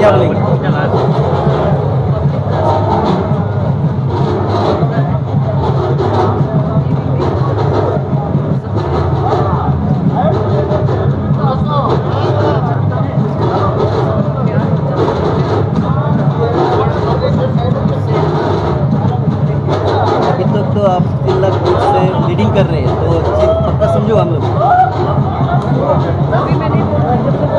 क्या बोलेंगे? अभी तक तो आप 3 लाख वोट से लीडिंग कर रहे हैं, तो पक्का समझो हम लोग। अभी मैंने जब तक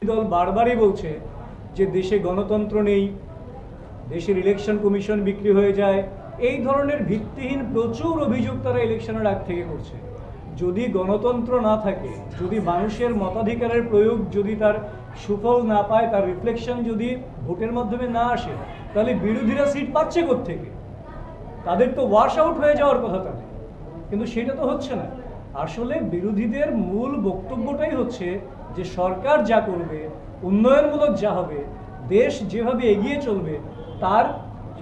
দল বারবারই বলছে যে দেশে গণতন্ত্র নেই, দেশের ইলেকশন কমিশন বিক্রি হয়ে যায়, এই ধরনের ভিত্তিহীন প্রচুর অভিযোগ তারা ইলেকশনের আগ থেকে করছে। যদি গণতন্ত্র না থাকে, যদি মানুষের মতাধিকারের প্রয়োগ যদি তার সুফল না পায়, তার রিফ্লেকশন যদি ভোটের মাধ্যমে না আসে, তাহলে বিরোধীরা সিট পাচ্ছে কোত্থেকে? তাদের তো ওয়াশ আউট হয়ে যাওয়ার কথা তাদের, কিন্তু সেটা তো হচ্ছে না। আসলে বিরোধীদের মূল বক্তব্যটাই হচ্ছে যে সরকার যা করবে, উন্নয়নমূলক যা হবে, দেশ যেভাবে এগিয়ে চলবে, তার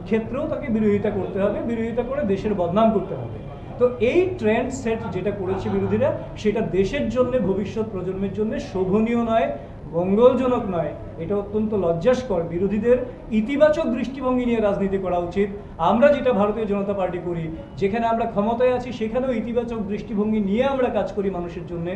ক্ষেত্রেও তাকে বিরোধিতা করতে হবে, বিরোধিতা করে দেশের বদনাম করতে হবে। তো এই ট্রেন্ড সেট যেটা করেছে বিরোধীরা, সেটা দেশের জন্য, ভবিষ্যৎ প্রজন্মের জন্য শোভনীয় নয়, মঙ্গলজনক নয়। এটা অত্যন্ত লজ্জাস্কর। বিরোধীদের ইতিবাচক দৃষ্টিভঙ্গি নিয়ে রাজনীতি করা উচিত। আমরা যেটা ভারতীয় জনতা পার্টি করি, যেখানে আমরা ক্ষমতায় আছি সেখানেও ইতিবাচক দৃষ্টিভঙ্গি নিয়ে আমরা কাজ করি মানুষের জন্য।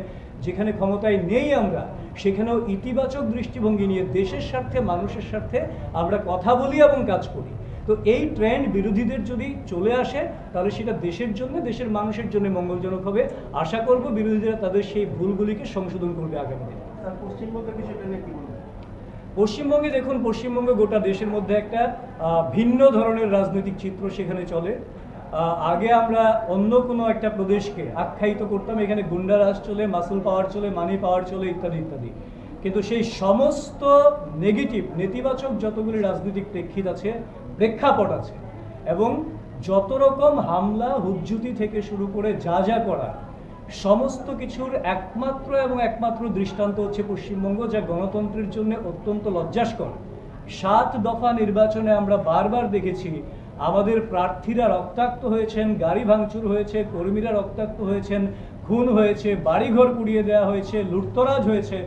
যেখানে ক্ষমতায় নেই আমরা, সেখানেও ইতিবাচক দৃষ্টিভঙ্গি নিয়ে দেশের স্বার্থে, মানুষের স্বার্থে আমরা কথা বলি এবং কাজ করি। তো এই ট্রেন্ড বিরোধীদের যদি চলে আসে, তাহলে সেটা দেশের জন্য, দেশের মানুষের জন্য মঙ্গলজনক হবে। আশা করব বিরোধীরা তাদের সেই ভুলগুলিকে সংশোধন করবে আগামী দিনে। পশ্চিমবঙ্গে দেখুন, পশ্চিমবঙ্গে গোটা দেশের মধ্যে একটা ভিন্ন ধরনের রাজনৈতিক চিত্র সেখানে চলে। আগে আমরা অন্য কোনো একটা প্রদেশকে আখ্যায়িত করতাম, এখানে গুন্ডারাজ চলে, মাসুল পাওয়ার চলে, মানি পাওয়ার চলে, ইত্যাদি ইত্যাদি। কিন্তু সেই সমস্ত নেগেটিভ, নেতিবাচক যতগুলি রাজনৈতিক প্রেক্ষাপট আছে এবং যত রকম হামলা হুজ্জুতি থেকে শুরু করে যা যা করা, সমস্ত কিছুর একমাত্র দৃষ্টান্ত হচ্ছে পশ্চিমবঙ্গ, যা গণতন্ত্রের জন্য অত্যন্ত লজ্জাস্কর। 7 দফা নির্বাচনে আমরা বারবার দেখেছি আমাদের প্রার্থীরা রক্তাক্ত হয়েছেন, গাড়ি ভাঙচুর হয়েছে, কর্মীরা রক্তাক্ত হয়েছেন, খুন হয়েছে, বাড়িঘর পুড়িয়ে দেওয়া হয়েছে, লুটতরাজ হয়েছে।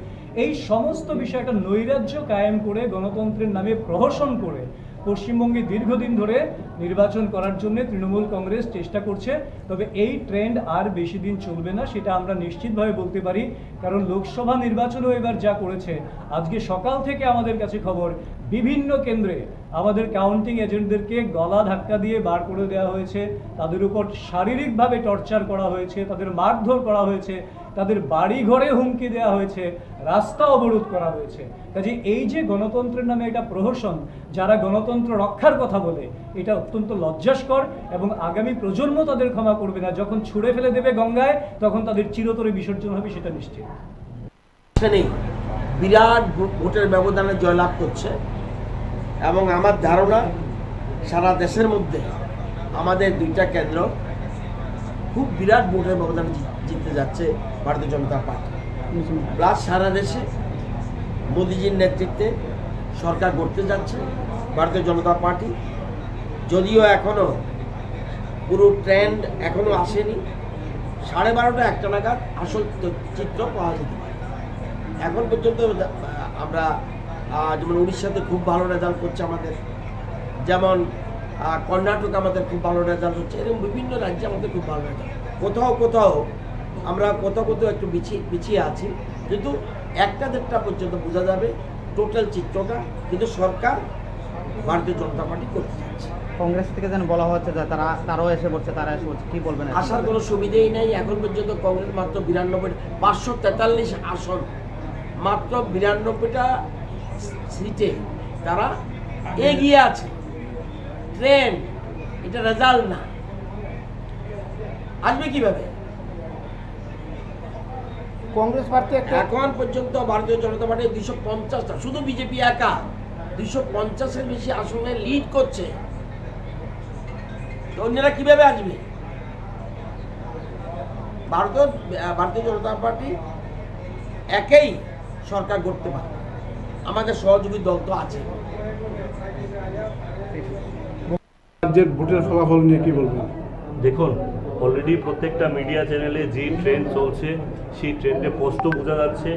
এই সমস্ত বিষয়টা নৈরাজ্য কায়েম করে, গণতন্ত্রের নামে প্রহসন করে পশ্চিমবঙ্গে দীর্ঘদিন ধরে নির্বাচন করার জন্য তৃণমূল কংগ্রেস চেষ্টা করছে। তবে এই ট্রেন্ড আর বেশি দিন চলবে না, সেটা আমরা নিশ্চিতভাবে বলতে পারি। কারণ লোকসভা নির্বাচনও এবার যা করেছে, আজকে সকাল থেকে আমাদের কাছে খবর, বিভিন্ন কেন্দ্রে আমাদের কাউন্টিং এজেন্টদেরকে গলা ধাক্কা দিয়ে বার করে দেওয়া হয়েছে, তাদের উপর শারীরিকভাবে টর্চার করা হয়েছে, তাদের মারধর করা হয়েছে, তাদের বাড়ি ঘরে হুমকি দেওয়া হয়েছে, রাস্তা অবরোধ করা হয়েছে। কাজে এই যে গণতন্ত্রের নামে এটা প্রহসন, যারা গণতন্ত্র রক্ষার কথা বলে, এটা অত্যন্ত লজ্জাস্কর এবং আগামী প্রজন্ম তাদের ক্ষমা করবে না। যখন ছুঁড়ে ফেলে দেবে গঙ্গায়, তখন তাদের চিরতরে বিসর্জন হবে, সেটা নিশ্চিত। বিরাট ভোটের ব্যবধানে জয়লাভ করছে এবং আমার ধারণা সারা দেশের মধ্যে আমাদের 2টা কেন্দ্র খুব বিরাট ভোটের ব্যবধানে জিততে যাচ্ছে ভারতীয় জনতা পার্টি। প্লাস সারা দেশে মোদিজির নেতৃত্বে সরকার গড়তে যাচ্ছে ভারতীয় জনতা পার্টি। যদিও এখনও পুরো ট্রেন্ড এখনও আসেনি, 12:30 একটা নাগাদ আসল চিত্র পাওয়া যেতে পারে। এখন পর্যন্ত আমরা যেমন উড়িষ্যাতে খুব ভালো রেজাল্ট করছে আমাদের, যেমন কর্ণাটক আমাদের খুব ভালো রেজাল্ট হচ্ছে, এরকম বিভিন্ন রাজ্যে আমাদের খুব ভালো রেজাল্ট। কোথাও আমরা কোথাও একটু পিছিয়ে আছি, কিন্তু 1টা-1.5টা পর্যন্ত বোঝা যাবে টোটাল চিত্রটা। কিন্তু সরকার ভারতীয় জনতা পার্টি করতে যাচ্ছে। কংগ্রেস থেকে যেন বলা হচ্ছে যে তারাও এসে পড়ছে, কি বলবেন? আসার কোনো সুবিধেই নেই। এখন পর্যন্ত কংগ্রেস মাত্র 543 আসন, মাত্র 92টা সিটে তারা এগিয়ে আছে। ট্রেন্ড, এটা রেজাল্ট না। আসবে কিভাবে? কংগ্রেস পার্টি এখন পর্যন্ত ভারতীয় জনতা পার্টি 250টা, শুধু বিজেপি একা 250-এর বেশি আসনে লিড করছে। অন্যরা কিভাবে আসবে? ভারতীয় জনতা পার্টি একেই সরকার করতে পারে, আমাদের সহযোগী দল তো আছে। রাজ্যের ভোটের ফলাফল নিয়ে কি বলবেন? দেখুন, অলরেডি প্রত্যেকটা মিডিয়া চ্যানেলে যে ট্রেন্ড চলছে, সেই ট্রেন্ডে স্পষ্ট বোঝা যাচ্ছে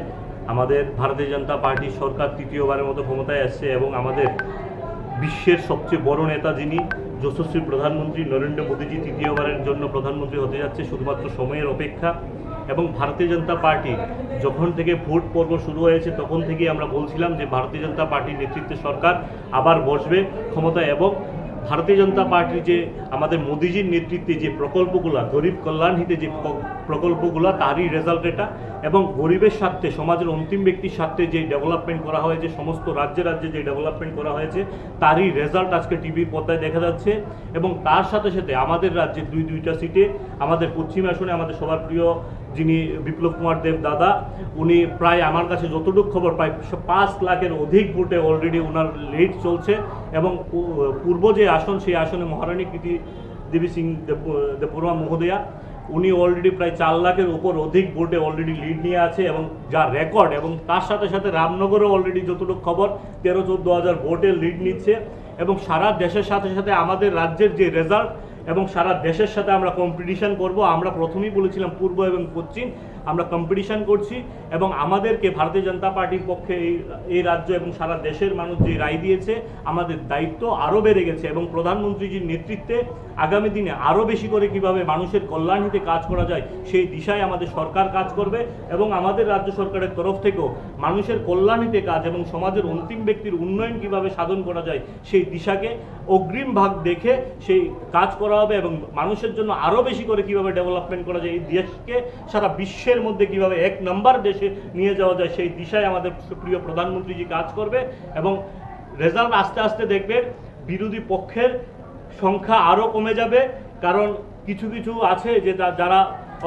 আমাদের ভারতীয় জনতা পার্টি সরকার 3য়বারের মতো ক্ষমতায় আসছে এবং আমাদের বিশ্বের সবচেয়ে বড় নেতা যিনি যশস্বী প্রধানমন্ত্রী নরেন্দ্র মোদীজি 3য়বারের জন্য প্রধানমন্ত্রী হতে যাচ্ছে, শুধুমাত্র সময়ের অপেক্ষা। এবং ভারতীয় জনতা পার্টি যখন থেকে ভোট পর্ব শুরু হয়েছে তখন থেকেই আমরা বলছিলাম যে ভারতীয় জনতা পার্টির নেতৃত্বে সরকার আবার বসবে ক্ষমতায় এবং ভারতীয় জনতা পার্টির যে আমাদের মোদিজির নেতৃত্বে যে প্রকল্পগুলো, গরিব কল্যাণ হিতে যে প্রকল্পগুলো, তারই রেজাল্ট এটা। এবং গরিবের স্বার্থে, সমাজের অন্তিম ব্যক্তির স্বার্থে যে ডেভেলপমেন্ট করা হয়েছে, সমস্ত রাজ্যে রাজ্যে যে ডেভেলপমেন্ট করা হয়েছে, তারই রেজাল্ট আজকে টিভির পর্দায় দেখা যাচ্ছে। এবং তার সাথে সাথে আমাদের রাজ্যে দুইটা সিটে, আমাদের পশ্চিম আসনে আমাদের সবার প্রিয় যিনি বিপ্লব কুমার দেব দাদা, উনি প্রায় আমার কাছে যতটুকু খবর প্রায় 5 লাখের অধিক ভোটে অলরেডি ওনার লিড চলছে। এবং পূর্ব যে আসন, সেই আসনে মহারানী কৃতি দেবী সিং দেববর্মা মহোদয়া, উনি অলরেডি প্রায় 4 লাখের উপর অধিক ভোটে অলরেডি লিড নিয়ে আছে এবং যা রেকর্ড। এবং তার সাথে সাথে রামনগরও অলরেডি যতটুকু খবর 13-14 হাজার ভোটে লিড নিচ্ছে। এবং সারা দেশের সাথে সাথে আমাদের রাজ্যের যে রেজাল্ট, এবং সারা দেশের সাথে আমরা কম্পিটিশন করব। আমরা প্রথমেই বলেছিলাম পূর্ব এবং পশ্চিম আমরা কম্পিটিশন করছি। এবং আমাদেরকে ভারতীয় জনতা পার্টির পক্ষে এই রাজ্য এবং সারা দেশের মানুষ যে রায় দিয়েছে, আমাদের দায়িত্ব আরও বেড়ে গেছে। এবং প্রধানমন্ত্রীজির নেতৃত্বে আগামী দিনে আরও বেশি করে কিভাবে মানুষের কল্যাণ হিতে কাজ করা যায়, সেই দিশায় আমাদের সরকার কাজ করবে। এবং আমাদের রাজ্য সরকারের তরফ থেকেও মানুষের কল্যাণ হিতে কাজ এবং সমাজের অন্তিম ব্যক্তির উন্নয়ন কিভাবে সাধন করা যায়, সেই দিশাকে অগ্রিম ভাগ দেখে সেই কাজ করা হবে। এবং মানুষের জন্য আরও বেশি করে কিভাবে ডেভেলপমেন্ট করা যায়, এই দেশকে সারা বিশ্বের মধ্যে কিভাবে 1 নম্বর দেশে নিয়ে যাওয়া যায়, সেই দিশায় আমাদের প্রিয় প্রধানমন্ত্রীজি কাজ করবে। এবং রেজাল্ট আস্তে আস্তে দেখবেন বিরোধী পক্ষের সংখ্যা আরও কমে যাবে। কারণ কিছু কিছু আছে যে যারা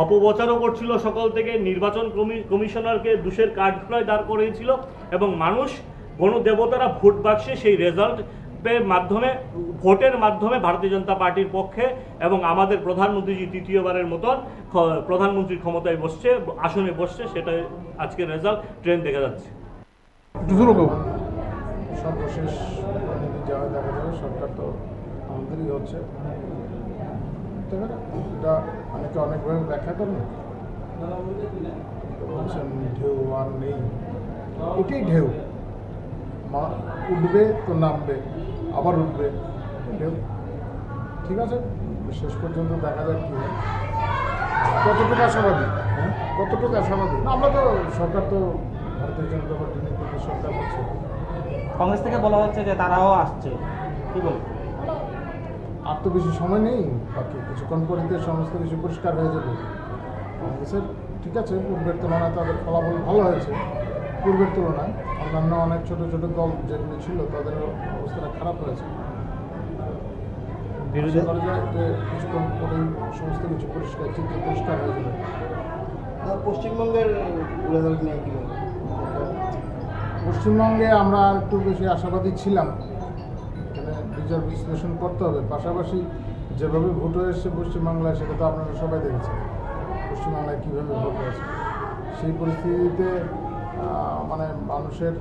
অপপ্রচারও করছিল সকাল থেকে, নির্বাচন কমিশনারকে দোষের কাঠগড়ায় দাঁড় করিয়েছিল। এবং মানুষ, গণদেবতারা ভোট বাক্সে সেই রেজাল্ট মাধ্যমে, ভোটের মাধ্যমে ভারতীয় জনতা পার্টির পক্ষে এবং আমাদের প্রধানমন্ত্রীজি তৃতীয়বারের মতন প্রধানমন্ত্রীর ক্ষমতায় বসছে, আসনে বসছে, সেটাই আজকের রেজাল্ট ট্রেন্ড দেখা যাচ্ছে। সর্বশেষ যা দেখা যাবে, সরকার তো আমাদেরই হচ্ছে, এটা অনেকে অনেকভাবে ব্যাখ্যা করেন। বলছেন ঢেউ আর নেই, এটাই ঢেউ, উঠবে তো নামবে, আবার উঠবে, ঢেউ। ঠিক আছে, শেষ পর্যন্ত দেখা যাক কী হয়। কতটুকু আশাবাদী, কতটুকু আশাবাদী না, আমরা তো সরকার তো ভারতীয় জনতা পার্টি নেতৃত্বের সরকার হচ্ছে। কংগ্রেস থেকে বলা হচ্ছে যে তারাও আসছে, কি বলবো? আর তো বেশি সময় নেই, বাকি কিছুক্ষণ পরে সমস্ত কিছু পরিষ্কার হয়ে যাবে। কংগ্রেসের ঠিক আছে, পূর্বের তুলনায় তাদের ফলাফল ভালো হয়েছে, পূর্বের তুলনায় অন্যান্য অনেক ছোট ছোট দল যেগুলি ছিল তাদের অবস্থাটা খারাপ হয়েছে। বিরোধী করা যায় যে কিছুক্ষণ পরেই সমস্ত কিছু পরিষ্কার হয়ে যাবে। পশ্চিমবঙ্গের রেজাল্ট নিয়ে কি বলবো? পশ্চিমবঙ্গে আমরা একটু বেশি আশাবাদী ছিলাম, এখানে বিচার বিশ্লেষণ করতে হবে। পাশাপাশি যেভাবে ভোট হয়েছে পশ্চিমবাংলায়, সেটা তো আপনারা সবাই দেখেছেন পশ্চিমবাংলায় কীভাবে ভোট হয়েছে। সেই পরিস্থিতিতে মানে মানুষের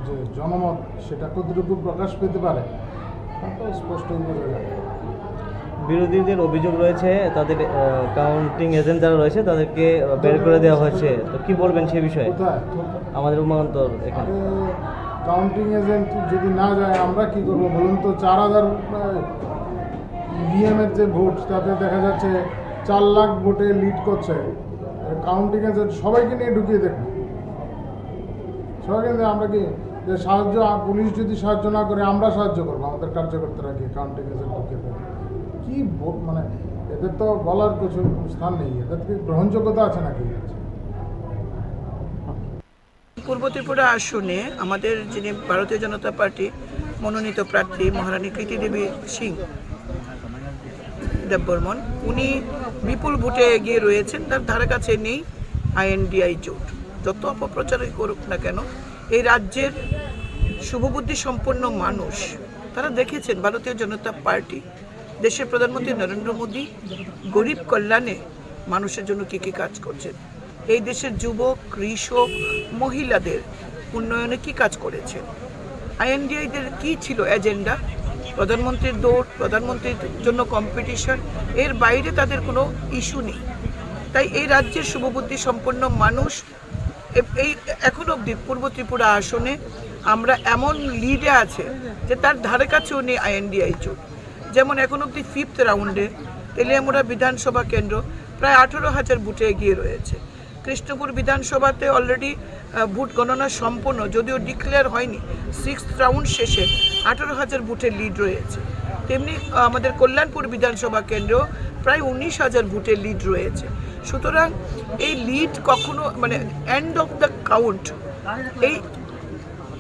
যে জনমত, সেটা কতটুকু প্রকাশ পেতে পারে তা তো স্পষ্টই বোঝা যায়। বিরোধীদের অভিযোগ রয়েছে, তাদের কাউন্টিং এজেন্ট যারা রয়েছে তাদেরকে বের করে দেওয়া হয়েছে, তো কি বলবেন সে বিষয়ে? কোথায়? আমাদের উমান্তর এখানে কাউন্টিং এজেন্ট যদি না যায় আমরা কি করবো বলুন তো? 4000 ইভিএমের যে ভোট, তাতে দেখা যাচ্ছে 4 লাখ ভোটে লিড করছে। কাউন্টিং এজেন্ট সবাইকে নিয়ে ঢুকিয়ে দেখুন, সবাইকে নিয়ে আমরা কি যে সাহায্য, পুলিশ যদি সাহায্য না করে আমরা সাহায্য করবো আমাদের কার্যকর্তারা গিয়ে কাউন্টিং এজেন্ট ঢুকিয়ে দেবে? কী মানে এদের তো বলার কিছু স্থান নেই, এদের কি গ্রহণযোগ্যতা আছে নাকি? পূর্ব ত্রিপুরা আসনে আমাদের যিনি ভারতীয় জনতা পার্টি মনোনীত প্রার্থী মহারানী কৃতি দেবী সিং দেববর্মন, উনি বিপুল ভোটে এগিয়ে রয়েছেন। তার ধারে কাছে নেই INDI জোট। যত অপপ্রচারই করুক না কেন, এই রাজ্যের শুভবুদ্ধি সম্পন্ন মানুষ তারা দেখেছেন ভারতীয় জনতা পার্টি, দেশের প্রধানমন্ত্রী নরেন্দ্র মোদী গরিব কল্যাণে মানুষের জন্য কী কী কাজ করছেন, এই দেশের যুবক, কৃষক, মহিলাদের উন্নয়নে কি কাজ করেছেন, INDIদের কি ছিল এজেন্ডা, প্রধানমন্ত্রীর দৌড়, প্রধানমন্ত্রীর জন্য কম্পিটিশন, এর বাইরে তাদের কোনো ইস্যু নেই। তাই এই রাজ্যের শুভবুদ্ধি সম্পন্ন মানুষ এই এখন অবধি পূর্ব ত্রিপুরা আসনে আমরা এমন লিডে আছে যে তার ধারে কাছেও নেই INDI জোট। যেমন এখন অবধি 5th রাউন্ডে তেলিয়ামুড়া বিধানসভা কেন্দ্র প্রায় 18,000 ভোটে এগিয়ে রয়েছে। কৃষ্ণপুর বিধানসভাতে অলরেডি ভোট গণনা সম্পন্ন, যদিও ডিক্লেয়ার হয়নি। 6th রাউন্ড শেষে 18,000 ভোটের লিড রয়েছে। তেমনি আমাদের কল্যাণপুর বিধানসভা কেন্দ্র প্রায় 19,000 ভোটের লিড রয়েছে। সুতরাং এই লিড কখনো মানে এন্ড অফ দ্য কাউন্ট, এই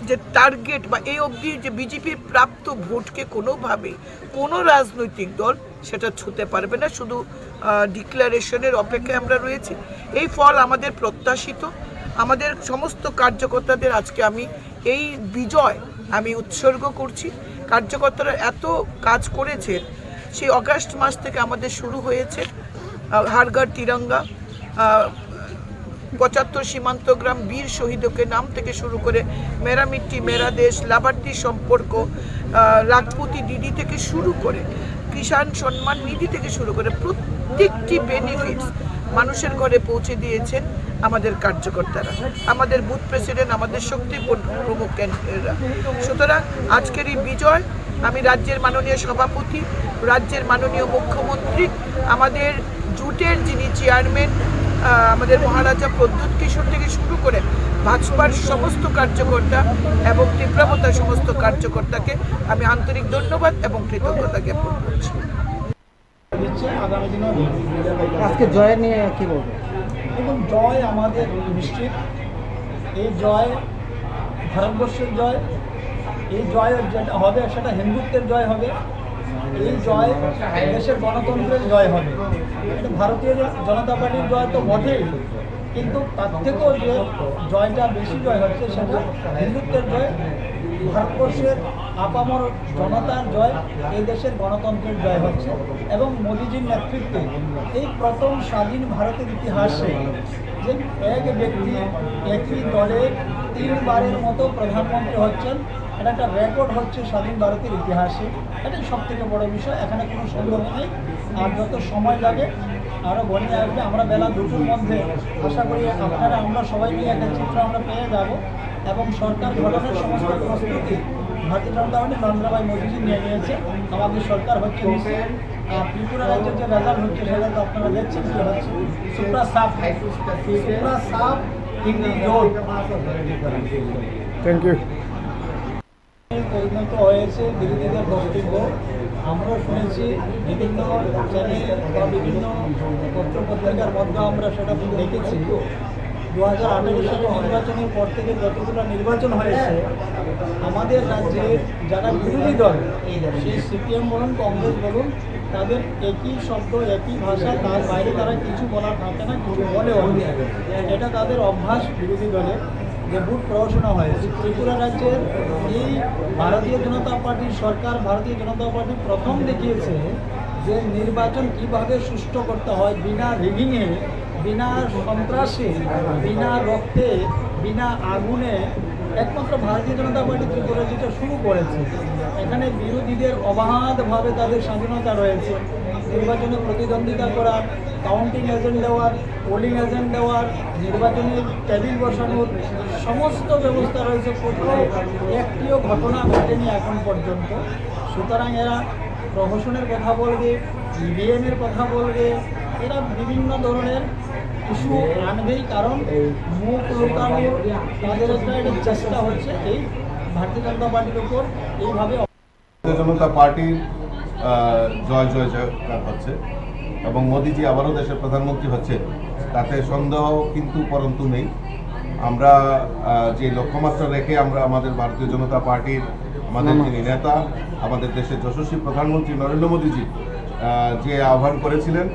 যে টার্গেট বা এই অবধি যে বিজেপির প্রাপ্ত ভোটকে কোনোভাবে কোনো রাজনৈতিক দল সেটা ছুঁতে পারবে না। শুধু ডিক্লারেশনের অপেক্ষায় আমরা রয়েছি। এই ফল আমাদের প্রত্যাশিত। আমাদের সমস্ত কার্যকর্তাদের আজকে আমি এই বিজয় আমি উৎসর্গ করছি। কার্যকর্তারা এত কাজ করেছেন, সেই অগাস্ট মাস থেকে আমাদের শুরু হয়েছে हर घर तिरंगा, 75 সীমান্ত গ্রাম বীর শহীদকে নাম থেকে শুরু করে মেরা মিট্টি মেরা দেশ, লাভার্থী সম্পর্ক, রাজপুতি দিদি থেকে শুরু করে কিষাণ সম্মান নিধি থেকে শুরু করে প্রত্যেকটি বেনিফিটস মানুষের ঘরে পৌঁছে দিয়েছেন আমাদের কার্যকর্তারা, আমাদের বুথ প্রেসিডেন্ট, আমাদের শক্তি প্রমুখ কেন্দ্ররা। সুতরাং আজকের এই বিজয় আমি রাজ্যের মাননীয় সভাপতি, রাজ্যের মাননীয় মুখ্যমন্ত্রী, আমাদের জুটের যিনি চেয়ারম্যান আমাদের মহারাজা প্রদ্যুৎ কিশোর থেকে শুরু করে ভাজপার সমস্ত কার্যকর্তা এবং তীব্রতার সমস্ত কার্যকর্তাকে আমি আন্তরিক ধন্যবাদ এবং কৃতজ্ঞতা জ্ঞাপন করছি। আজকে জয় নিয়ে কি বলবো? এবং জয় আমাদের নিশ্চিত। এই জয় ভারতবর্ষের জয়। এই জয় যেটা হবে সেটা হিন্দুত্বের জয় হবে। এই জয় দেশের গণতন্ত্রের জয় হবে। এটা ভারতীয় জনতা পার্টির জয় তো বটেই, কিন্তু তার থেকেও যে জয়টা বেশি জয় হচ্ছে সেটা হিন্দুত্বের জয়, ভারতবর্ষের আপামর জনতার জয়, এই দেশের গণতন্ত্রের জয় হচ্ছে। এবং মোদিজির নেতৃত্বে এই প্রথম স্বাধীন ভারতের ইতিহাসে যে এক ব্যক্তি একই দলে 3 বারের মতো প্রধানমন্ত্রী হচ্ছেন, এটা একটা রেকর্ড হচ্ছে স্বাধীন ভারতের ইতিহাসে। এটাই সব থেকে বড় বিষয়, এখানে কোনো সন্দেহ নেই। আর যত সময় লাগে আরও বনে আসবে। আমরা বেলা 2টোর মধ্যে আশা করি আপনারা আমরা সবাই মিলে একটা চিত্র আমরা পেয়ে যাব। এবং সরকার গঠনের সমস্ত প্রস্তুতি ভারতীয় জনতা পার্টি নরেন্দ্র ভাই মোদীজি নিয়ে নিয়েছে। আমাদের সরকার হচ্ছে নিশ্চয়। আর ত্রিপুরা রাজ্যের যে রেজাল্ট হচ্ছে সেটা তো আপনারা দেখছেন কি হচ্ছে, সুপ্রা সাফ হিন্দি জোট থ্যাংক ইউ। পরিণত হয়েছে বিরোধীদের বক্তব্য। আমরাও শুনেছি বিভিন্ন চ্যানেল বা বিভিন্ন পত্রপত্রিকার মধ্যে আমরা সেটা দেখেছি। 2018 সালে নির্বাচনের পর থেকে যতগুলো নির্বাচন হয়েছে আমাদের রাজ্যে যারা বিরোধী দল, সেই সিপিএম বলুন কংগ্রেস বলুন, তাদের একই শব্দ একই ভাষা, তার বাইরে তারা কিছু বলার থাকে না, কিছু বলেও না। এটা তাদের অভ্যাস বিরোধী দলের, যে ভোট প্রহসনা হয়েছে। ত্রিপুরা রাজ্যের এই ভারতীয় জনতা পার্টির সরকার, ভারতীয় জনতা পার্টি প্রথম দেখিয়েছে যে নির্বাচন কিভাবে সুষ্ঠু করতে হয়, বিনা রিগিংয়ে, বিনা সন্ত্রাসে, বিনা রক্তে, বিনা আগুনে। একমাত্র ভারতীয় জনতা পার্টি ত্রিপুরা যেটা শুরু করেছে। এখানে বিরোধীদের অবাধভাবে তাদের স্বাধীনতা রয়েছে নির্বাচনে প্রতিদ্বন্দ্বিতা করার, কাউন্টিং এজেন্ট দেওয়ার, পোলিং এজেন্ট দেওয়ার, নির্বাচনের টেবিল বসানোর সমস্ত ব্যবস্থা রয়েছে। কোথাও একটিও ঘটনা ঘটেনি এখন পর্যন্ত। সুতরাং এরা প্রহসনের কথা বলবে, ইভিএমের কথা বলবে, এরা বিভিন্ন ধরনের ইস্যু আনবেই, কারণ মুখ লুকানোর তাদের একটা চেষ্টা হচ্ছে এই ভারতীয় জনতা পার্টির উপর। এইভাবে ভারতীয় জনতা পার্টির জয় জয় জয়কার হচ্ছে এবং মোদিজি আবারও দেশের প্রধানমন্ত্রী হচ্ছে, তাতে সন্দেহ কিন্তু পরন্তু নেই। আমরা যে লক্ষ্যমাত্রা রেখে আমরা আমাদের ভারতীয় জনতা পার্টির আমাদের যিনি নেতা, আমাদের দেশের যশস্বী প্রধানমন্ত্রী নরেন্দ্র মোদীজি যে আহ্বান করেছিলেন,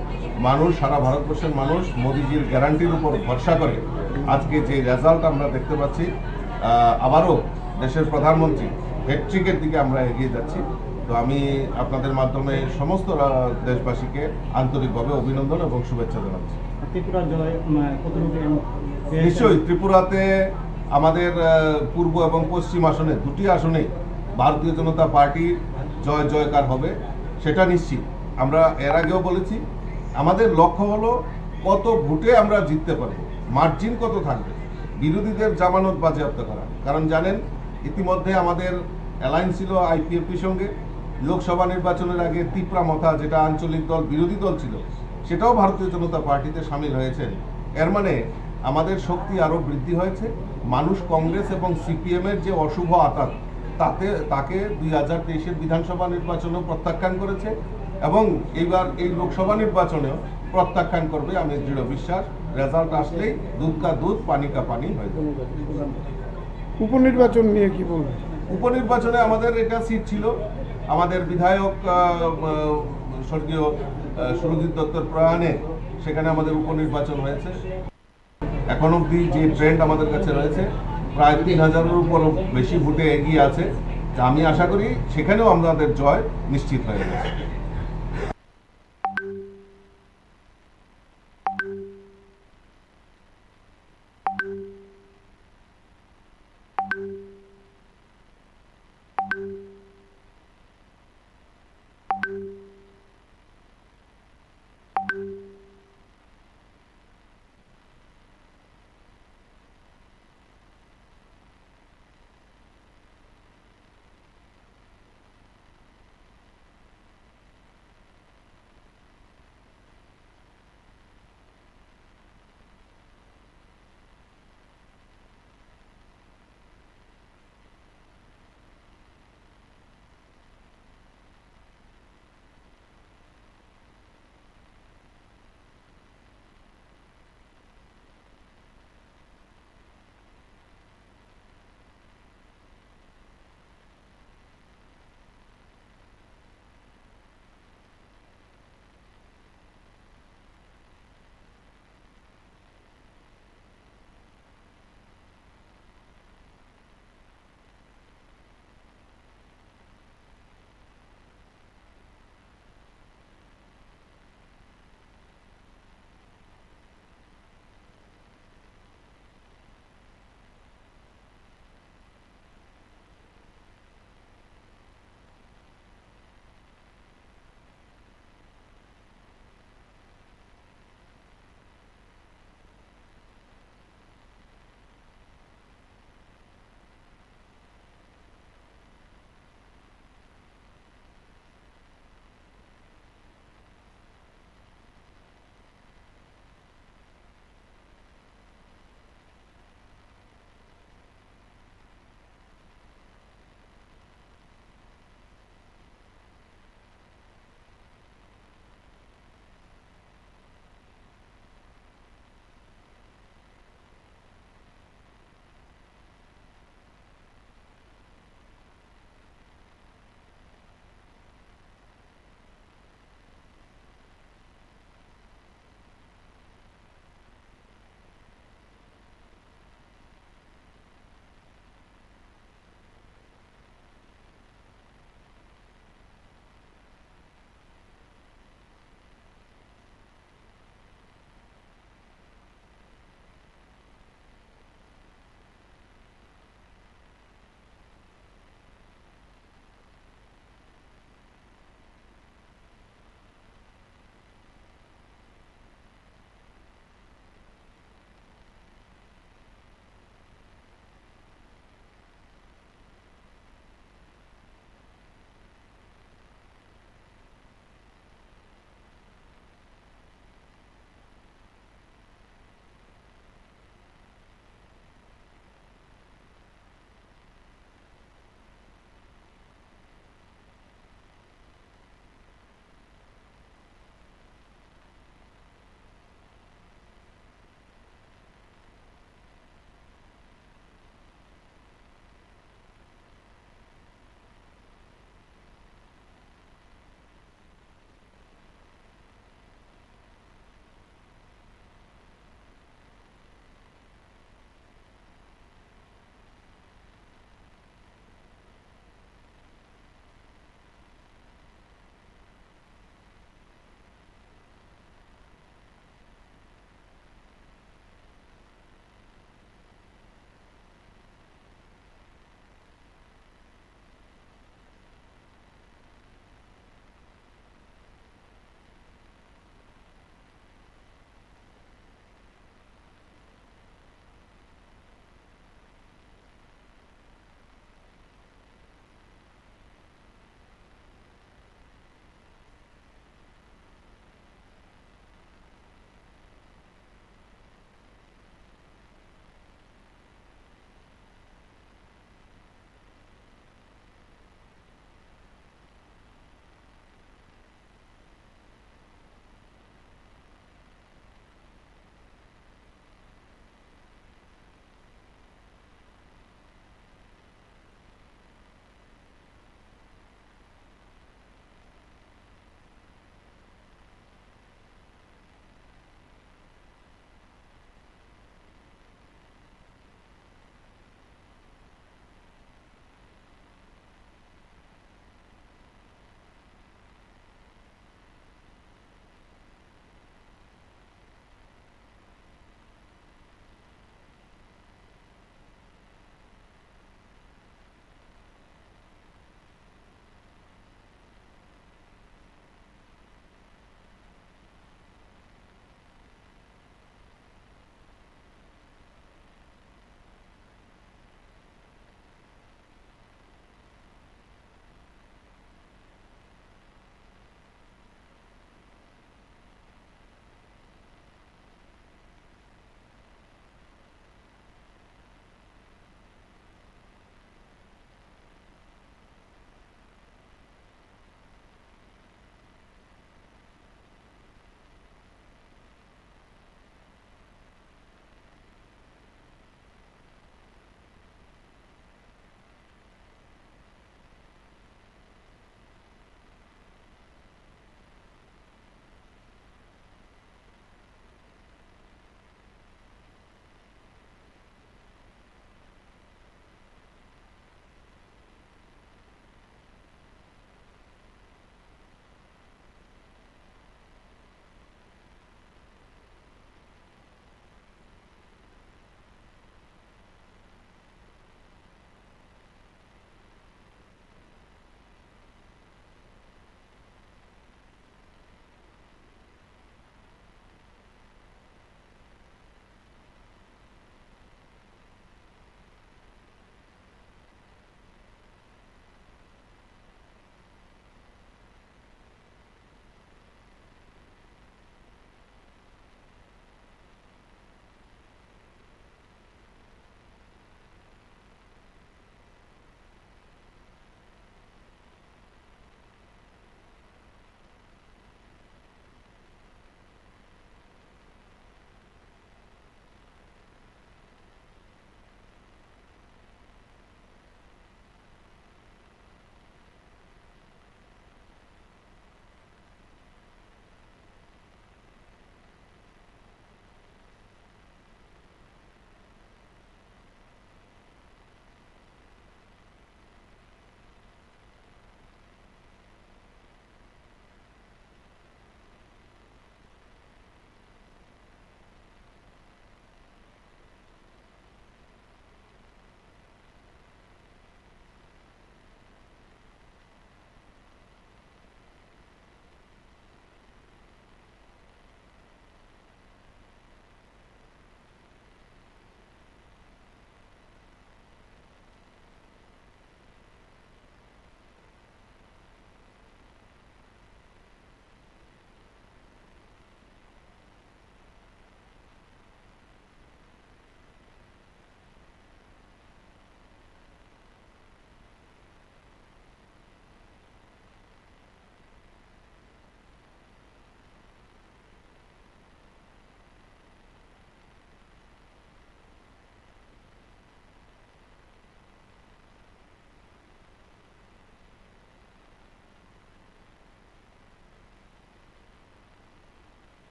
মানুষ, সারা ভারতবর্ষের মানুষ মোদিজির গ্যারান্টির উপর ভরসা করে আজকে যে রেজাল্ট আমরা দেখতে পাচ্ছি, আবারও দেশের প্রধানমন্ত্রী হ্যাট্রিকের দিকে আমরা এগিয়ে যাচ্ছি। তো আমি আপনাদের মাধ্যমে সমস্ত দেশবাসীকে আন্তরিকভাবে অভিনন্দন এবং শুভেচ্ছা জানাচ্ছি। ত্রিপুরা জয় কতটুকু? নিশ্চয়ই ত্রিপুরাতে আমাদের পূর্ব এবং পশ্চিম আসনে, 2টি আসনে ভারতীয় জনতা পার্টির জয় জয়কার হবে, সেটা নিশ্চিত। আমরা এর আগেও বলেছি আমাদের লক্ষ্য হলো কত ভোটে আমরা জিততে পারবো, মার্জিন কত থাকবে, বিরোধীদের জামানত বাজেয়াপ্ত করা। কারণ জানেন ইতিমধ্যে আমাদের অ্যালায়েন্স ছিল আইপিএফটির সঙ্গে। লোকসভা নির্বাচনের আগে তিপ্রা মথা, যেটা আঞ্চলিক দল বিরোধী দল ছিল, সেটাও ভারতীয় জনতা পার্টিতে সামিল হয়েছেন। এর মানে আমাদের শক্তি আরও বৃদ্ধি হয়েছে। মানুষ কংগ্রেস এবং সিপিএমের যে অশুভ আঘাত তাকে 2023-এর বিধানসভা নির্বাচনেও প্রত্যাখ্যান করেছে এবং এইবার এই লোকসভা নির্বাচনেও প্রত্যাখ্যান করবে। আমি দৃঢ় বিশ্বাস, রেজাল্ট আসলেই দুধ কা দুধ পানি কা পানি হয়ে যাবে। উপনির্বাচন নিয়ে কি বলবেন? উপনির্বাচনে আমাদের এটা সিট ছিল, আমাদের বিধায়ক স্বর্গীয় সুরজিৎ দত্তর প্রয়াণে সেখানে আমাদের উপনির্বাচন হয়েছে। এখন অবধি যে ট্রেন্ড আমাদের কাছে রয়েছে, প্রায় 3000-এর উপর বেশি ভোটে এগিয়ে আছে। আমি আশা করি সেখানেও আমাদের জয় নিশ্চিত হয়ে গেছে।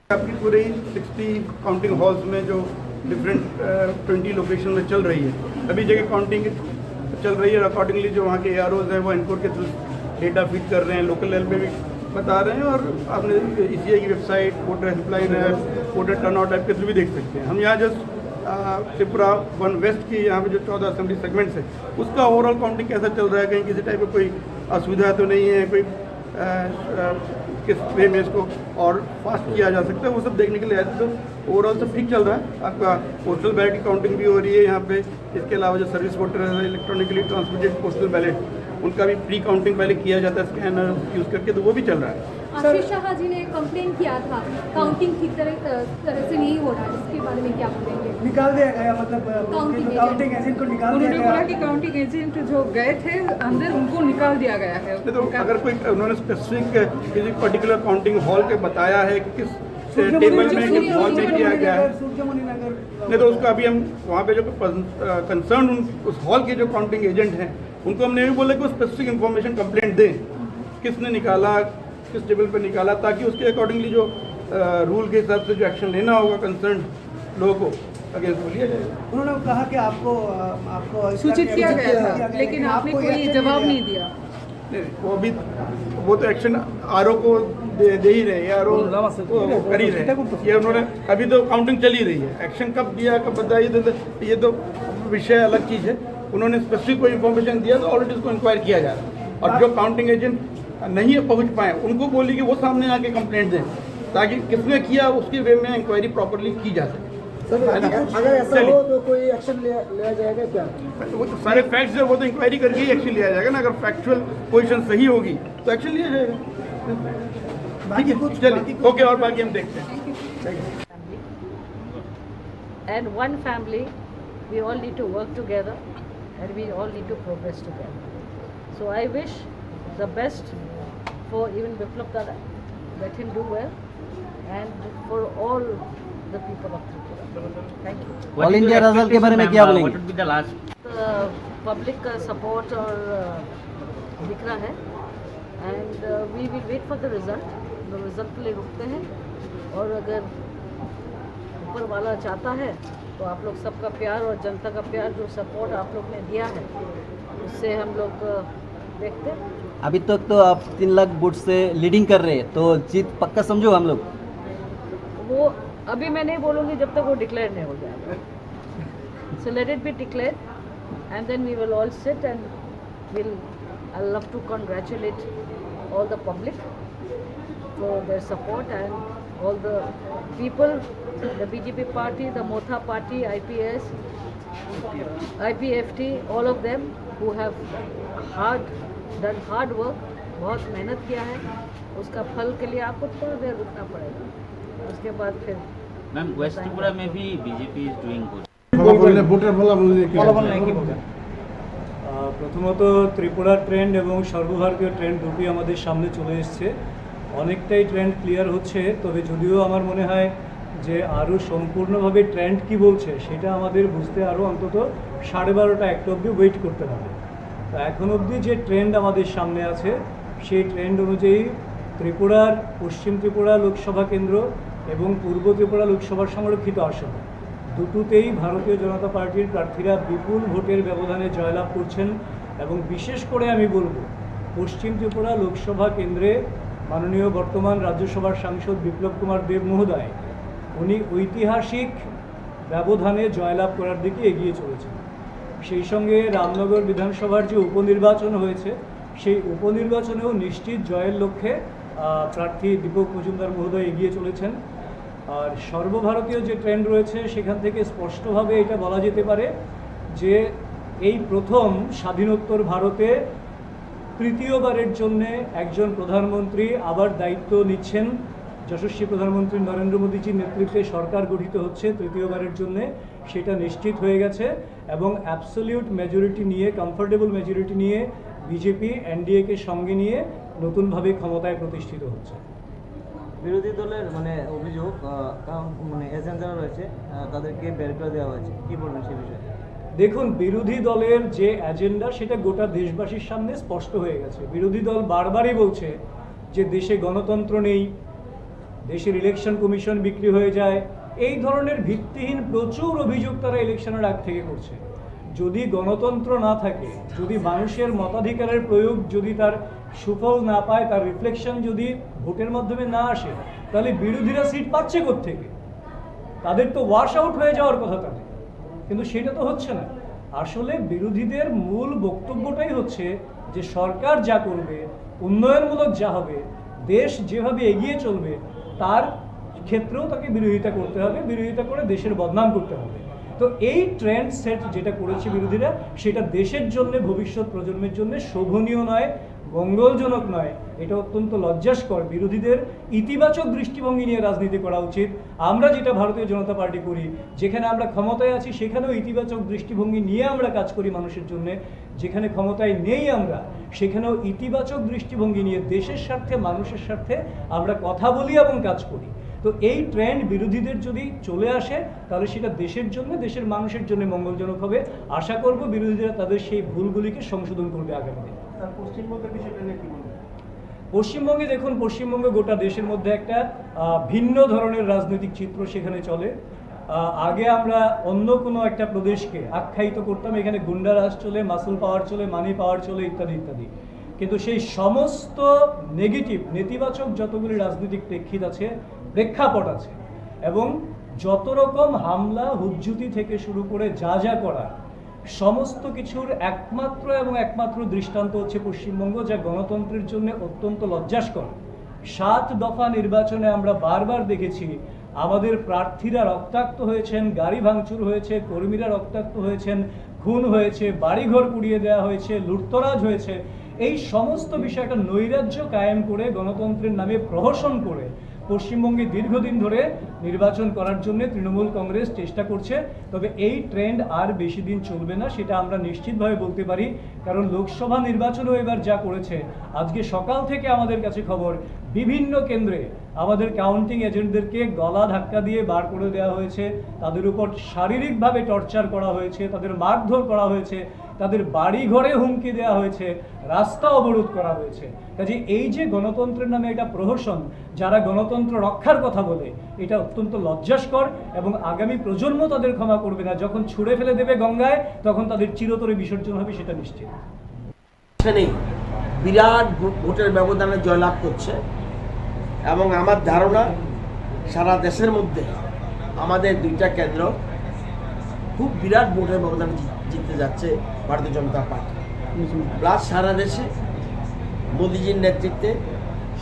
आपकी पूरी 60 काउंटिंग हॉल्स में जो डिफरेंट 20 लोकेशन में चल रही है, अभी जगह काउंटिंग चल रही है। अकॉर्डिंगली जो वहाँ के AROs हैं वो इनको के थ्रू डेटा फीड कर रहे हैं, लोकल लेवल पे भी बता रहे हैं, और आपने ECI की website, voter helpline app, voter turnout app के थ्रू भी देख सकते हैं। हम यहाँ जस्ट त्रिपुरा 1 वेस्ट की यहाँ पे जो 14 असेंबली सेगमेंट्स है उसका ओवरऑल काउंटिंग कैसा चल रहा है, कहीं किसी टाइप का कोई असुविधा तो नहीं है, कोई किस वे में इसको और फास्ट किया जा सकता है, वो सब देखने के लिए आए थे। तो ओवरऑल सब ठीक चल रहा है। आपका पोस्टल बैलेट की काउंटिंग भी हो रही है यहाँ पे। इसके अलावा जो सर्विस वोटर है, इलेक्ट्रॉनिकली ट्रांसमिटेड पोस्टल बैलेट, उनका भी प्री काउंटिंग पहले किया जाता है स्कैनर यूज़ करके, तो वो भी चल रहा है। आशीष शाह जी ने कंप्लेन किया था काउंटिंग ठीक तरह से नहीं हो रहा, इसके बारे में क्या बोलेंगे? निकाल दिया गया, मतलब काउंटिंग एजेंट को निकाल दिया उन्होंने गया। बोला कि काउंटिंग एजेंट जो गए थे अंदर उनको निकाल दिया गया है। नहीं तो अगर कोई उन्होंने स्पेसिफिक किसी पर्टिकुलर काउंटिंग हॉल के बताया है कि किस टेबल में किस हॉल में किया गया है, नहीं तो उसका अभी हम वहाँ पे जो कंसर्न उस हॉल के जो काउंटिंग एजेंट हैं उनको हमने ये भी बोला कि वो स्पेसिफिक इन्फॉर्मेशन कंप्लेंट दें, किसने निकाला, किस टेबल पर निकाला, ताकि उसके अकॉर्डिंगली जो रूल के हिसाब से जो एक्शन लेना होगा कंसर्न लोगों को अगेंस्ट वो लिया जाएगा। उन्होंने कहा कि आपको सूचित किया गया था, लेकिन आपने कोई जवाब नहीं दिया। नहीं, वो तो एक्शन आरओ को दे ही रहे हैं, आरओ कर ही रहे हैं। ये उन्होंने अभी तो काउंटिंग चल ही रही है, एक्शन कब दिया कब बताइए ये तो विषय अलग चीज़ है। उन्होंने स्पेसिफिक कोई इन्फॉर्मेशन दिया तो ऑलरेडी उसको इंक्वायर किया जा रहा है, और जो काउंटिंग एजेंट नहीं पहुंच पाए उनको बोली कि वो सामने आके कंप्लेंट दें, ताकि किसने किया उसके वे में इंक्वायरी प्रॉपरली की जा सके। अगर ऐसा हो तो कोई एक्शन लिया जाएगा क्या? वो तो सारे फैक्ट्स है, वो तो इंक्वायरी करके ही एक्शन लिया जाएगा ना। अगर फैक्चुअल पोजीशन सही होगी तो एक्शन लिया जाएगा। ठीक है, चलिए ओके, और बाकी हम देखते हैं। And one family, we all need to work together and we all need to progress together. So I wish the best for even Biplab Dada, let him do well, and for all the people of Tripura. Thank you. All India result के बारे में क्या बोलेंगे? What would be the last? Public का support और दिख रहा है, and we will wait for the result. The result के लिए रुकते हैं, और अगर ऊपर वाला चाहता है तो आप लोग सबका प्यार और जनता का प्यार, जो सपोर्ट आप लोग ने दिया है, उससे हम लोग देखते हैं। अभी तक तो आप 3 लाख वोट से लीडिंग कर रहे हैं, तो जीत पक्का समझो हम लोग। वो अभी मैं नहीं बोलूँगी जब तक वो डिक्लेयर नहीं हो जाएगा। So let it be declare and then we will all sit and will I love to congratulate all the public for their support and all the people, the BJP party, the Motha party, IPS, IPFT, all of them who have done hard work, बहुत मेहनत किया है, उसका फल के लिए आपको थोड़ा देर रुकना पड़ेगा, उसके बाद फिर मैम वेस्ट त्रिपुरा में भी बीजेपी इज डूइंग गुड। প্রথমত ত্রিপুরার ট্রেন্ড এবং সর্বভারতীয় ট্রেন্ড দুটোই আমাদের সামনে চলে এসছে, অনেকটাই ট্রেন্ড ক্লিয়ার হচ্ছে। তবে যদিও আমার মনে হয় যে আরও সম্পূর্ণভাবে ট্রেন্ড কি বলছে সেটা আমাদের বুঝতে আরও অন্তত 12:30-1টা অবধি ওয়েট করতে হবে। তো এখন অবধি যে ট্রেন্ড আমাদের সামনে আছে সেই ট্রেন্ড অনুযায়ী ত্রিপুরার পশ্চিম ত্রিপুরা লোকসভা কেন্দ্র এবং পূর্ব ত্রিপুরা লোকসভার সংরক্ষিত আসন দুটোতেই ভারতীয় জনতা পার্টির প্রার্থীরা বিপুল ভোটের ব্যবধানে জয়লাভ করছেন। এবং বিশেষ করে আমি বলবো, পশ্চিম ত্রিপুরা লোকসভা কেন্দ্রে মাননীয় বর্তমান রাজ্যসভার সাংসদ বিপ্লব কুমার দেব মহোদয়, উনি ঐতিহাসিক ব্যবধানে জয়লাভ করার দিকে এগিয়ে চলেছেন। সেই সঙ্গে রামনগর বিধানসভার যে উপনির্বাচন হয়েছে সেই উপনির্বাচনেও নিশ্চিত জয়ের লক্ষ্যে প্রার্থী দীপক মজুমদার মহোদয় এগিয়ে চলেছেন। আর সর্বভারতীয় যে ট্রেন্ড রয়েছে সেখান থেকে স্পষ্টভাবে এটা বলা যেতে পারে যে এই প্রথম স্বাধীনোত্তর ভারতে তৃতীয়বারের জন্যে একজন প্রধানমন্ত্রী আবার দায়িত্ব নিচ্ছেন। যশস্বী প্রধানমন্ত্রী নরেন্দ্র মোদীজির নেতৃত্বে সরকার গঠিত হচ্ছে তৃতীয়বারের জন্যে, সেটা নিশ্চিত হয়ে গেছে। এবং অ্যাবসলিউট মেজরিটি নিয়ে, কমফোর্টেবল মেজরিটি নিয়ে বিজেপি এনডিএকে সঙ্গে নিয়ে নতুনভাবে ক্ষমতায় প্রতিষ্ঠিত হচ্ছে। বিরোধী দলের মানে অভিযোগ, মানে এজেন্ট যারা রয়েছে তাদেরকে বের করে দেওয়া হয়েছে, কি বলবেন সে বিষয়ে? দেখুন, বিরোধী দলের যে এজেন্ডা সেটা গোটা দেশবাসীর সামনে স্পষ্ট হয়ে গেছে। বিরোধী দল বারবারই বলছে যে দেশে গণতন্ত্র নেই, দেশের ইলেকশন কমিশন বিক্রি হয়ে যায়, এই ধরনের ভিত্তিহীন প্রচুর অভিযোগ তারা ইলেকশনের আগ থেকে করছে। যদি গণতন্ত্র না থাকে, যদি মানুষের মতাধিকারের প্রয়োগ যদি তার সুফল না পায়, তার রিফ্লেকশন যদি ভোটের মাধ্যমে না আসে, তাহলে বিরোধীরা সিট পাচ্ছে কোত্থেকে? তাদের তো ওয়াশ আউট হয়ে যাওয়ার কথা তাদের, কিন্তু সেটা তো হচ্ছে না। আসলে বিরোধীদের মূল বক্তব্যটাই হচ্ছে যে সরকার যা করবে, উন্নয়নমূলক যা হবে, দেশ যেভাবে এগিয়ে চলবে, তার ক্ষেত্রেও তাকে বিরোধিতা করতে হবে, বিরোধিতা করে দেশের বদনাম করতে হবে। তো এই ট্রেন্ড সেট যেটা করেছে বিরোধীরা, সেটা দেশের জন্য, ভবিষ্যৎ প্রজন্মের জন্য শোভনীয় নয়, মঙ্গলজনক নয়। এটা অত্যন্ত লজ্জাস্কর। বিরোধীদের ইতিবাচক দৃষ্টিভঙ্গি নিয়ে রাজনীতি করা উচিত। আমরা যেটা ভারতীয় জনতা পার্টি করি, যেখানে আমরা ক্ষমতায় আছি সেখানেও ইতিবাচক দৃষ্টিভঙ্গি নিয়ে আমরা কাজ করি মানুষের জন্য। যেখানে ক্ষমতায় নেই আমরা, সেখানেও ইতিবাচক দৃষ্টিভঙ্গি নিয়ে দেশের স্বার্থে, মানুষের স্বার্থে আমরা কথা বলি এবং কাজ করি। তো এই ট্রেন্ড বিরোধীদের যদি চলে আসে, তাহলে সেটা দেশের জন্য, দেশের মানুষের জন্য মঙ্গলজনক হবে। আশা করব বিরোধীরা তাদের সেই ভুলগুলিকে সংশোধন করবে আগামী দিনে। পশ্চিমবঙ্গে দেখুন, পশ্চিমবঙ্গে গোটা দেশের মধ্যে একটা ভিন্ন ধরনের রাজনৈতিক চিত্র সেখানে চলে। আগে আমরা অন্য কোনো একটা প্রদেশকে আখ্যায়িত করতাম, এখানে গুন্ডারাজ চলে, মাসুল পাওয়ার চলে, মানি পাওয়ার চলে, ইত্যাদি ইত্যাদি। কিন্তু সেই সমস্ত নেগেটিভ, নেতিবাচক যতগুলি রাজনৈতিক প্রেক্ষিত আছে, প্রেক্ষাপট আছে, এবং যত রকম হামলা হুজ্জুতি থেকে শুরু করে যা যা করা, সমস্ত কিছুর একমাত্র দৃষ্টান্ত হচ্ছে পশ্চিমবঙ্গ, যা গণতন্ত্রের জন্য অত্যন্ত লজ্জাস্কর। 7 দফা নির্বাচনে আমরা বারবার দেখেছি আমাদের প্রার্থীরা রক্তাক্ত হয়েছেন, গাড়ি ভাঙচুর হয়েছে, কর্মীরা রক্তাক্ত হয়েছেন, খুন হয়েছে, বাড়িঘর পুড়িয়ে দেওয়া হয়েছে, লুটতরাজ হয়েছে। এই সমস্ত বিষয়টা নৈরাজ্য কায়েম করে, গণতন্ত্রের নামে প্রহসন করে পশ্চিমবঙ্গে দীর্ঘদিন ধরে নির্বাচন করার জন্য তৃণমূল কংগ্রেস চেষ্টা করছে। তবে এই ট্রেন্ড আর বেশি দিন চলবে না, সেটা আমরা নিশ্চিতভাবে বলতে পারি। কারণ লোকসভা নির্বাচনও এবার যা করেছে, আজকে সকাল থেকে আমাদের কাছে খবর, বিভিন্ন কেন্দ্রে আমাদের কাউন্টিং এজেন্টদেরকে গলা ধাক্কা দিয়ে বার করে দেওয়া হয়েছে, তাদের উপর শারীরিকভাবে টর্চার করা হয়েছে, তাদের মারধর করা হয়েছে, তাদের বাড়ি ঘরে হুমকি দেওয়া হয়েছে, রাস্তা অবরোধ করা হয়েছে। কাজে এই যে গণতন্ত্রের নামে এটা প্রহসন, যারা গণতন্ত্র রক্ষার কথা বলে, এটা অত্যন্ত লজ্জাস্কর, এবং আগামী প্রজন্ম তাদের ক্ষমা করবে না। যখন ছুঁড়ে ফেলে দেবে গঙ্গায়, তখন তাদের চিরতরে বিসর্জন হবে, সেটা নিশ্চিত। বিরাট ভোটের ব্যবধানে জয়লাভ করছে, এবং আমার ধারণা সারা দেশের মধ্যে আমাদের 2টা কেন্দ্র খুব বিরাট ভোটের ব্যবধানে জিততে যাচ্ছে ভারতীয় জনতা পার্টি। প্লাস সারা দেশে মোদিজির নেতৃত্বে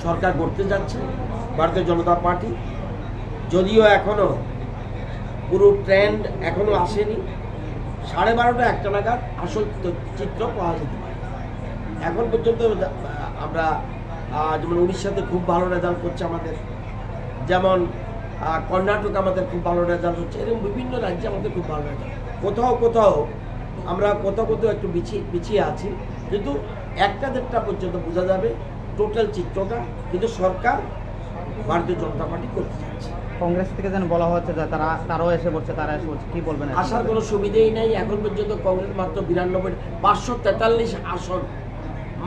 সরকার গড়তে যাচ্ছে ভারতীয় জনতা পার্টি। যদিও এখনও পুরো ট্রেন্ড এখনও আসেনি, 12:30 একটা নাগাদ আসল চিত্র পাওয়া যেতে পারে। এখন পর্যন্ত আমরা যেমন উড়িষ্যাতে খুব ভালো রেজাল্ট করছে আমাদের, যেমন কর্ণাটক আমাদের খুব ভালো রেজাল্ট হচ্ছে, এরকম বিভিন্ন রাজ্যে আমাদের খুব ভালো রেজাল্ট। কোথাও আমরা কোথাও একটু পিছিয়ে আছি, কিন্তু 1টা-1.5টা পর্যন্ত বোঝা যাবে টোটাল চিত্রটা। কিন্তু সরকার ভারতীয় জনতা পার্টি করতে যাচ্ছে। কংগ্রেস থেকে যেন বলা হচ্ছে যে তারাও এসে বলছে, কি বলবেন? আসার কোনো সুবিধেই নেই। এখন পর্যন্ত কংগ্রেস মাত্র 543 আসন,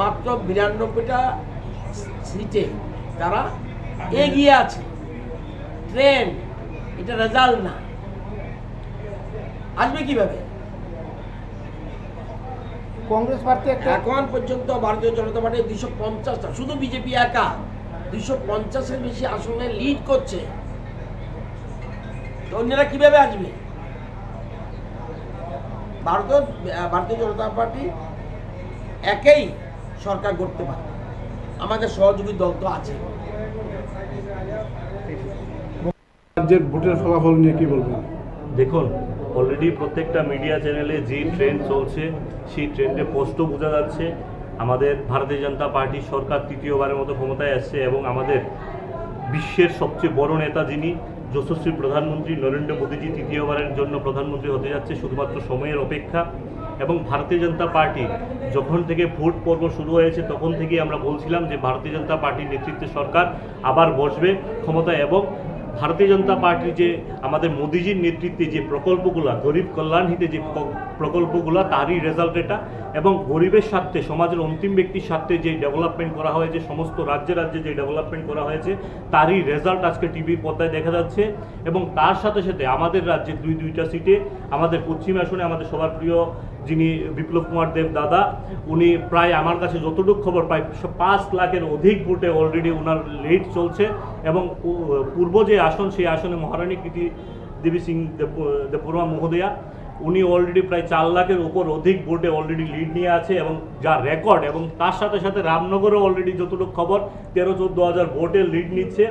মাত্র 92টা সিটে তারা এগিয়ে আছে। ট্রেন্ড, এটা রেজাল্ট না। আসবে কিভাবে? কংগ্রেস পার্টি এখন পর্যন্ত ভারতীয় জনতা পার্টি 250টা, শুধু বিজেপি একা 250-এর বেশি আসনে লিড করছে। তো অন্যরা কিভাবে আসবে? ভারতীয় জনতা পার্টি একাই সরকার করতে পারে, আমাদের সহযোগী দল তো আছে। রাজ্যের ভোটের ফলাফল নিয়ে কি বলবেন? দেখুন, অলরেডি প্রত্যেকটা মিডিয়া চ্যানেলে যে ট্রেন্ড চলছে, সেই ট্রেন্ডে স্পষ্ট বোঝা যাচ্ছে আমাদের ভারতীয় জনতা পার্টির সরকার 3য়বারের মতো ক্ষমতায় আসছে, এবং আমাদের বিশ্বের সবচেয়ে বড় নেতা যিনি যশস্বী প্রধানমন্ত্রী নরেন্দ্র মোদীজি 3য়বারের জন্য প্রধানমন্ত্রী হতে যাচ্ছে, শুধুমাত্র সময়ের অপেক্ষা। এবং ভারতীয় জনতা পার্টি যখন থেকে ভোট পর্ব শুরু হয়েছে, তখন থেকেই আমরা বলছিলাম যে ভারতীয় জনতা পার্টির নেতৃত্বে সরকার আবার বসবে ক্ষমতায়, এবং ভারতীয় জনতা পার্টির যে আমাদের মোদিজির নেতৃত্বে যে প্রকল্পগুলো, গরিব কল্যাণ হিতে যে প্রকল্পগুলো, তারই রেজাল্ট এটা। এবং গরিবের স্বার্থে, সমাজের অন্তিম ব্যক্তির স্বার্থে যে ডেভেলপমেন্ট করা হয়েছে, সমস্ত রাজ্যে রাজ্যে যে ডেভেলপমেন্ট করা হয়েছে, তারই রেজাল্ট আজকে টিভির পর্দায় দেখা যাচ্ছে। এবং তার সাথে সাথে আমাদের রাজ্যে দুইটা সিটে, আমাদের পশ্চিম আসনে আমাদের সবার প্রিয় যিনি বিপ্লব কুমার দেব দাদা, উনি প্রায় আমার কাছে যতটুকু খবর, প্রায় 5 লাখের অধিক ভোটে অলরেডি ওনার লিড চলছে। এবং পূর্ব যে আসন, সেই আসনে মহারানী কৃতি দেবী সিং দেববর্মা মহোদয়া, উনি অলরেডি প্রায় 4 লাখের উপর অধিক ভোটে অলরেডি লিড নিয়ে আছে এবং যা রেকর্ড। এবং তার সাথে সাথে রামনগরও অলরেডি যতটুকু খবর 13-14 হাজার ভোটে লিড নিচ্ছে।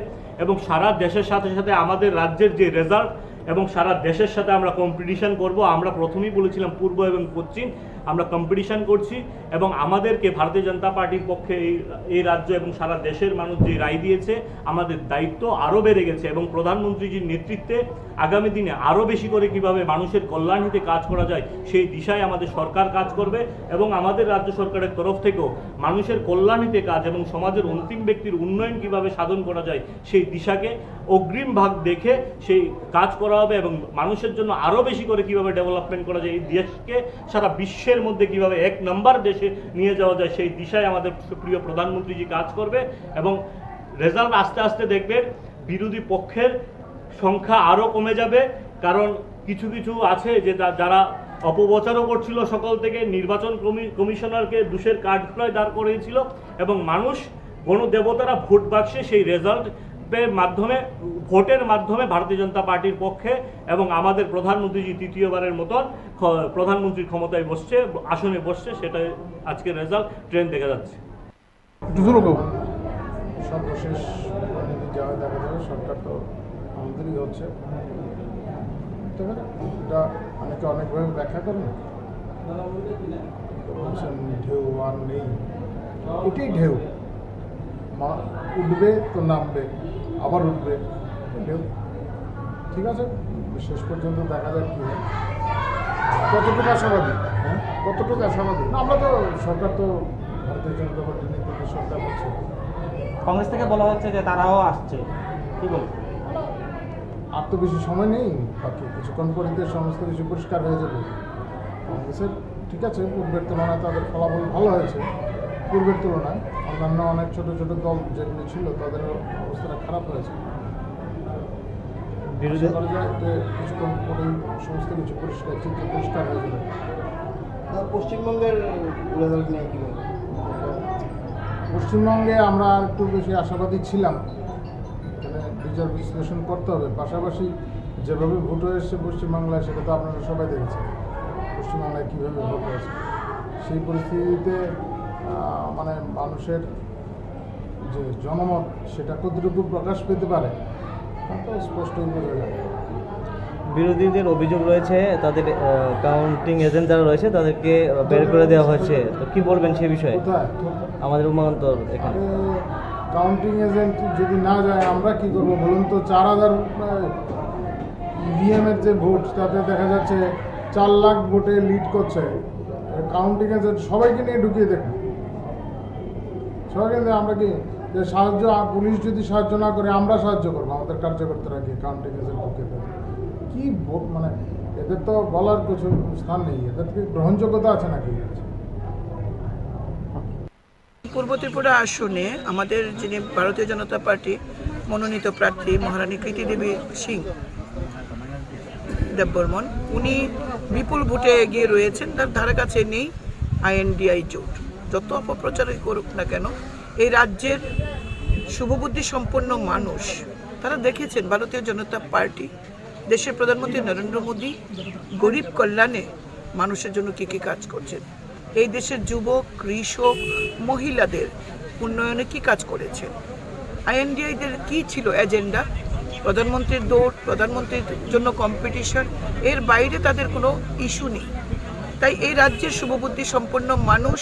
এবং সারা দেশের সাথে সাথে আমাদের রাজ্যের যে রেজাল্ট, এবং সারা দেশের সাথে আমরা কম্পিটিশন করব। আমরা প্রথমেই বলেছিলাম পূর্ব এবং পশ্চিম আমরা কম্পিটিশন করছি। এবং আমাদেরকে ভারতীয় জনতা পার্টির পক্ষে এই রাজ্য এবং সারা দেশের মানুষ যে রায় দিয়েছে, আমাদের দায়িত্ব আরও বেড়ে গেছে। এবং প্রধানমন্ত্রীজির নেতৃত্বে আগামী দিনে আরও বেশি করে কিভাবে মানুষের কল্যাণ হিতে কাজ করা যায়, সেই দিশায় আমাদের সরকার কাজ করবে। এবং আমাদের রাজ্য সরকারের তরফ থেকেও মানুষের কল্যাণ হিতে কাজ এবং সমাজের অন্তিম ব্যক্তির উন্নয়ন কিভাবে সাধন করা যায়, সেই দিশাকে অগ্রিম ভাগ দেখে সেই কাজ করা হবে। এবং মানুষের জন্য আরও বেশি করে কিভাবে ডেভেলপমেন্ট করা যায়, এই দেশকে সারা বিশ্বের মধ্যে কিভাবে 1 নম্বর দেশে নিয়ে যাওয়া যায়, সেই দিশায় আমাদের প্রিয় প্রধানমন্ত্রীজি কাজ করবে। এবং রেজাল্ট আস্তে আস্তে দেখবেন বিরোধী পক্ষের সংখ্যা আরও কমে যাবে। কারণ কিছু কিছু আছে যে যারা অপপ্রচারও করছিল সকাল থেকে, নির্বাচন কমিশনারকে দোষের কাঠগড়ায় দাঁড় করিয়েছিল। এবং মানুষ, গণদেবতারা ভোট বাক্সে সেই রেজাল্ট মাধ্যমে, ভোটের মাধ্যমে ভারতীয় জনতা পার্টির পক্ষে এবং আমাদের প্রধানমন্ত্রীজি তৃতীয়বারের মতন প্রধানমন্ত্রীর ক্ষমতায় বসছে, আসনে বসছে, সেটাই আজকের রেজাল্ট ট্রেন্ড দেখা যাচ্ছে। সর্বশেষ যাওয়া দেখা যাবে, সরকার তো আমাদেরই হচ্ছে, এটা অনেকে অনেকভাবে ব্যাখ্যা করেন। বলছেন ঢেউ আর নেই, এটাই ঢেউ, উঠবে তো নামবে, আবার উঠবে ঢেউ। ঠিক আছে, শেষ পর্যন্ত দেখা যাক কি হয়। কতটুকু আশাবাদী, কতটুকু আশাবাদী না, আমরা তো সরকার তো ভারতীয় জনতা পার্টির নেতৃত্বে সরকার হচ্ছে। কংগ্রেস থেকে বলা হচ্ছে যে তারাও আসছে, কি বলবো? আর তো বেশি সময় নেই, বাকি কিছুক্ষণ পরে সমস্ত কিছু পরিষ্কার হয়ে যাবে। কংগ্রেসের ঠিক আছে, পূর্বের তুলনায় তাদের ফলাফল ভালো হয়েছে, পূর্বের তুলনায় অন্যান্য অনেক ছোট ছোট দল যেগুলি ছিল তাদের অবস্থাটা খারাপ হয়েছে। বিরোধী করা যায় যে কিছুক্ষণ পরেই সমস্ত কিছু চিত্র পরিষ্কার হয়ে যাবে। পশ্চিমবঙ্গের রেজাল্ট নিয়ে কী বলবো? পশ্চিমবঙ্গে আমরা একটু বেশি আশাবাদী ছিলাম, এখানে বিচার বিশ্লেষণ করতে হবে। পাশাপাশি যেভাবে ভোট হয়েছে পশ্চিমবাংলায়, সেটা তো আপনারা সবাই দেখেছেন পশ্চিমবাংলায় কীভাবে ভোট হয়েছে। সেই পরিস্থিতিতে মানে মানুষের যে জনমত, সেটা কতটুকু প্রকাশ পেতে পারে তা তো স্পষ্টই বোঝা যায়। বিরোধীদের অভিযোগ রয়েছে তাদের কাউন্টিং এজেন্ট যারা রয়েছে তাদেরকে বের করে দেওয়া হয়েছে, তো কি বলবেন সে বিষয়ে? কোথায়? আমাদের উমান্তর এখানে। কাউন্টিং এজেন্ট যদি না যায় আমরা কি করবো বলুন তো? 4000 ইভিএমের যে ভোট, তাতে দেখা যাচ্ছে 4 লাখ ভোটে লিড করছে। কাউন্টিং এজেন্ট সবাইকে নিয়ে ঢুকিয়ে দেখুন, সবাইকে আমরা কি যে সাহায্য, পুলিশ যদি সাহায্য না করে আমরা সাহায্য করবো আমাদের কার্যকর্তারা গিয়ে কাউন্টিং এজেন্ট ঢুকিয়ে দেবে? কি ভোট, মানে এদের তো বলার কিছু স্থান নেই, এদের কি গ্রহণযোগ্যতা আছে নাকি? পূর্ব ত্রিপুরা আসনে আমাদের যিনি ভারতীয় জনতা পার্টি মনোনীত প্রার্থী মহারানী কৃতি দেবী সিং দেববর্মন, উনি বিপুল ভোটে এগিয়ে রয়েছেন। তার ধারে কাছে নেই INDI জোট। যত অপপ্রচারই করুক না কেন, এই রাজ্যের শুভবুদ্ধি সম্পন্ন মানুষ তারা দেখেছেন ভারতীয় জনতা পার্টি, দেশের প্রধানমন্ত্রী নরেন্দ্র মোদী গরিব কল্যাণে মানুষের জন্য কী কী কাজ করছেন, এই দেশের যুবক, কৃষক, মহিলাদের উন্নয়নে কি কাজ করেছেন। INDIদের কি ছিল এজেন্ডা? প্রধানমন্ত্রীর দৌড়, প্রধানমন্ত্রীর জন্য কম্পিটিশন, এর বাইরে তাদের কোনো ইস্যু নেই। তাই এই রাজ্যের শুভবুদ্ধি সম্পন্ন মানুষ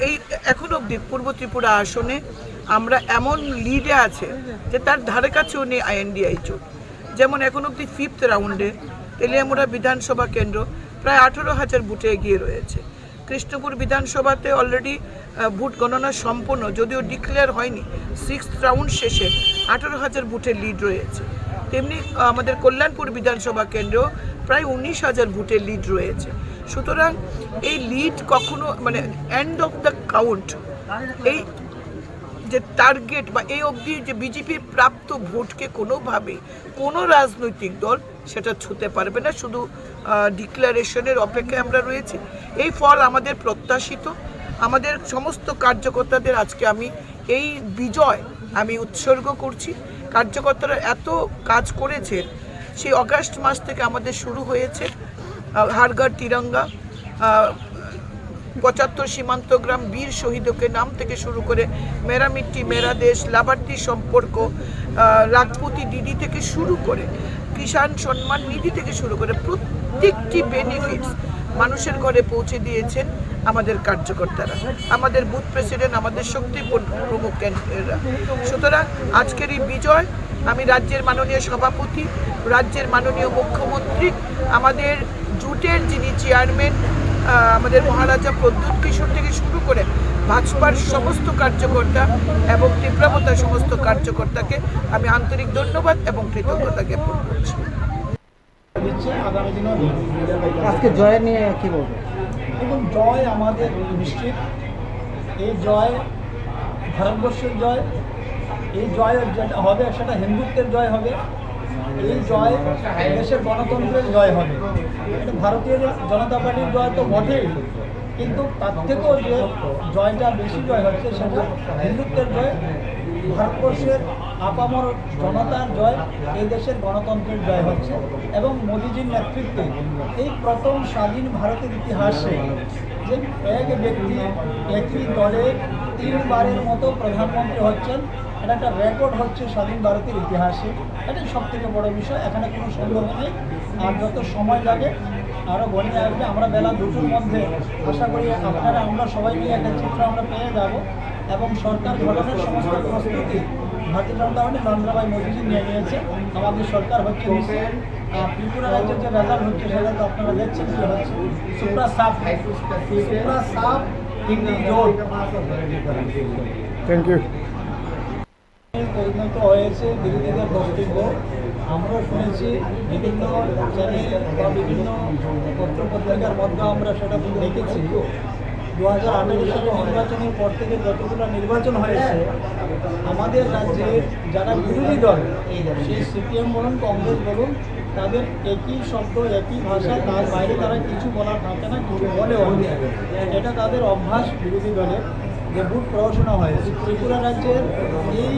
এই এখন অবধি পূর্ব ত্রিপুরা আসনে আমরা এমন লিডে আছে যে তার ধারে কাছেও নেই INDI জোট। যেমন এখন অবধি 5th রাউন্ডে তেলিয়ামুড়া বিধানসভা কেন্দ্র প্রায় 18,000 ভোটে এগিয়ে রয়েছে। কৃষ্ণপুর বিধানসভাতে অলরেডি ভোট গণনা সম্পন্ন, যদিও ডিক্লেয়ার হয়নি। 6th রাউন্ড শেষে 18,000 ভোটের লিড রয়েছে। তেমনি আমাদের কল্যাণপুর বিধানসভা কেন্দ্র প্রায় 19,000 ভোটের লিড রয়েছে। সুতরাং এই লিড কখনো মানে এন্ড অফ দ্য কাউন্ট, এই যে টার্গেট বা এই অবধি যে বিজেপির প্রাপ্ত ভোটকে কোনোভাবে কোনো রাজনৈতিক দল সেটা ছুঁতে পারবে না। শুধু ডিক্লারেশনের অপেক্ষায় আমরা রয়েছি। এই ফল আমাদের প্রত্যাশিত। আমাদের সমস্ত কার্যকর্তাদের আজকে আমি এই বিজয় আমি উৎসর্গ করছি। কার্যকর্তারা এত কাজ করেছেন, সেই অগাস্ট মাস থেকে আমাদের শুরু হয়েছে হর ঘর তিরঙ্গা, 75 সীমান্ত গ্রাম বীর শহীদকে নাম থেকে শুরু করে মেরা মিট্টি মেরা দেশ, লাভার্থী সম্পর্ক, রাজপুতি দিদি থেকে শুরু করে কিষাণ সম্মান নিধি থেকে শুরু করে প্রত্যেকটি বেনিফিটস মানুষের ঘরে পৌঁছে দিয়েছেন আমাদের কার্যকর্তারা, আমাদের বুথ প্রেসিডেন্ট, আমাদের শক্তি প্রমুখ কেন্দ্রেরা। সুতরাং আজকের এই বিজয় আমি রাজ্যের মাননীয় সভাপতি, রাজ্যের মাননীয় মুখ্যমন্ত্রী, আমাদের জুটের যিনি চেয়ারম্যান আমাদের মহারাজা প্রদ্যুৎ কিশোর থেকে শুরু করে ভাজপার সমস্ত কার্যকর্তা এবং তীব্রতার সমস্ত কার্যকর্তাকে আমি আন্তরিক ধন্যবাদ এবং কৃতজ্ঞতা জ্ঞাপন করছি। আগামী দিনেও আজকে জয়ের নিয়ে কি বলবো? এবং জয় আমাদের নিশ্চিত। এই জয় ভারতবর্ষের জয়। এই জয় যেটা হবে সেটা হিন্দুত্বের জয় হবে। এই জয় দেশের গণতন্ত্রের জয় হবে। এটা ভারতীয় জনতা পার্টির জয় তো বটেই, কিন্তু তার থেকেও যে জয়টা বেশি জয় হচ্ছে সেটা হিন্দুত্বের জয়, ভারতবর্ষের আপামর জনতার জয়, এই দেশের গণতন্ত্রের জয় হচ্ছে। এবং মোদিজির নেতৃত্বে এই প্রথম স্বাধীন ভারতের ইতিহাসে যে এক ব্যক্তি একই দলে 3 বারের মতো প্রধানমন্ত্রী হচ্ছেন, এটা একটা রেকর্ড হচ্ছে স্বাধীন ভারতের ইতিহাসে। এটাই সব থেকে বড় বিষয়, এখানে কোনো সন্দেহ নেই। আর যত সময় লাগে আরও গণিয়ে আসবে। আমরা বেলা 2টোর মধ্যে আশা করি আপনারা আমরা সবাই মিলে একটা চিত্র আমরা পেয়ে যাব। এবং সরকার গঠনের সমস্ত প্রস্তুতি ভারতীয় জনতা পার্টি নরেন্দ্র ভাই মোদীজি নিয়ে নিয়েছে। আমাদের সরকার হচ্ছে ত্রিপুরা রাজ্যের যে রেজাল্ট হচ্ছে সেটা তো আপনারা দেখছেন কি হচ্ছে। সুপ্রা সাফ হিন্দি জোট থ্যাংক ইউ। পরিণত হয়েছে বিরোধীদের বক্তব্য। আমরা শুনেছি বিভিন্ন চ্যানেল বা বিভিন্ন পত্রপত্রিকার মধ্যে আমরা সেটা দেখেছি। 2018 সালে নির্বাচনের পর থেকে যতগুলো নির্বাচন হয়েছে আমাদের রাজ্যের যারা বিরোধী দল, সেই সিপিএম বলুন কংগ্রেস বলুন, তাদের একই শব্দ একই ভাষা, তার বাইরে তারা কিছু বলার থাকে না, কিছু বলেও। এটা তাদের অভ্যাস বিরোধী দলের, যে ভোট প্রহসনা হয়েছে। ত্রিপুরা রাজ্যের এই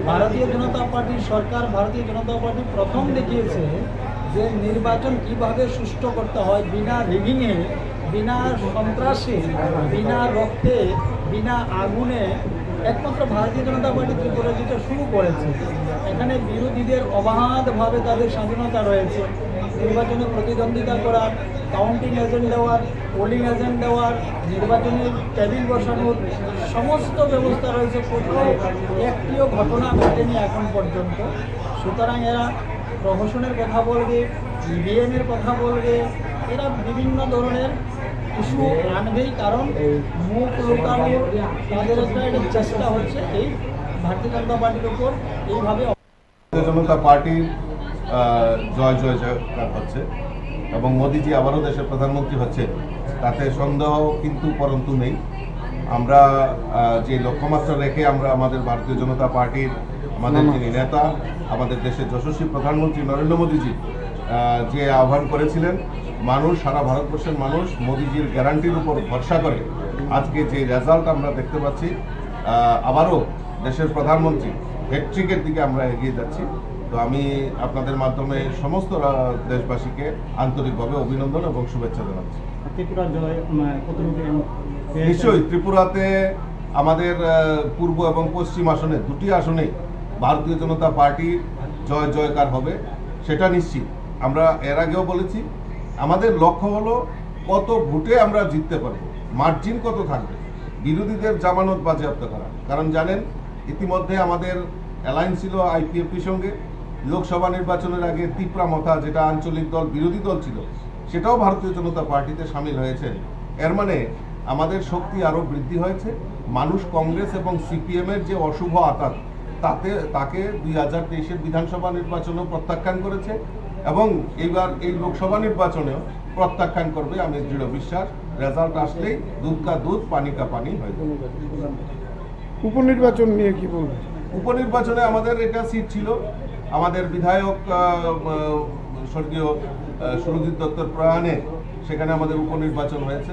ভারতীয় জনতা পার্টির সরকার, ভারতীয় জনতা পার্টি প্রথম দেখিয়েছে যে নির্বাচন কিভাবে সুষ্ঠু করতে হয়, বিনা রিগিংয়ে, বিনা সন্ত্রাসে, বিনা রক্তে, বিনা আগুনে। একমাত্র ভারতীয় জনতা পার্টি ত্রিপুরা যেটা শুরু করেছে। এখানে বিরোধীদের অবাধভাবে তাদের স্বাধীনতা রয়েছে নির্বাচনে প্রতিদ্বন্দ্বিতা করার, কাউন্টিং এজেন্ট দেওয়ার, পোলিং এজেন্ট দেওয়ার, নির্বাচনের টেবিল বসানোর সমস্ত ব্যবস্থা রয়েছে। কোথাও একটিও ঘটনা ঘটেনি এখন পর্যন্ত। সুতরাং এরা প্রহসনের কথা বলবে, ইভিএমের কথা বলবে, এরা বিভিন্ন ধরনের ইস্যু আনবেই, কারণ মুখ লুকানোর তাদের একটা চেষ্টা হচ্ছে এই ভারতীয় জনতা পার্টির উপর। এইভাবে ভারতীয় জনতা পার্টির জয় জয় জয়কার হচ্ছে এবং মোদিজি আবারও দেশের প্রধানমন্ত্রী হচ্ছে, তাতে সন্দেহ কিন্তু পরন্তু নেই। আমরা যে লক্ষ্যমাত্রা রেখে আমরা আমাদের ভারতীয় জনতা পার্টির আমাদের যিনি নেতা, আমাদের দেশের যশস্বী প্রধানমন্ত্রী নরেন্দ্র মোদীজি যে আহ্বান করেছিলেন, মানুষ, সারা ভারতবর্ষের মানুষ মোদিজির গ্যারান্টির উপর ভরসা করে আজকে যে রেজাল্ট আমরা দেখতে পাচ্ছি, আবারও দেশের প্রধানমন্ত্রী হ্যাট্রিকের দিকে আমরা এগিয়ে যাচ্ছি। তো আমি আপনাদের মাধ্যমে সমস্ত দেশবাসীকে আন্তরিকভাবে অভিনন্দন এবং শুভেচ্ছা জানাচ্ছি। ত্রিপুরার জয় নিশ্চয়ই ত্রিপুরাতে আমাদের পূর্ব এবং পশ্চিম আসনে, 2টি আসনে ভারতীয় জনতা পার্টির জয় জয়কার হবে, সেটা নিশ্চিত। আমরা এর আগেও বলেছি আমাদের লক্ষ্য হলো কত ভোটে আমরা জিততে পারবো, মার্জিন কত থাকবে, বিরোধীদের জামানত বাজেয়াপ্ত করা। কারণ জানেন ইতিমধ্যে আমাদের অ্যালায়েন্স ছিল আইপিএফটির সঙ্গে। লোকসভা নির্বাচনের আগে ত্রিপুরা মথা, যেটা আঞ্চলিক দল, বিরোধী দল ছিল, সেটাও ভারতীয় জনতা পার্টিতে সামিল হয়েছে। এর মানে আমাদের শক্তি আরও বৃদ্ধি হয়েছে মানুষ কংগ্রেস এবং সিপিএমের যে অশুভ আঘাত তাকে 2023-এর বিধানসভা নির্বাচনেও প্রত্যাখ্যান করেছে এবং এইবার এই লোকসভা নির্বাচনেও প্রত্যাখ্যান করবে। আমি দৃঢ় বিশ্বাস রেজাল্ট আসলেই দুধ কা দুধ পানি কা পানি হয়ে যাবে। উপনির্বাচন নিয়ে কি বলবেন? উপনির্বাচনে আমাদের এটা সিট ছিল, আমাদের বিধায়ক স্বর্গীয় সুরজিৎ দত্তর প্রয়াণে সেখানে আমাদের উপনির্বাচন হয়েছে।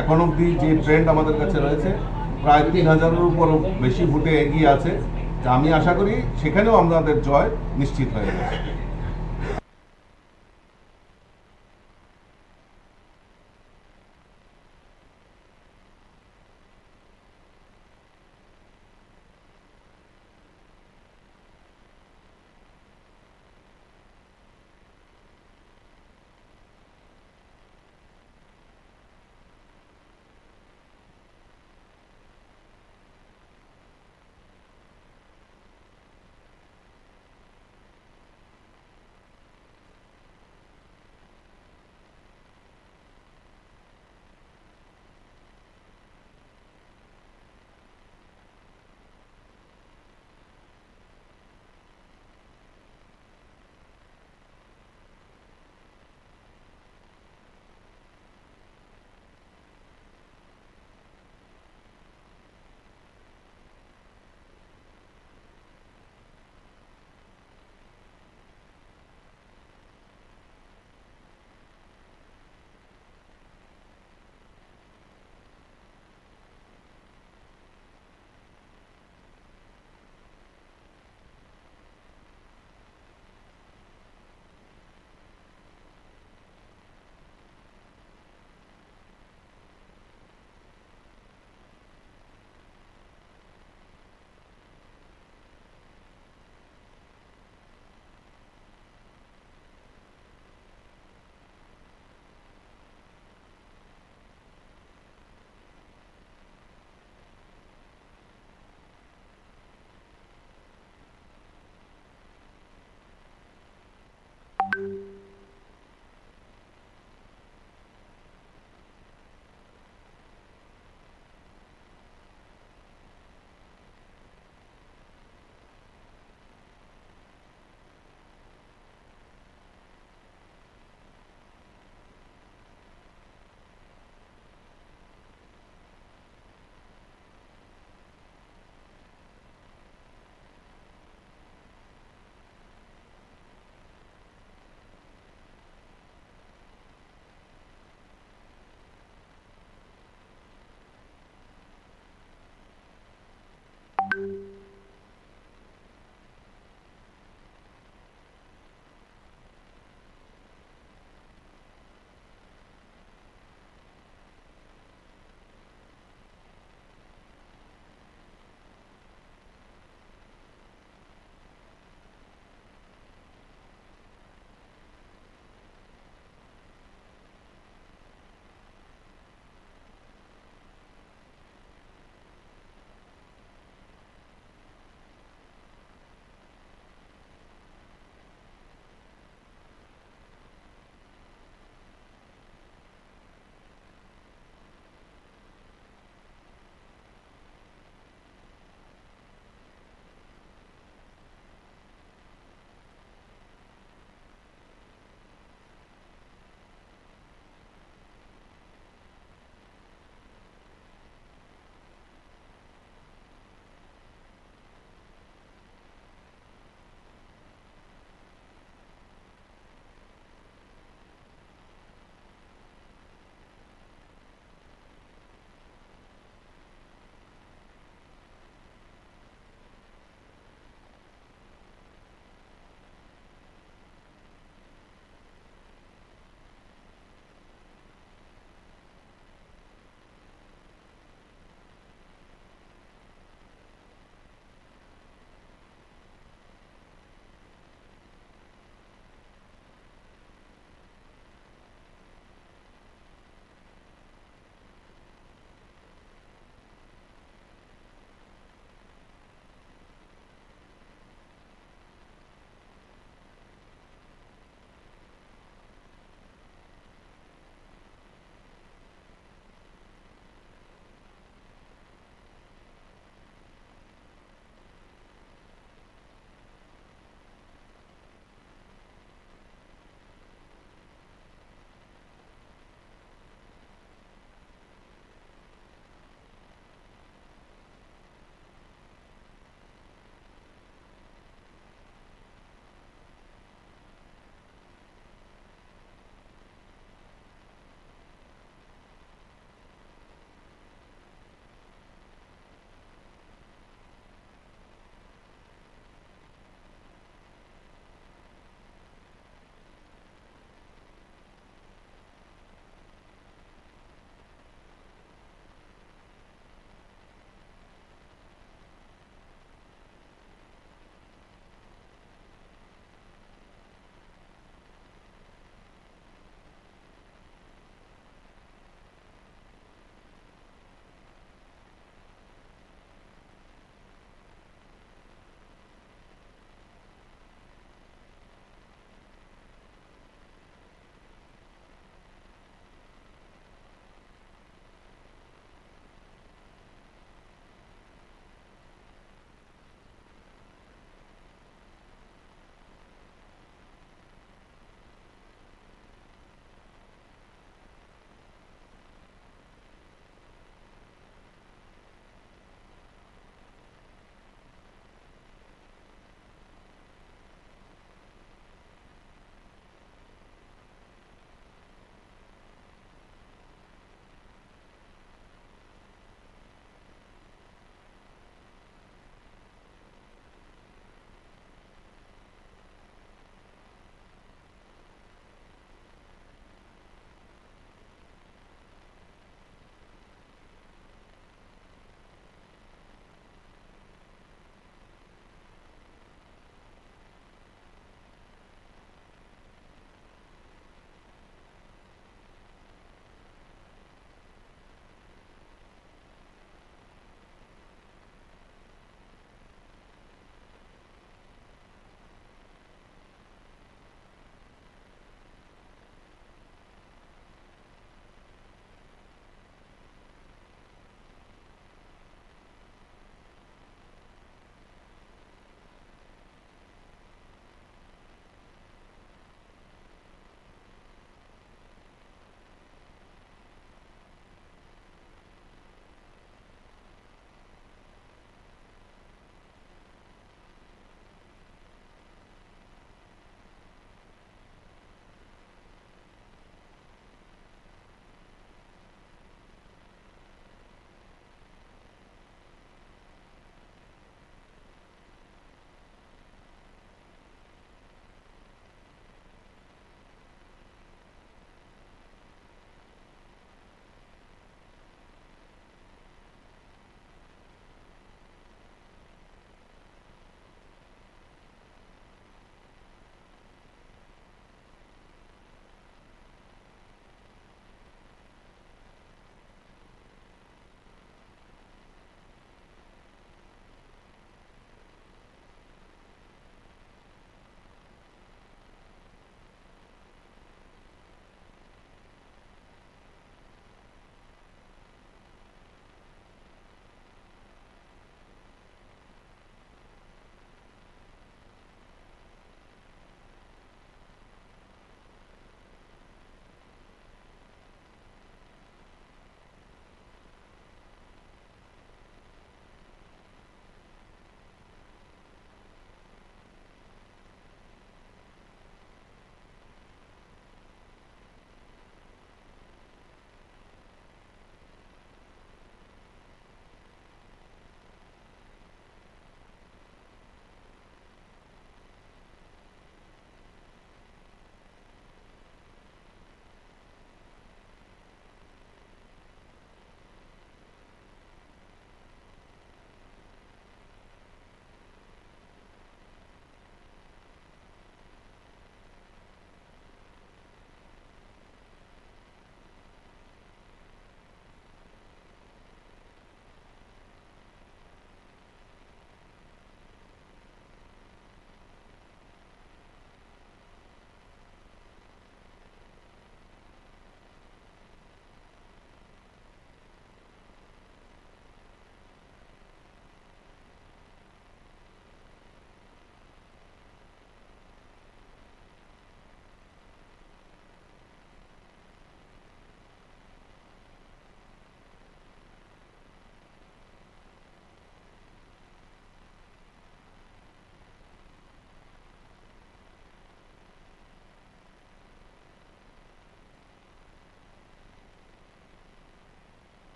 এখন অবধি যে ট্রেন্ড আমাদের কাছে রয়েছে প্রায় 3000-এর উপরও বেশি ভোটে এগিয়ে আছে। আমি আশা করি সেখানেও আমাদের জয় নিশ্চিত হয়ে গেছে।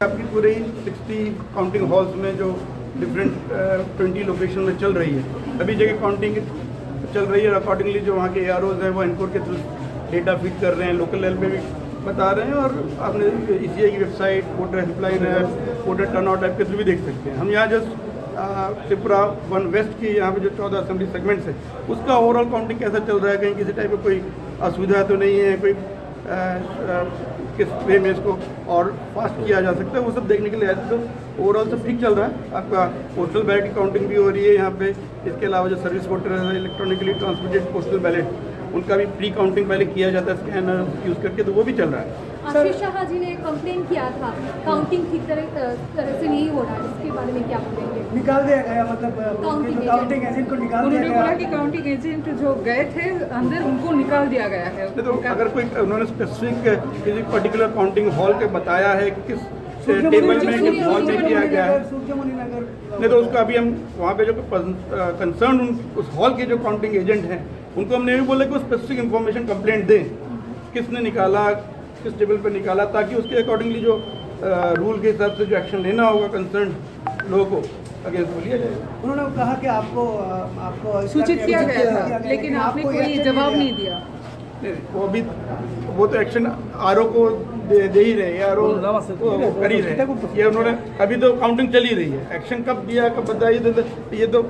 आपकी पूरी 60 काउंटिंग हॉल्स में जो डिफरेंट 20 लोकेशन में चल रही है, अभी जगह काउंटिंग चल रही है। अकॉर्डिंगली जो वहाँ के AROs हैं वो एनकोर के थ्रू डेटा फीड कर रहे हैं, लोकल लेवल पे भी बता रहे हैं, और आपने ECI की website, voter helpline app, voter turnout app के थ्रू भी देख सकते हैं। हम यहाँ जस्ट त्रिपुरा 1 वेस्ट की यहाँ पे जो 14 असेंबली सेगमेंट्स है उसका ओवरऑल काउंटिंग कैसा चल रहा है, कहीं किसी टाइप का कोई असुविधा तो नहीं है, कोई किस वे में इसको और फास्ट किया जा सकता है, वो सब देखने के लिए आए थे। तो ओवरऑल सब ठीक चल रहा है। आपका पोस्टल बैलेट की काउंटिंग भी हो रही है यहाँ पे। इसके अलावा जो सर्विस वोटर है, इलेक्ट्रॉनिकली ट्रांसमिटेड पोस्टल बैलेट, उनका भी प्री काउंटिंग पहले किया जाता है स्कैनर यूज़ करके, तो वो भी चल रहा है। आशीष शाह जी ने कंप्लेन किया था काउंटिंग ठीक तरह से नहीं हो रहा, इसके बारे में क्या बोलेंगे? निकाल दिया गया, मतलब काउंटिंग एजेंट को निकाल दिया उन्होंने गया। बोला कि काउंटिंग एजेंट जो गए थे अंदर उनको निकाल दिया गया है। तो अगर कोई उन्होंने स्पेसिफिक किसी पर्टिकुलर काउंटिंग हॉल के बताया है किस टेबल में किस हॉल में किया गया है, नहीं तो उसका अभी हम वहाँ पे जो कंसर्न उस हॉल के जो काउंटिंग एजेंट हैं उनको हमने भी बोला कि वो स्पेसिफिक इन्फॉर्मेशन कंप्लेंट दें, किसने निकाला, किस टेबल पर निकाला, ताकि उसके अकॉर्डिंगली जो रूल के हिसाब से जो एक्शन लेना होगा कंसर्न लोगों को अगेंस्ट वो लिया जाएगा। उन्होंने कहा कि आपको सूचित किया गया था, लेकिन आपने कोई जवाब नहीं दिया। नहीं, वो तो एक्शन आरओ को दे ही रहे हैं, आरओ कर ही रहे हैं। ये उन्होंने अभी तो काउंटिंग चल ही रही है, एक्शन कब दिया कब बताइए तो ये तो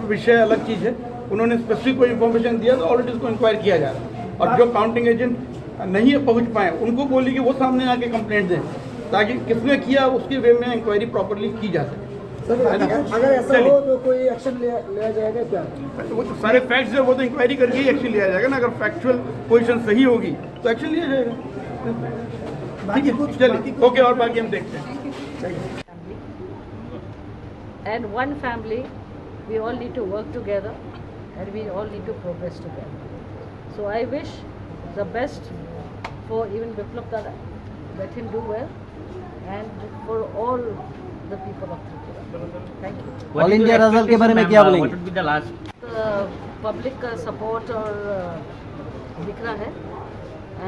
विषय अलग चीज़ है। उन्होंने स्पेसिफिक कोई इन्फॉर्मेशन दिया तो ऑलरेडी उसको इंक्वायर किया जा रहा है, और जो काउंटिंग एजेंट नहीं पहुंच पाए उनको बोली कि वो सामने आके कंप्लेंट दें, ताकि किसने किया उसके वे में इंक्वायरी प्रॉपरली की जा सके। अगर ऐसा हो तो कोई एक्शन लिया जाएगा क्या? वो तो सारे फैक्ट्स है, वो तो इंक्वायरी करके ही एक्शन लिया जाएगा ना। अगर फैक्चुअल पोजीशन सही होगी तो एक्शन लिया जाएगा। ठीक है, चलिए ओके, और बाकी हम देखते हैं। And one family, we all need to work together and we all need to progress together. So I wish the best for even Biplab Dada, let him do well, and for all the people of Tripura. Thank you. All India result के बारे में क्या बोलेंगे? What would be the last? Public का support और दिख रहा है,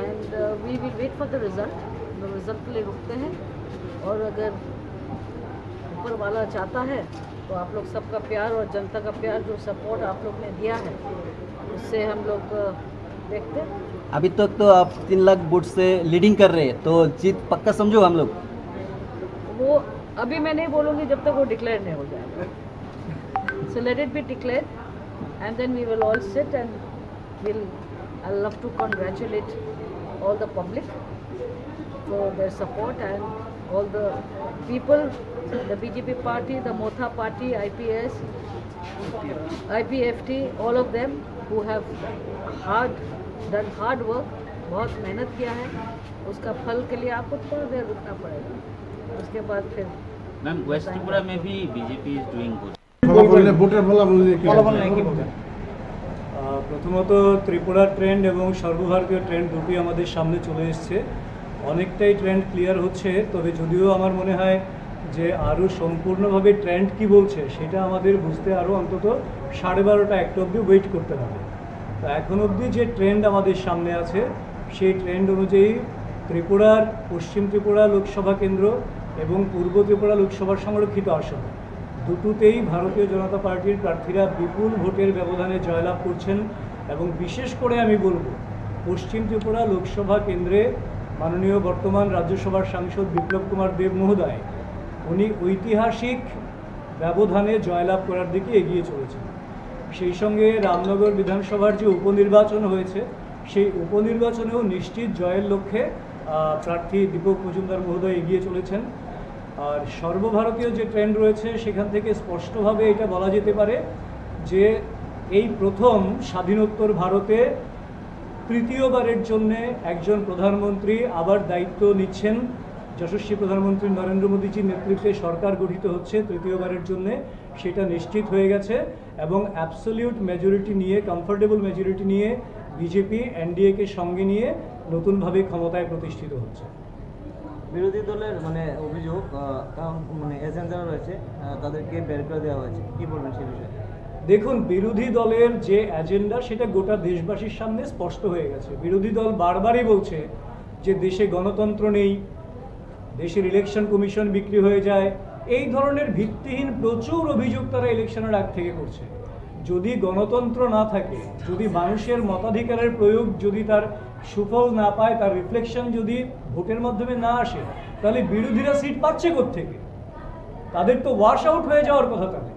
and we will wait for the result. Result के लिए रुकते हैं, और अगर ऊपर वाला चाहता है तो आप लोग सबका प्यार और जनता का प्यार, जो सपोर्ट आप लोग ने दिया है, उससे हम लोग देखते हैं। अभी तक तो आप 3 लाख वोट से लीडिंग कर रहे हैं, तो जीत पक्का समझो हम लोग। वो अभी मैं नहीं बोलूँगी जब तक वो डिक्लेयर नहीं हो जाएगा। So let it be declare and then we will all sit and will I love to congratulate all the public for their support, and all the people, the BJP party, the Motha party, IPS, IPFT, all of them who have done hard work, बहुत मेहनत किया है, उसका फल के लिए आपको थोड़ा देर रुकना पड़ेगा, उसके बाद फिर। मैम, वेस्ट त्रिपुरा में भी बीजेपी इज डूइंग गुड। প্রথমত ত্রিপুরার ট্রেন্ড এবং সর্বভারতীয় ট্রেন্ড দুটোই আমাদের সামনে চলে এসছে, অনেকটাই ট্রেন্ড ক্লিয়ার হচ্ছে। তবে যদিও আমার মনে হয় যে আরও সম্পূর্ণভাবে ট্রেন্ড কি বলছে সেটা আমাদের বুঝতে আরও অন্তত 12:30-1টা অবধি ওয়েট করতে হবে। তো এখন অবধি যে ট্রেন্ড আমাদের সামনে আছে সেই ট্রেন্ড অনুযায়ী ত্রিপুরার পশ্চিম ত্রিপুরা লোকসভা কেন্দ্র এবং পূর্ব ত্রিপুরা লোকসভার সংরক্ষিত আসন দুটোতেই ভারতীয় জনতা পার্টির প্রার্থীরা বিপুল ভোটের ব্যবধানে জয়লাভ করছেন। এবং বিশেষ করে আমি বলবো, পশ্চিম ত্রিপুরা লোকসভা কেন্দ্রে মাননীয় বর্তমান রাজ্যসভার সাংসদ বিপ্লব কুমার দেব মহোদয়, উনি ঐতিহাসিক ব্যবধানে জয়লাভ করার দিকে এগিয়ে চলেছেন। সেই সঙ্গে রামনগর বিধানসভার যে উপনির্বাচন হয়েছে সেই উপনির্বাচনেও নিশ্চিত জয়ের লক্ষ্যে প্রার্থী দীপক মজুমদার মহোদয় এগিয়ে চলেছেন। আর সর্বভারতীয় যে ট্রেন্ড রয়েছে সেখান থেকে স্পষ্টভাবে এটা বলা যেতে পারে যে এই প্রথম স্বাধীনোত্তর ভারতে তৃতীয়বারের জন্যে একজন প্রধানমন্ত্রী আবার দায়িত্ব নিচ্ছেন। যশস্বী প্রধানমন্ত্রী নরেন্দ্র মোদীজির নেতৃত্বে সরকার গঠিত হচ্ছে তৃতীয়বারের জন্যে, সেটা নিশ্চিত হয়ে গেছে। এবং অ্যাবসলিউট মেজরিটি নিয়ে, কমফোর্টেবল মেজরিটি নিয়ে বিজেপি এনডিএকে সঙ্গে নিয়ে নতুনভাবে ক্ষমতায় প্রতিষ্ঠিত হচ্ছে। বিরোধী দলের অভিযোগ, এজেন্ট যারা রয়েছে তাদেরকে বের করে দেওয়া হয়েছে, কি বলবেন সেই বিষয়ে? দেখুন, বিরোধী দলের যে এজেন্ডা সেটা গোটা দেশবাসীর সামনে স্পষ্ট হয়ে গেছে। বিরোধী দল বারবারই বলছে যে দেশে গণতন্ত্র নেই, দেশের ইলেকশন কমিশন বিক্রি হয়ে যায়, এই ধরনের ভিত্তিহীন প্রচুর অভিযোগ তারা ইলেকশনের আগ থেকে করছে। যদি গণতন্ত্র না থাকে, যদি মানুষের মতাধিকারের প্রয়োগ যদি তার সুফল না পায়, তার রিফ্লেকশন যদি ভোটের মাধ্যমে না আসে, তাহলে বিরোধীরা সিট পাচ্ছে কোত্থেকে? তাদের তো ওয়াশ আউট হয়ে যাওয়ার কথা তাহলে,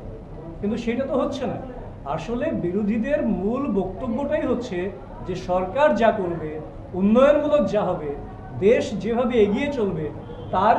কিন্তু সেটা তো হচ্ছে না। আসলে বিরোধীদের মূল বক্তব্যটাই হচ্ছে যে সরকার যা করবে, উন্নয়নমূলক যা হবে, দেশ যেভাবে এগিয়ে চলবে, তার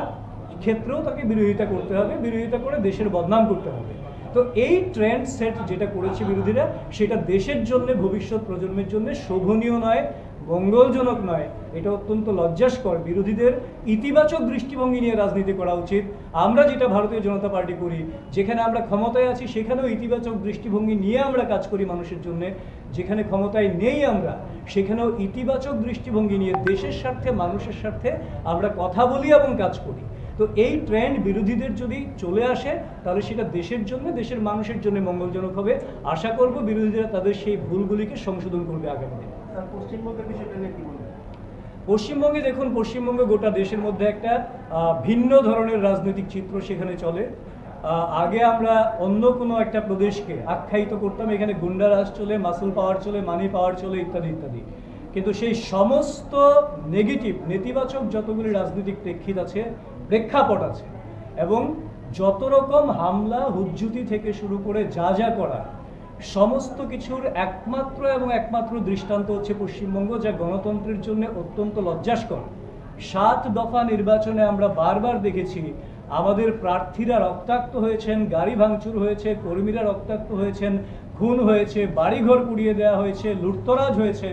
ক্ষেত্রেও তাকে বিরোধিতা করতে হবে, বিরোধিতা করে দেশের বদনাম করতে হবে। তো এই ট্রেন্ড সেট যেটা করেছে বিরোধীরা, সেটা দেশের জন্য, ভবিষ্যৎ প্রজন্মের জন্য শোভনীয় নয়, মঙ্গলজনক নয়। এটা অত্যন্ত লজ্জাস্কর। বিরোধীদের ইতিবাচক দৃষ্টিভঙ্গি নিয়ে রাজনীতি করা উচিত। আমরা যেটা ভারতীয় জনতা পার্টি করি, যেখানে আমরা ক্ষমতায় আছি সেখানেও ইতিবাচক দৃষ্টিভঙ্গি নিয়ে আমরা কাজ করি মানুষের জন্য। যেখানে ক্ষমতায় নেই আমরা, সেখানেও ইতিবাচক দৃষ্টিভঙ্গি নিয়ে দেশের স্বার্থে, মানুষের স্বার্থে আমরা কথা বলি এবং কাজ করি। তো এই ট্রেন্ড বিরোধীদের যদি চলে আসে, তাহলে সেটা দেশের জন্য, দেশের মানুষের জন্য মঙ্গলজনক হবে। আশা করব বিরোধীরা তাদের সেই ভুলগুলিকে সংশোধন করবে আগামী দিনে। পশ্চিমবঙ্গে দেখুন, পশ্চিমবঙ্গে গোটা দেশের মধ্যে একটা ভিন্ন ধরনের রাজনৈতিক চিত্র সেখানে চলে। আগে আমরা অন্য কোনো একটা প্রদেশকে আখ্যায়িত করতাম, এখানে গুন্ডারাজ চলে, মাসুল পাওয়ার চলে, মানি পাওয়ার চলে, ইত্যাদি ইত্যাদি। কিন্তু সেই সমস্ত নেগেটিভ, নেতিবাচক যতগুলি রাজনৈতিক প্রেক্ষিত আছে, প্রেক্ষাপট আছে, এবং যত রকম হামলা হুজ্জুতি থেকে শুরু করে যা যা করা, সমস্ত কিছুর একমাত্র দৃষ্টান্ত হচ্ছে পশ্চিমবঙ্গ, যা গণতন্ত্রের জন্য অত্যন্ত লজ্জাস্কর। 7 দফা নির্বাচনে আমরা বারবার দেখেছি আমাদের প্রার্থীরা রক্তাক্ত হয়েছেন, গাড়ি ভাঙচুর হয়েছে, কর্মীরা রক্তাক্ত হয়েছেন, খুন হয়েছে, বাড়িঘর পুড়িয়ে দেওয়া হয়েছে, লুটতরাজ হয়েছে।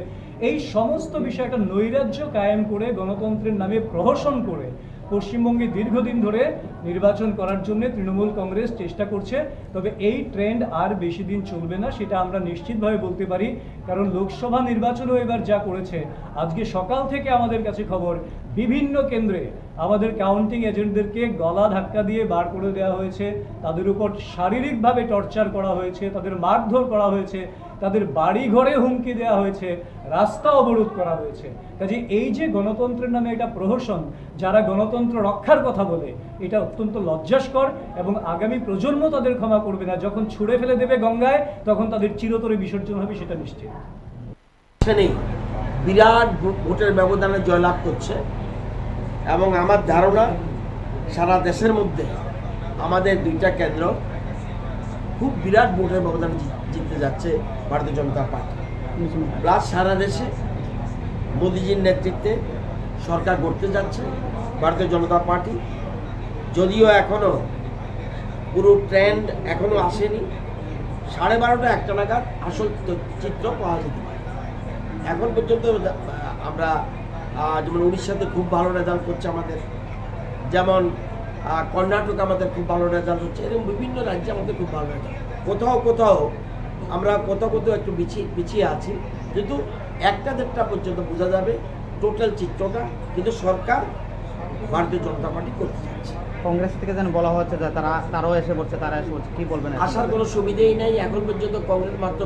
এই সমস্ত বিষয়টা নৈরাজ্য কায়েম করে, গণতন্ত্রের নামে প্রহসন করে পশ্চিমবঙ্গে দীর্ঘদিন ধরে নির্বাচন করার জন্য তৃণমূল কংগ্রেস চেষ্টা করছে। তবে এই ট্রেন্ড আর বেশি দিন চলবে না, সেটা আমরা নিশ্চিতভাবে বলতে পারি। কারণ লোকসভা নির্বাচনও এবার যা করেছে, আজকে সকাল থেকে আমাদের কাছে খবর, বিভিন্ন কেন্দ্রে আমাদের কাউন্টিং এজেন্টদেরকে গলা ধাক্কা দিয়ে বার করে দেওয়া হয়েছে, তাদের উপর শারীরিকভাবে টর্চার করা হয়েছে, তাদের মারধর করা হয়েছে, তাদের বাড়ি ঘরে হুমকি দেওয়া হয়েছে, রাস্তা অবরোধ করা হয়েছে। কাজে এই যে গণতন্ত্রের নামে এটা প্রহসন, যারা গণতন্ত্র রক্ষার কথা বলে, এটা অত্যন্ত লজ্জাস্কর, এবং আগামী প্রজন্ম তাদের ক্ষমা করবে না। যখন ছুঁড়ে ফেলে দেবে গঙ্গায়, তখন তাদের চিরতরে বিসর্জন হবে, সেটা নিশ্চিত। বিরাট ভোটের ব্যবধানে জয়লাভ করছে, এবং আমার ধারণা সারা দেশের মধ্যে আমাদের 2টা কেন্দ্র খুব বিরাট ভোটের ব্যবধানে জিততে যাচ্ছে ভারতীয় জনতা পার্টি। প্লাস সারা দেশে মোদিজির নেতৃত্বে সরকার গড়তে যাচ্ছে ভারতীয় জনতা পার্টি। যদিও এখনও পুরো ট্রেন্ড এখনও আসেনি, 12:30 একটা নাগাদ আসল চিত্র পাওয়া যেতে পারে। এখন পর্যন্ত আমরা যেমন উড়িষ্যাতে খুব ভালো রেজাল্ট করছে আমাদের, যেমন কর্ণাটক আমাদের খুব ভালো রেজাল্ট হচ্ছে, এরকম বিভিন্ন রাজ্যে আমাদের খুব ভালো রেজাল্ট। কোথাও আমরা কোথাও একটু পিছিয়ে আছি, কিন্তু 1টা-1.5টা পর্যন্ত বোঝা যাবে টোটাল চিত্রটা। কিন্তু সরকার ভারতীয় জনতা পার্টি করতে যাচ্ছে। কংগ্রেস থেকে যেন বলা হচ্ছে যে তারাও এসে পড়ছে, কি বলবেন? আসার কোনো সুবিধেই নেই। এখন পর্যন্ত কংগ্রেস মাত্র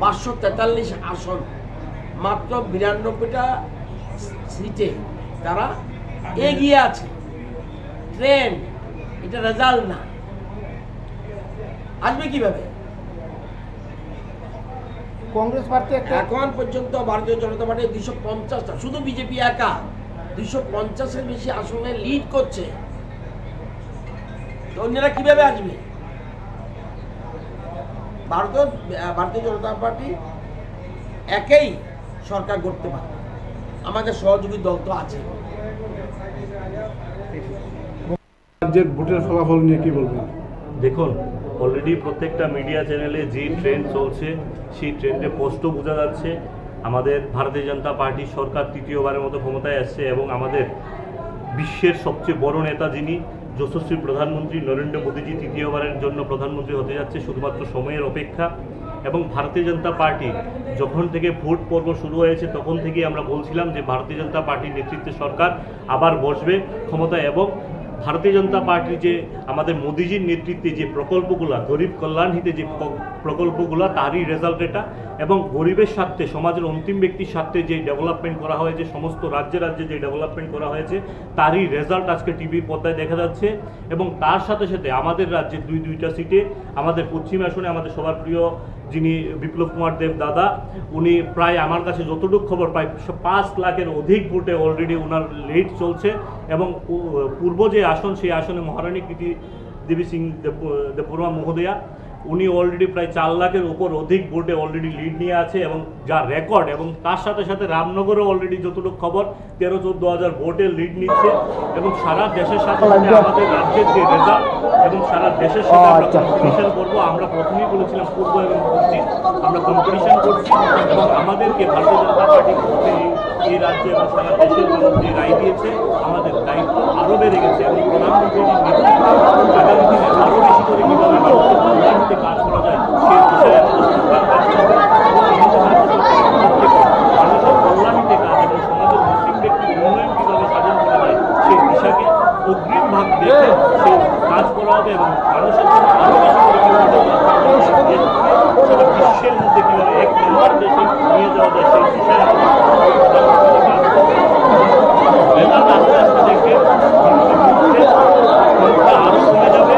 543 আসন, মাত্র 92টা সিটে তারা এগিয়ে আছে। ট্রেন্ড, এটা রেজাল্ট না। আসবে কিভাবে? কংগ্রেস পার্টি এখন পর্যন্ত ভারতীয় জনতা পার্টি 250টা, শুধু বিজেপি একা 250-এর বেশি আসনে লিড করছে। অন্যরা কিভাবে আসবে? ভারতীয় জনতা পার্টি একাই সরকার গড়তে পারে, আমাদের সহযোগী দল তো আছে। রাজ্যের ভোটের ফলাফল নিয়ে কি বলবেন? দেখুন, অলরেডি প্রত্যেকটা মিডিয়া চ্যানেলে যে ট্রেন্ড চলছে, সেই ট্রেন্ডে স্পষ্ট বোঝা যাচ্ছে আমাদের ভারতীয় জনতা পার্টির সরকার 3য়বারের মতো ক্ষমতায় আসছে, এবং আমাদের বিশ্বের সবচেয়ে বড় নেতা যিনি যশস্বী প্রধানমন্ত্রী নরেন্দ্র মোদীজি 3য়বারের জন্য প্রধানমন্ত্রী হতে যাচ্ছে, শুধুমাত্র সময়ের অপেক্ষা। এবং ভারতীয় জনতা পার্টি যখন থেকে ভোট পর্ব শুরু হয়েছে, তখন থেকেই আমরা বলছিলাম যে ভারতীয় জনতা পার্টির নেতৃত্বে সরকার আবার বসবে ক্ষমতায়, এবং ভারতীয় জনতা পার্টির যে আমাদের মোদিজির নেতৃত্বে যে প্রকল্পগুলো, গরিব কল্যাণ হিতে যে প্রকল্পগুলো, তারই রেজাল্ট এটা। এবং গরিবের স্বার্থে, সমাজের অন্তিম ব্যক্তির স্বার্থে যে ডেভেলপমেন্ট করা হয়েছে, সমস্ত রাজ্যে রাজ্যে যে ডেভেলপমেন্ট করা হয়েছে, তারই রেজাল্ট আজকে টিভির পর্দায় দেখা যাচ্ছে। এবং তার সাথে সাথে আমাদের রাজ্যে দুইটা সিটে, আমাদের পশ্চিম আসনে আমাদের সবার প্রিয় যিনি বিপ্লব কুমার দেব দাদা, উনি প্রায় আমার কাছে যতটুকু খবর, প্রায় 5 লাখের অধিক ভোটে অলরেডি ওনার লিড চলছে। এবং পূর্ব যে আসন, সেই আসনে মহারানী কৃতি দেবী সিং দেববর্মা মহোদয়া, উনি অলরেডি প্রায় 4 লাখের উপর অধিক ভোটে অলরেডি লিড নিয়ে আছে এবং যা রেকর্ড। এবং তার সাথে সাথে রামনগরও অলরেডি যতটুকু খবর 13-14 হাজার ভোটে লিড নিচ্ছে। এবং সারা দেশের সাথে সাথে আমাদের রাজ্যের যে রেজাল্ট এবং সারা দেশের সাথে আমরা কম্পিটিশন করবো। আমরা প্রথমেই বলেছিলাম পূর্ব এবং পশ্চিম আমরা কম্পিটিশন করছি এবং আমাদেরকে ভারতীয় জনতা পার্টি এই রাজ্যে এবং সারা দেশের মানুষ যে রায় দিয়েছে, আমাদের দায়িত্ব আরও বেড়ে গেছে। এবং প্রধানমন্ত্রীর নেতৃত্বে আগামী দিনে আরও বেশি করে কীভাবে মানুষের কল্যাণে কাজ করা যায় সেই বিষয়ে আমাদের সরকার কাজ করবে। মানুষের কল্যাণে কাজ এবং সমাজের মুসলিম ব্যক্তির উন্নয়ন কীভাবে সাধন করা যায় সেই বিষয়কে অগ্রিম ভাগ দেখে সেই কাজ করা হবে। এবং মানুষের জন্য আরও বেশি করে সারা বিশ্বের মধ্যে কীভাবে 1 নম্বর দেশে নিয়ে যাওয়া যায় সেই বিষয়ে রেজাল্ট আস্তে আস্তে দেখে সংখ্যা আরও কমে যাবে।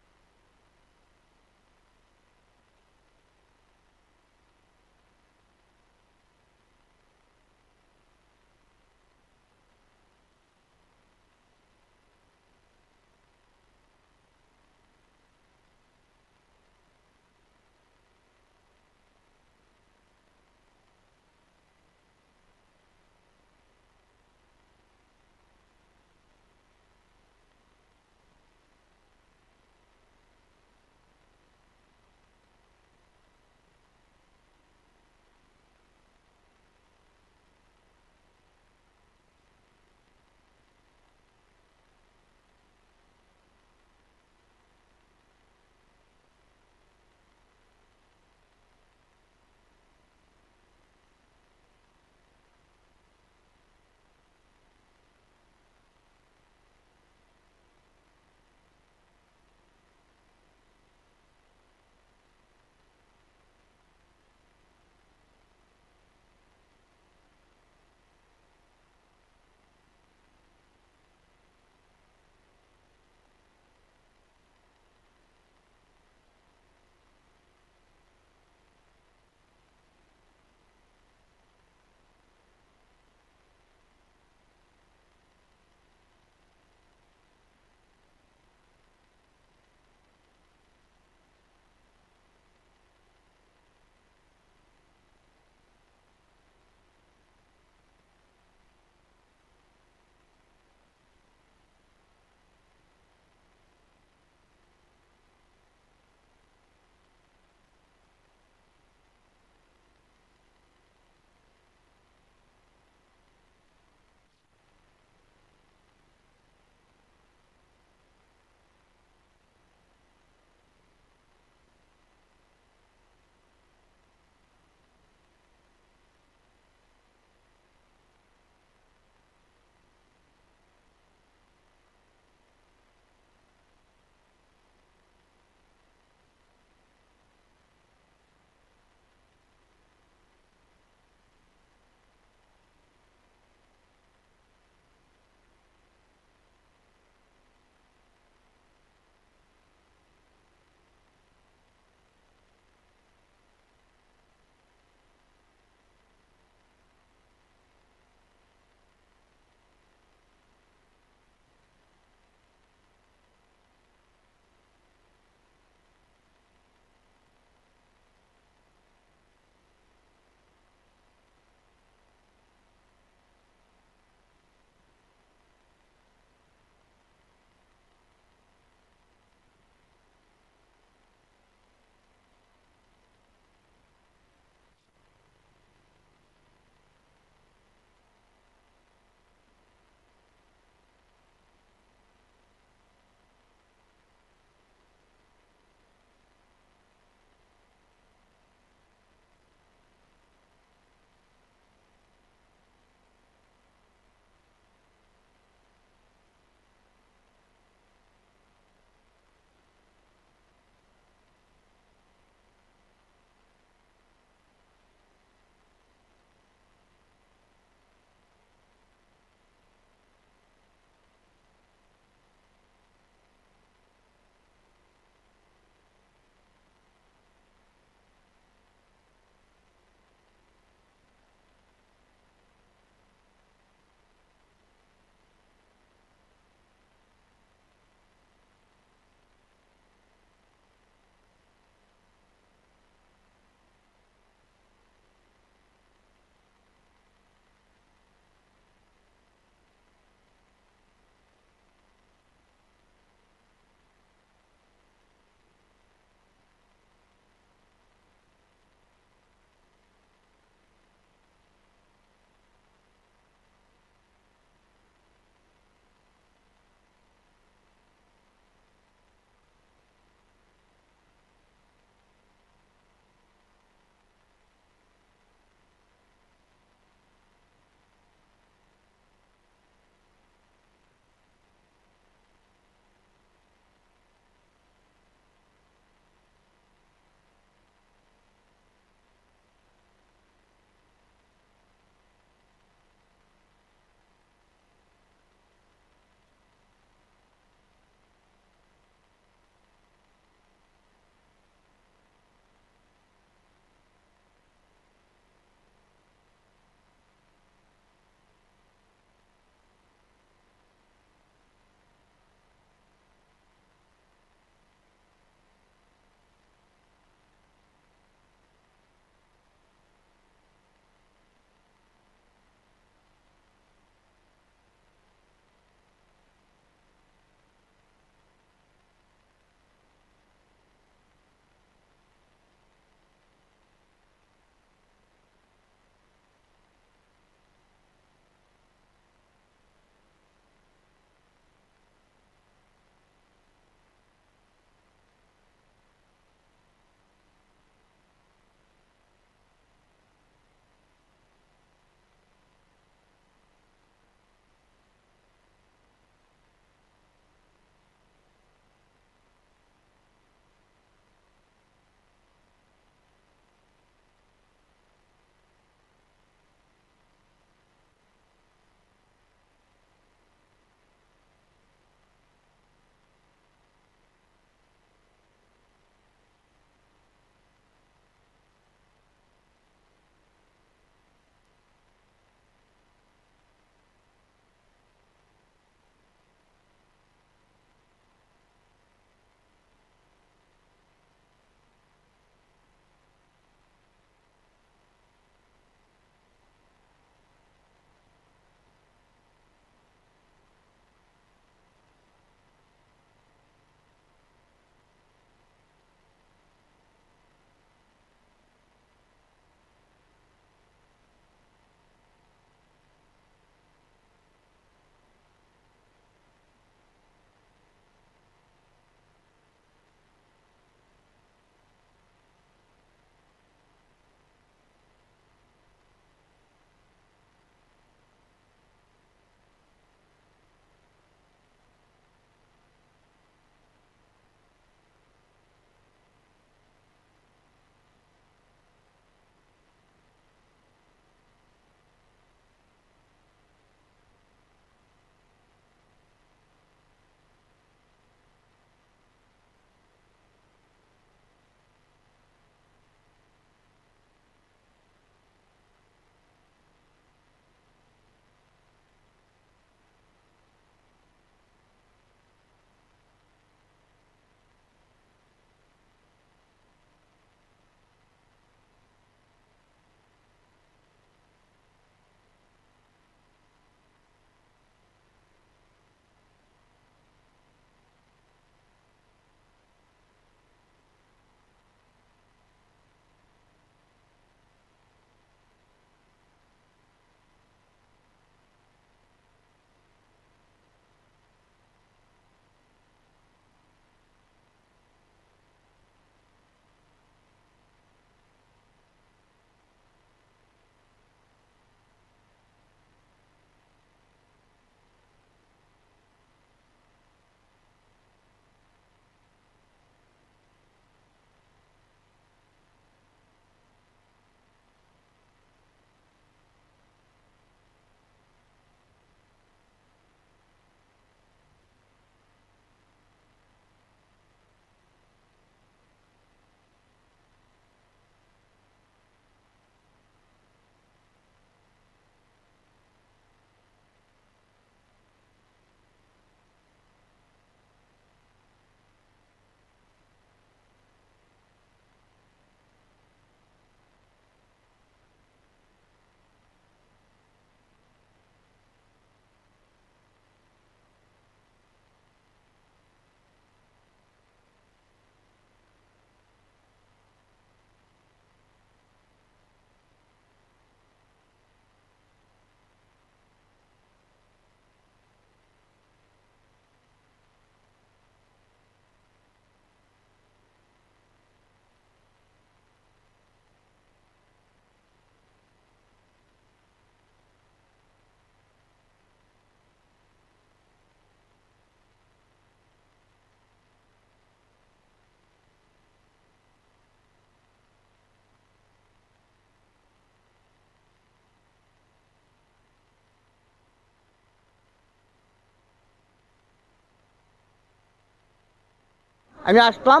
আমি আসলাম,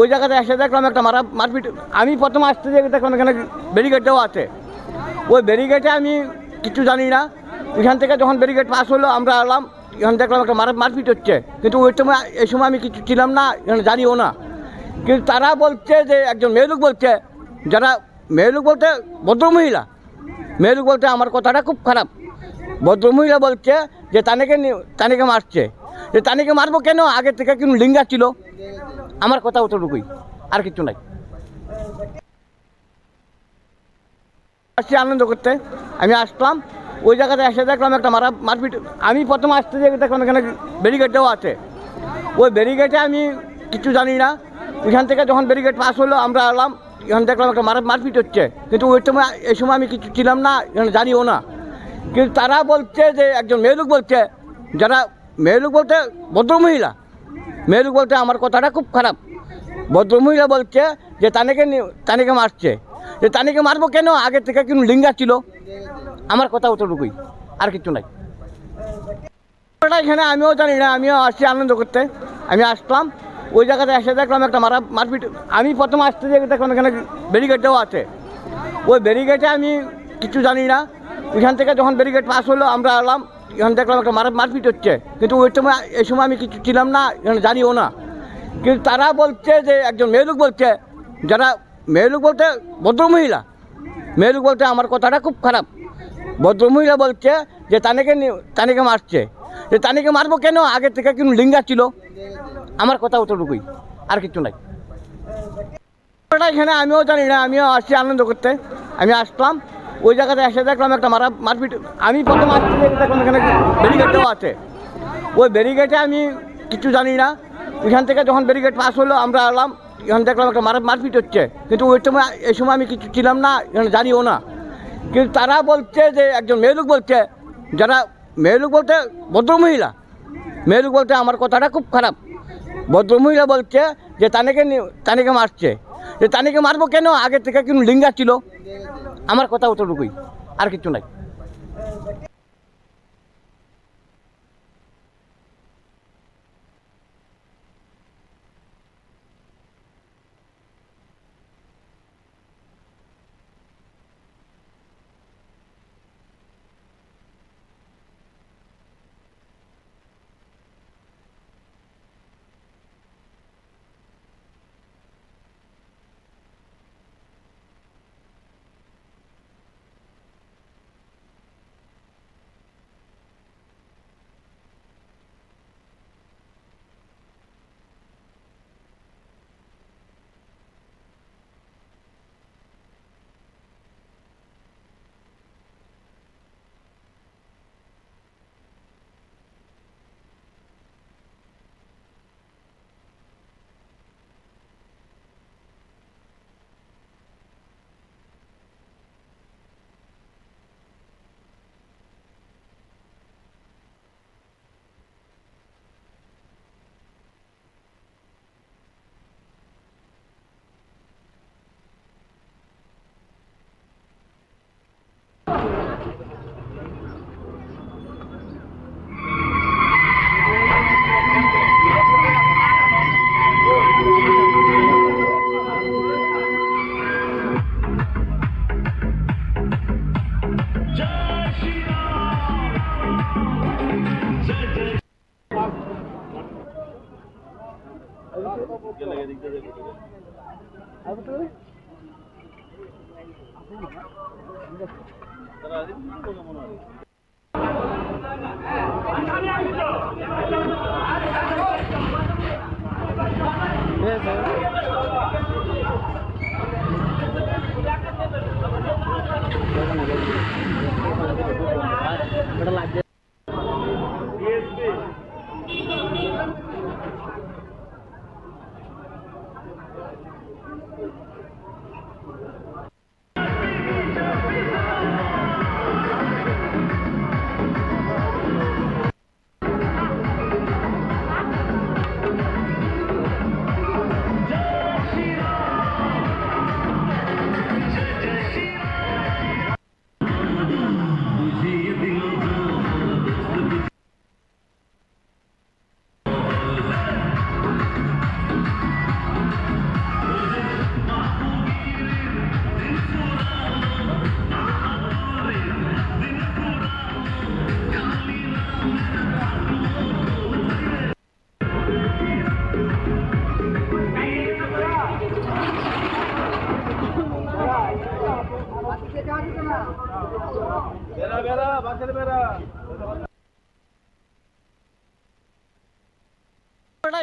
ওই জায়গাতে এসে দেখলাম একটা মারপিট। আমি প্রথমে আসতে যে দেখলাম এখানে ব্যারিকেড দেওয়া আছে। ওই ব্যারিকেডে আমি কিছু জানি না। ওইখান থেকে যখন ব্যারিকেড পাস হলো আমরা এলাম, এখানে দেখলাম একটা মারপিট হচ্ছে। কিন্তু ওই সময় এই সময় আমি কিছু ছিলাম না, এখানে জানিও না। কিন্তু তারা বলছে যে একজন মেয়েলোক বলছে, যারা মেয়েলোক বলতে ভদ্রমহিলা, মেয়েলোক বলতে আমার কথাটা খুব খারাপ। ভদ্রমহিলা বলছে যে তানিকে মারছে। যে তানিকে মারবো কেন, আগে থেকে কিন্তু লিঙ্গা ছিল। আমার কথা অতটুকুই, আর কিছু নাই। আসছি আনন্দ করতে, আমি আসলাম, ওই জায়গাতে এসে দেখলাম একটা মারপিট। আমি প্রথমে আসতে যে দেখলাম এখানে ব্যারিকেড দেওয়া আছে। ওই ব্যারিকেডে আমি কিছু জানি না। ওইখান থেকে যখন ব্যারিকেড পাস হলো আমরা এলাম, এখানে দেখলাম একটা মারপিট হচ্ছে। কিন্তু ওই সময় এই সময় আমি কিছু ছিলাম না, এখানে জানিও না। কিন্তু তারা বলছে যে একজন মেয়েলোক বলছে, যারা মেয়েলোক বলতে ভদ্রমহিলা, মেয়েলোক বলতে আমার কথাটা খুব খারাপ। ভদ্রমহিলা বলছে যে তানিকে মারছে। যে তানিকে মারবো কেন, আগে থেকে কিন্তু লিঙ্গা ছিল। আমার কথা অতটুকুই, আর কিছু নাই। এখানে আমিও জানি না, আমিও আসছি আনন্দ করতে। আমি আসলাম, ওই জায়গাতে এসে দেখলাম একটা মারপিট। আমি প্রথমে আসতে যে দেখলাম এখানে ব্যারিকেড দেওয়া আছে। ওই ব্যারিকেডে আমি কিছু জানি না। ওইখান থেকে যখন ব্যারিকেড পাস হলো আমরা এলাম, এখানে দেখলাম একটা মারপিট হচ্ছে। কিন্তু ওই সময় এই সময় আমি কিছু ছিলাম না, এখানে জানিও না। কিন্তু তারা বলছে যে একজন মেয়েলোক বলছে, যারা মেয়েলোক বলতে ভদ্রমহিলা, মেয়েলোক বলতে আমার কথাটা খুব খারাপ। ভদ্রমহিলা বলছে যে তানিকে মারছে। যে তানিকে মারবো কেন, আগে থেকে কিন্তু লিঙ্গা ছিল। আমার কথা অতটুকুই, আর কিছু নাই। এখানে আমিও জানি না, আমিও আসছি আনন্দ করতে। আমি আসলাম, ওই জায়গাতে এসে দেখলাম একটা মারপিট। আমি প্রথম আসতে যে দেখলাম এখানে ব্যারিকেড দেওয়া আছে। ওই ব্যারিকেডে আমি কিছু জানি না। ওইখান থেকে যখন ব্যারিকেড পাস হলো আমরা এলাম, এখানে দেখলাম একটা মারপিট হচ্ছে। কিন্তু ওই সময় এই সময় আমি কিছু ছিলাম না, এখানে জানিও না। কিন্তু তারা বলছে যে একজন মেয়েলোক বলছে, যারা মেয়েলোক বলতে ভদ্রমহিলা, মেয়েলোক বলতে আমার কথাটা খুব খারাপ। ভদ্রমহিলা বলছে যে তানিকে মারছে। যে তানিকে মারবো কেন, আগে থেকে কিন্তু লিঙ্গা ছিল। আমার কথা অতটুকুই, আর কিছু নাই।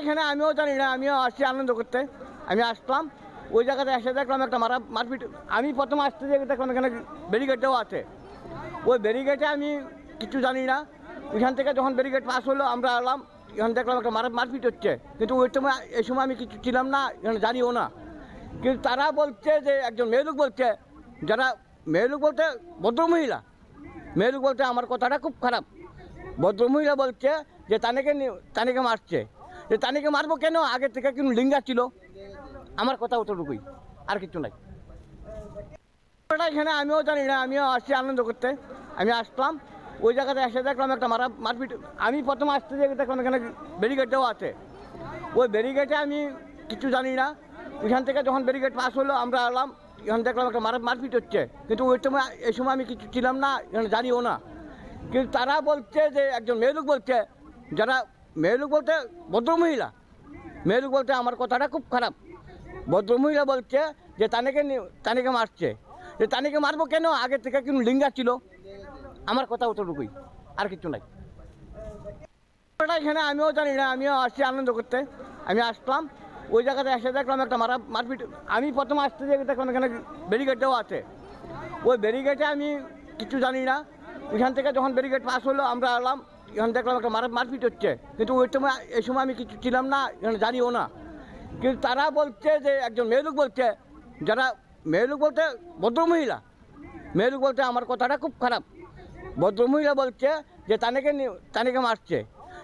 এখানে আমিও জানি না, আমিও আসছি আনন্দ করতে। আমি আসলাম, ওই জায়গাতে এসে দেখলাম একটা মারপিট। আমি প্রথম আসতে যে দেখলাম এখানে ব্যারিকেড দেওয়া আছে। ওই ব্যারিকেডে আমি কিছু জানি না, ওইখান থেকে যখন ব্যারিকেড পাস হলো আমরা এলাম, এখানে দেখলাম একটা মারপিট হচ্ছে। কিন্তু ওই সময় এই সময় আমি কিছু ছিলাম না, এখানে জানিও না। কিন্তু তারা বলছে যে একজন মেয়ে লোক বলছে, যারা মেয়ে লোক বলতে ভদ্রমহিলা, মেয়ে লোক বলতে আমার কথাটা খুব খারাপ। ভদ্রমহিলা বলছে যে তানিকে মারছে। যে তানিকে মারবো কেন, আগে থেকে কিন্তু লিঙ্গা ছিল। আমার কথা অতটুকুই, আর কিছু নাই। এখানে আমিও জানি না, আমিও আসছি আনন্দ করতে। আমি আসলাম, ওই জায়গাতে এসে দেখলাম একটা মারপিট। আমি প্রথম আসতে যে দেখলাম এখানে ব্যারিকেড দেওয়া আছে। ওই ব্যারিকেডে আমি কিছু জানি না, ওইখান থেকে যখন ব্যারিকেড পাস হলো আমরা এলাম, এখানে দেখলাম একটা মারপিট হচ্ছে। কিন্তু ওই সময় এই সময় আমি কিছু ছিলাম না, এখানে জানিও না। কিন্তু তারা বলছে যে একজন মেয়ে লোক বলছে, যারা মেয়ে লোক বলতে ভদ্রমহিলা, মেয়ে লোক বলতে আমার কথাটা খুব খারাপ। ভদ্রমহিলা বলছে যে তানিকে মারছে। যে তানিকে মারবো কেন, আগে থেকে কিন্তু লিঙ্গা ছিল। আমার কথা অতটুকুই, আর কিছু নাই। এখানে আমিও জানি না, আমিও আসছি আনন্দ করতে। আমি আসলাম, ওই জায়গাতে এসে দেখলাম একটা মারপিট। আমি প্রথম আসতে যে দেখলাম এখানে ব্যারিকেড দেওয়া আছে। ওই ব্যারিকেডে আমি কিছু জানি না, ওইখান থেকে যখন ব্যারিকেড পাস হলো আমরা এলাম, এখানে দেখলাম একটা মারপিট হচ্ছে। কিন্তু ওই সময় এই সময় আমি কিছু ছিলাম না, এখানে জানিও না। কিন্তু তারা বলছে যে একজন মেয়ে লোক বলছে, যারা মেয়ে লোক বলতে ভদ্রমহিলা, মেয়ে লোক বলতে আমার কথাটা খুব খারাপ। ভদ্রমহিলা বলছে যে তানিকে মারছে।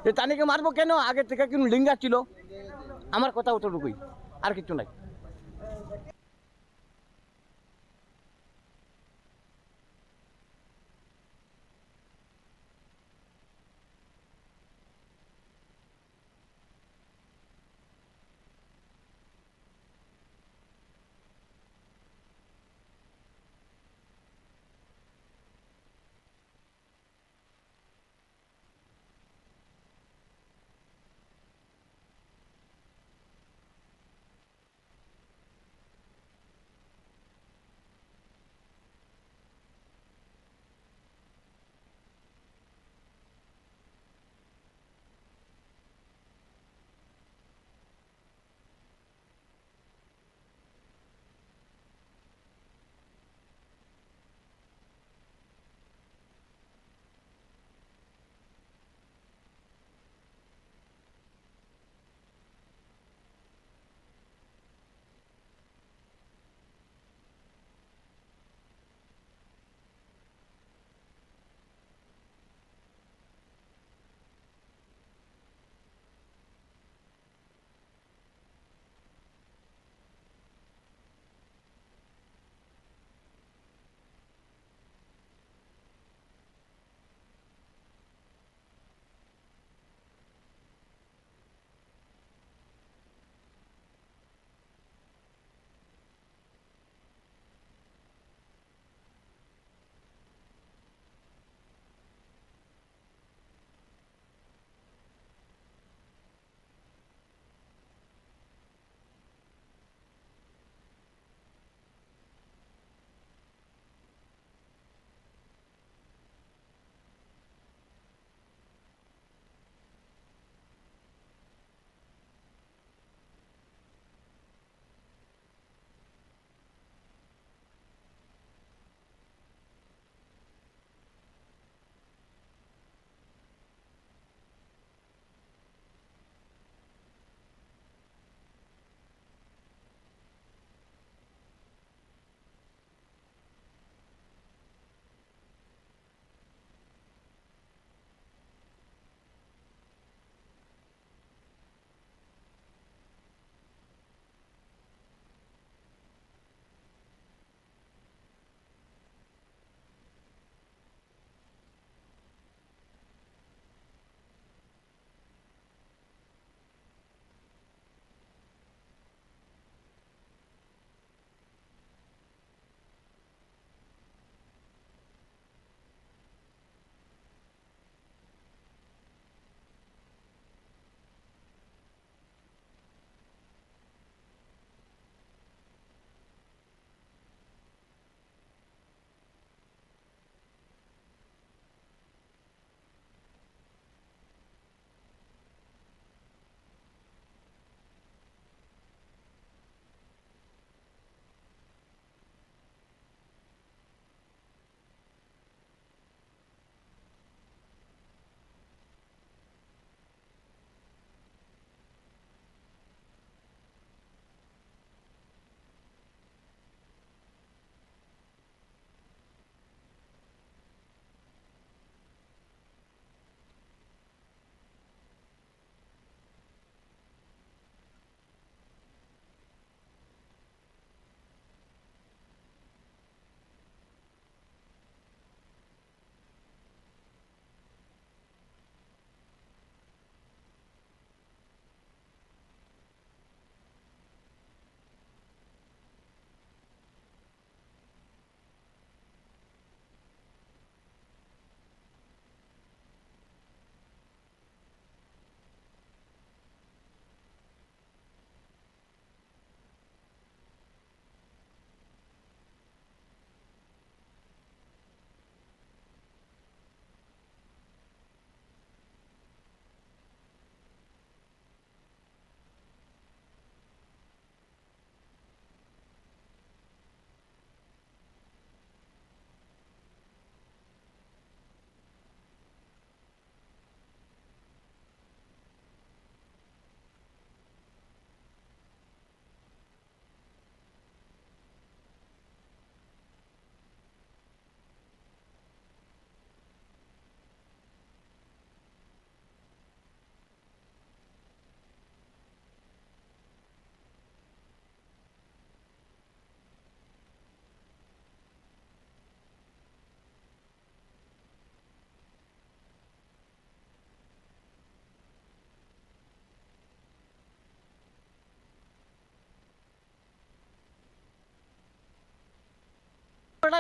যে তানিকে মারবো কেন, আগে থেকে কিন্তু লিঙ্গা ছিল। আমার কথা অতটুকুই, আর কিছু নাই।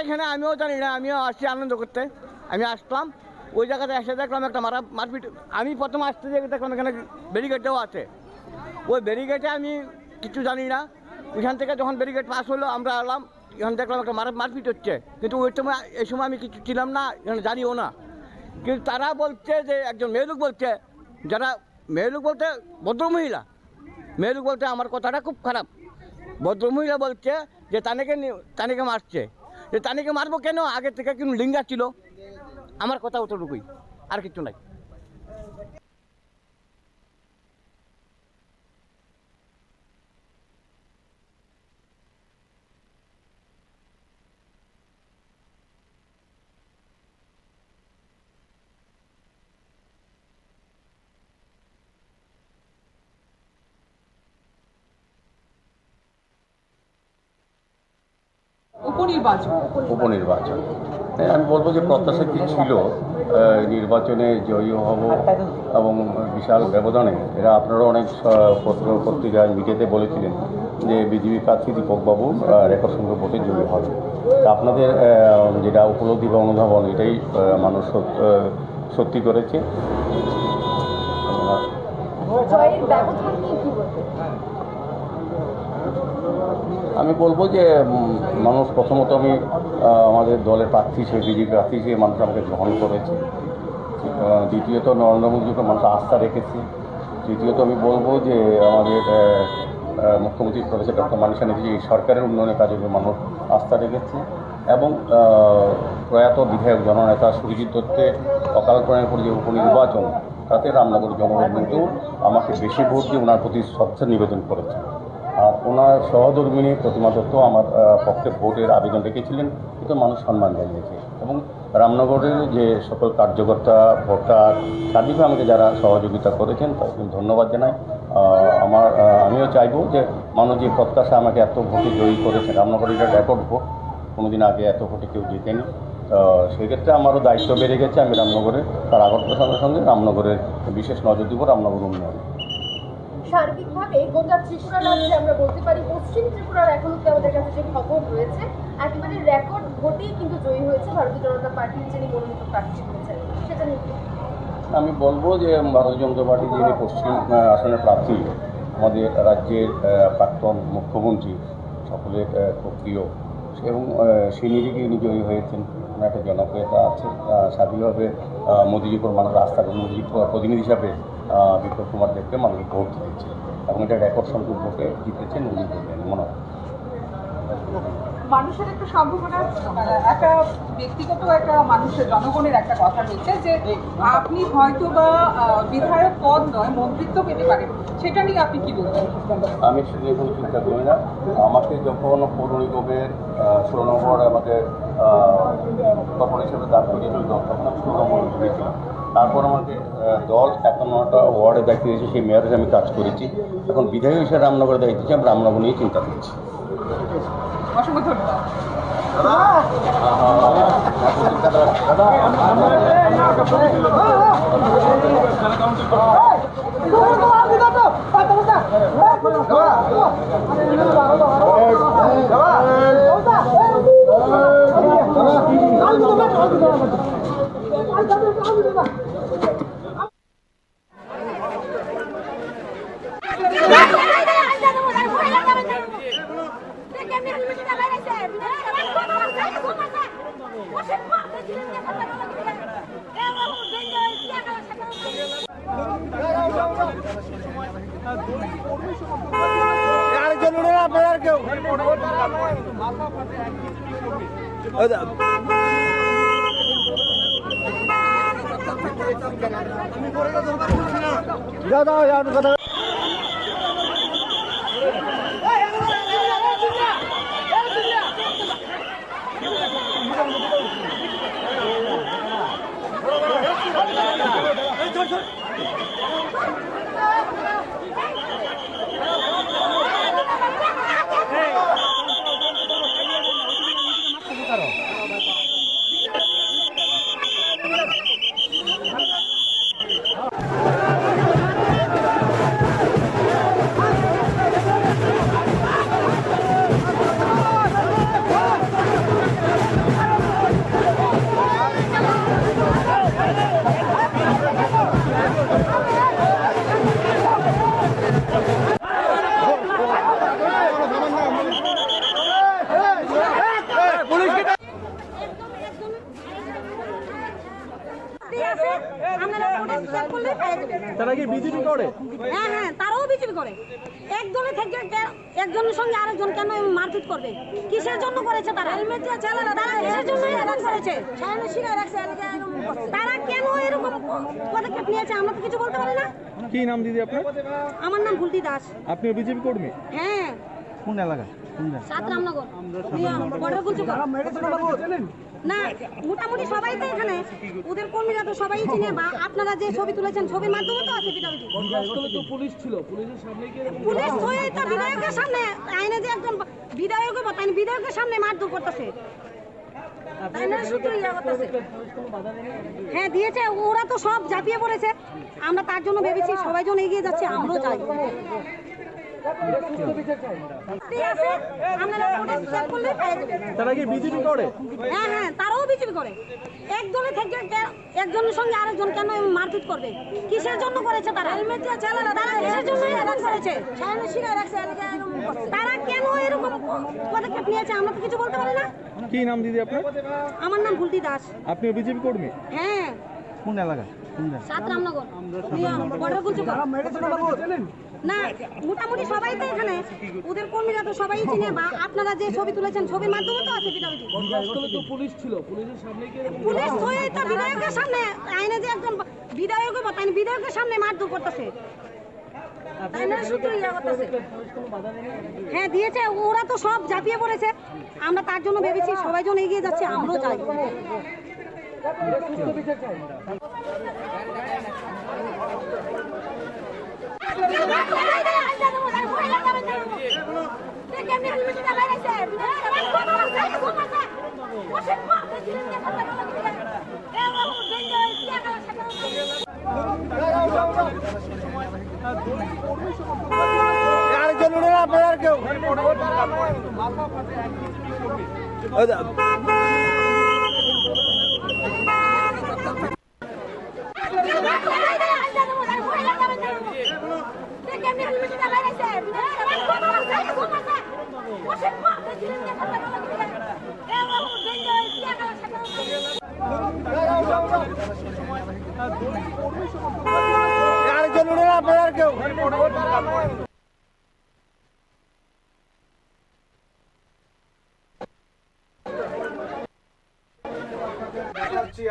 এখানে আমিও জানি না, আমিও আসছি আনন্দ করতে। আমি আসলাম, ওই জায়গাতে এসে দেখলাম একটা মারপিট। আমি প্রথম আসতে দেখলাম এখানে ব্যারিকেড দেওয়া আছে। ওই ব্যারিকেডে আমি কিছু জানি না। ওইখান থেকে যখন ব্যারিকেড পাস হলো আমরা এলাম, এখানে দেখলাম একটা মারপিট হচ্ছে। কিন্তু ওই সময় এই সময় আমি কিছু ছিলাম না, এখানে জানিও না। কিন্তু তারা বলছে যে একজন মেয়ে লোক বলছে, যারা মেয়ে লোক বলতে ভদ্রমহিলা, মেয়ে লোক বলতে আমার কথাটা খুব খারাপ। ভদ্রমহিলা বলছে যে তানিকে মারছে। যে তানিকে মারবো কেন, আগে থেকে কিন্তু লিঙ্গা ছিল। আমার কথা অতটুকুই, আর কিছু নাই। উপনির্বাচন আমি বলবো যে প্রত্যাশা কি ছিল নির্বাচনে জয়ী হব এবং বিশাল ব্যবধানে। এরা আপনারা অনেক পত্রিকায় মিডিয়াতে বলেছিলেন যে বিজেপি প্রার্থী দীপকবাবু রেকর্ড সংখ্যক ভোটে জয়ী হবে। আপনাদের যেটা উপলব্ধি বা অনুধাবন, এটাই মানুষ সত্যি করেছে। আমি বলবো যে মানুষ প্রথমত আমাদের দলের প্রার্থী হিসেবে, বিজেপি প্রার্থী হিসেবে মানুষ আমাকে গ্রহণ করেছে। দ্বিতীয়ত নরেন্দ্র মোদীর উপর মানুষ আস্থা রেখেছে। তৃতীয়ত আমি বলবো যে আমাদের মুখ্যমন্ত্রী প্রফেসর ডক্টর মানিক সান্যাল এই সরকারের উন্নয়নের কাজে মানুষ আস্থা রেখেছে। এবং প্রয়াত বিধায়ক জননেতা সুরজিৎ দত্তের অকাল প্রয়াণের পর যে উপনির্বাচন, তাতে রামনগর জনগণ কিন্তু আমাকে বেশি ভোট দিয়ে ওনার প্রতি শ্রদ্ধা নিবেদন করেছে। আর ওনার সহধর্মিনী প্রতিমা দত্ত আমার পক্ষে ভোটের আবেদন রেখেছিলেন, কিন্তু মানুষ সম্মান জানিয়েছে। এবং রামনগরের যে সকল কার্যকর্তা, ভোটার, সার্বিকভাবে আমাকে যারা সহযোগিতা করেছেন তাদের ধন্যবাদ জানাই। আমিও চাইবো যে মানুষ যে প্রত্যাশা আমাকে এত ভোটে জয়ী করেছেন, রামনগরের এটা রেকর্ড ভোট, কোনোদিন আগে এত ভোটে কেউ জেতেনি। সেক্ষেত্রে আমারও দায়িত্ব বেড়ে গেছে। আমি রামনগরে তার আগত প্রসঙ্গের সঙ্গে রামনগরের বিশেষ নজর দিব, রামনগর উন্নয়নে। সার্বিকভাবে গোটা ত্রিপুরা রাজ্যে আমরা বলতে পারি, পশ্চিম ত্রিপুরার এখন আমাদের কাছে যে খবর রয়েছে, একেবারে রেকর্ড ভোটেই কিন্তু জয়ী হয়েছে ভারতীয় জনতা পার্টির যিনি মনোনীত প্রার্থী হয়েছেন, সেটা নিয়ে আমি বলবো যে ভারতীয় জনতা পার্টি যিনি পশ্চিম আসনের প্রার্থী, আমাদের রাজ্যের প্রাক্তন মুখ্যমন্ত্রী, সকলের খুব প্রিয়, এবং সেই নিরিখে উনি জয়ী হয়েছেন। ওনার একটা জনপ্রিয়তা আছে। স্বাধীনভাবে মোদীজির উপর মানুষ আস্থা, মোদীজির প্রতিনিধি হিসাবে বিপ্লব কুমার দেবকে মানুষ ভোট দিয়েছে এবং এটা রেকর্ড সংখ্যক ভোটে জিতেছেন উনি বললেন মনে হয়। মানুষের একটা সম্ভাবনা, একটা ব্যক্তিগত একটা মানুষের জনগণের একটা কথা রয়েছে যে আপনি হয়তো বা বিধায়ক পদ নয় মন্ত্রিত্ব পেতে পারেন, সেটা নিয়ে আপনি কি বলবেন? আমি সেটা নিয়ে কোনো চিন্তা করি না। আমাকে যখন পৌর নিগমের 16 নম্বর আমাদের কর্পোরেট হিসেবে দাঁড় করিয়েছিল দল, তখন আমি 16 নম্বর গিয়েছিলাম। তারপর আমাকে দল 51টা ওয়ার্ডে দায়িত্ব দিয়েছে, সেই মেয়র হিসেবে আমি কাজ করেছি। এখন বিধায়ক হিসেবে রামনগরের দায়িত্ব দিচ্ছি, আমি রামনগর নিয়ে চিন্তা করছি। অসংখ্য ধন্যবাদ। ঠিক আছে, আপনারা প্রোটেস্ট করলে পেয়ে যাবেন। তারা কি বিজেপি করে? হ্যাঁ হ্যাঁ, তারাও বিজেপি করে। এক দলে থেকে একজনের সঙ্গে আরেকজন কেন মারপিট করবে? কিসের জন্য করেছে তারা? তারা কিসের জন্য এরকম করেছে? তারা কেন এরকম পদক্ষেপ নিয়েছে আমরা তো কিছু বলতে পারি না। কি নাম দিদি আপনার? আমার নাম ভুলটি দাস। আপনিও বিজেপি কর্মী? হ্যাঁ। কোন এলাকা? সাত রামনগর। না, মোটামুটি সবাই তো এখানে, ওদের কর্মীরা তো সবাই চিনে, বা আপনারা যে ছবি তুলেছেন ছবির মাধ্যমে তো আছে ভিডিওটি। পুলিশ ছিল, পুলিশের সামনে পুলিশ হয়ে তো বিধায়কের সামনে আইনে যে একজন বিধায়কের মত বিধায়কের সামনে মারধর করতেছে। হ্যাঁ দিয়েছে, ওরা তো সব ঝাঁপিয়ে পড়েছে। আমরা তার জন্য ভেবেছি সবাই জন এগিয়ে যাচ্ছে, আমরাও চাই। তারা কি বিজেপি করে? হ্যাঁ হ্যাঁ, তারাও বিজেপি করে। এক দলে থেকে একজনের সঙ্গে আরেকজন কেন মারপিট করবে? কিসের জন্য করেছে তারা? তারা কিসের জন্য এরকম করেছে? তারা কেন এরকম পদক্ষেপ নিয়েছে আমরা তো কিছু বলতে পারি না। কি নাম দিদি আপনার? আমার নাম ভুলটি দাস। আপনিও বিজেপি কর্মী? হ্যাঁ। কোন এলাকা? সাত রামনগর। না, মোটামুটি সবাই তো এখানে, ওদের কর্মীরা তো সবাই চিনে, বা আপনারা যে ছবি তুলেছেন ছবির মাধ্যমে তো আছে ভিডিওটি। পুলিশ ছিল, পুলিশের সামনে পুলিশ হয়ে তো বিধায়কের সামনে আইনে যে একজন বিধায়কের মত বিধায়কের সামনে মারধর করতেছে। হ্যাঁ দিয়েছে, ওরা তো সব ঝাঁপিয়ে পড়েছে। আমরা তার জন্য ভেবেছি সবাই জন এগিয়ে যাচ্ছে, আমরাও চাই।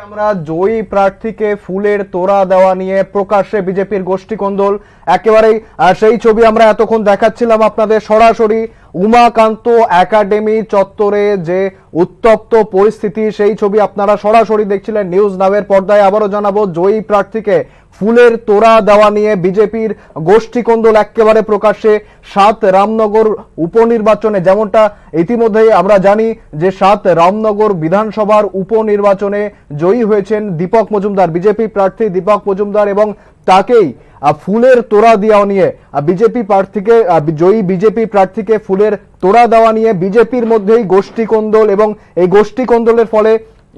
আমরা জয়ী প্রার্থীকে ফুলের তোড়া দেওয়া নিয়ে প্রকাশ্যে বিজেপির গোষ্ঠী কোন্দল, একেবারেই সেই ছবি আমরা এতক্ষণ দেখাচ্ছিলাম আপনাদের সরাসরি উমাকান্ত একাডেমি চত্বরে যে উত্তপ্ত পরিস্থিতি, সেই ছবি আপনারা সরাসরি দেখছিলেন নিউজ নাওয়ের পর্দায়। আবারও জানাবো, জয়ী প্রার্থীকে ফুলের তোড়া দেওয়া নিয়ে বিজেপির গোষ্ঠী কোন্দল একেবারে প্রকাশ্যে। ৭ রামনগর উপনির্বাচনে, যেমনটা ইতিমধ্যেই আমরা জানি যে ৭ রামনগর বিধানসভার উপনির্বাচনে জয়ী হয়েছেন দীপক মজুমদার, বিজেপি প্রার্থী দীপক মজুমদার, এবং তাকেই ফুলের তোড়া দেওয়া নিয়ে বিজেপি প্রার্থীকে, জয়ী বিজেপি প্রার্থীকে ফুলের তোড়া দেওয়া নিয়ে বিজেপির মধ্যেই গোষ্ঠী কোন্দল, এবং এই গোষ্ঠী কোন্দলের ফলে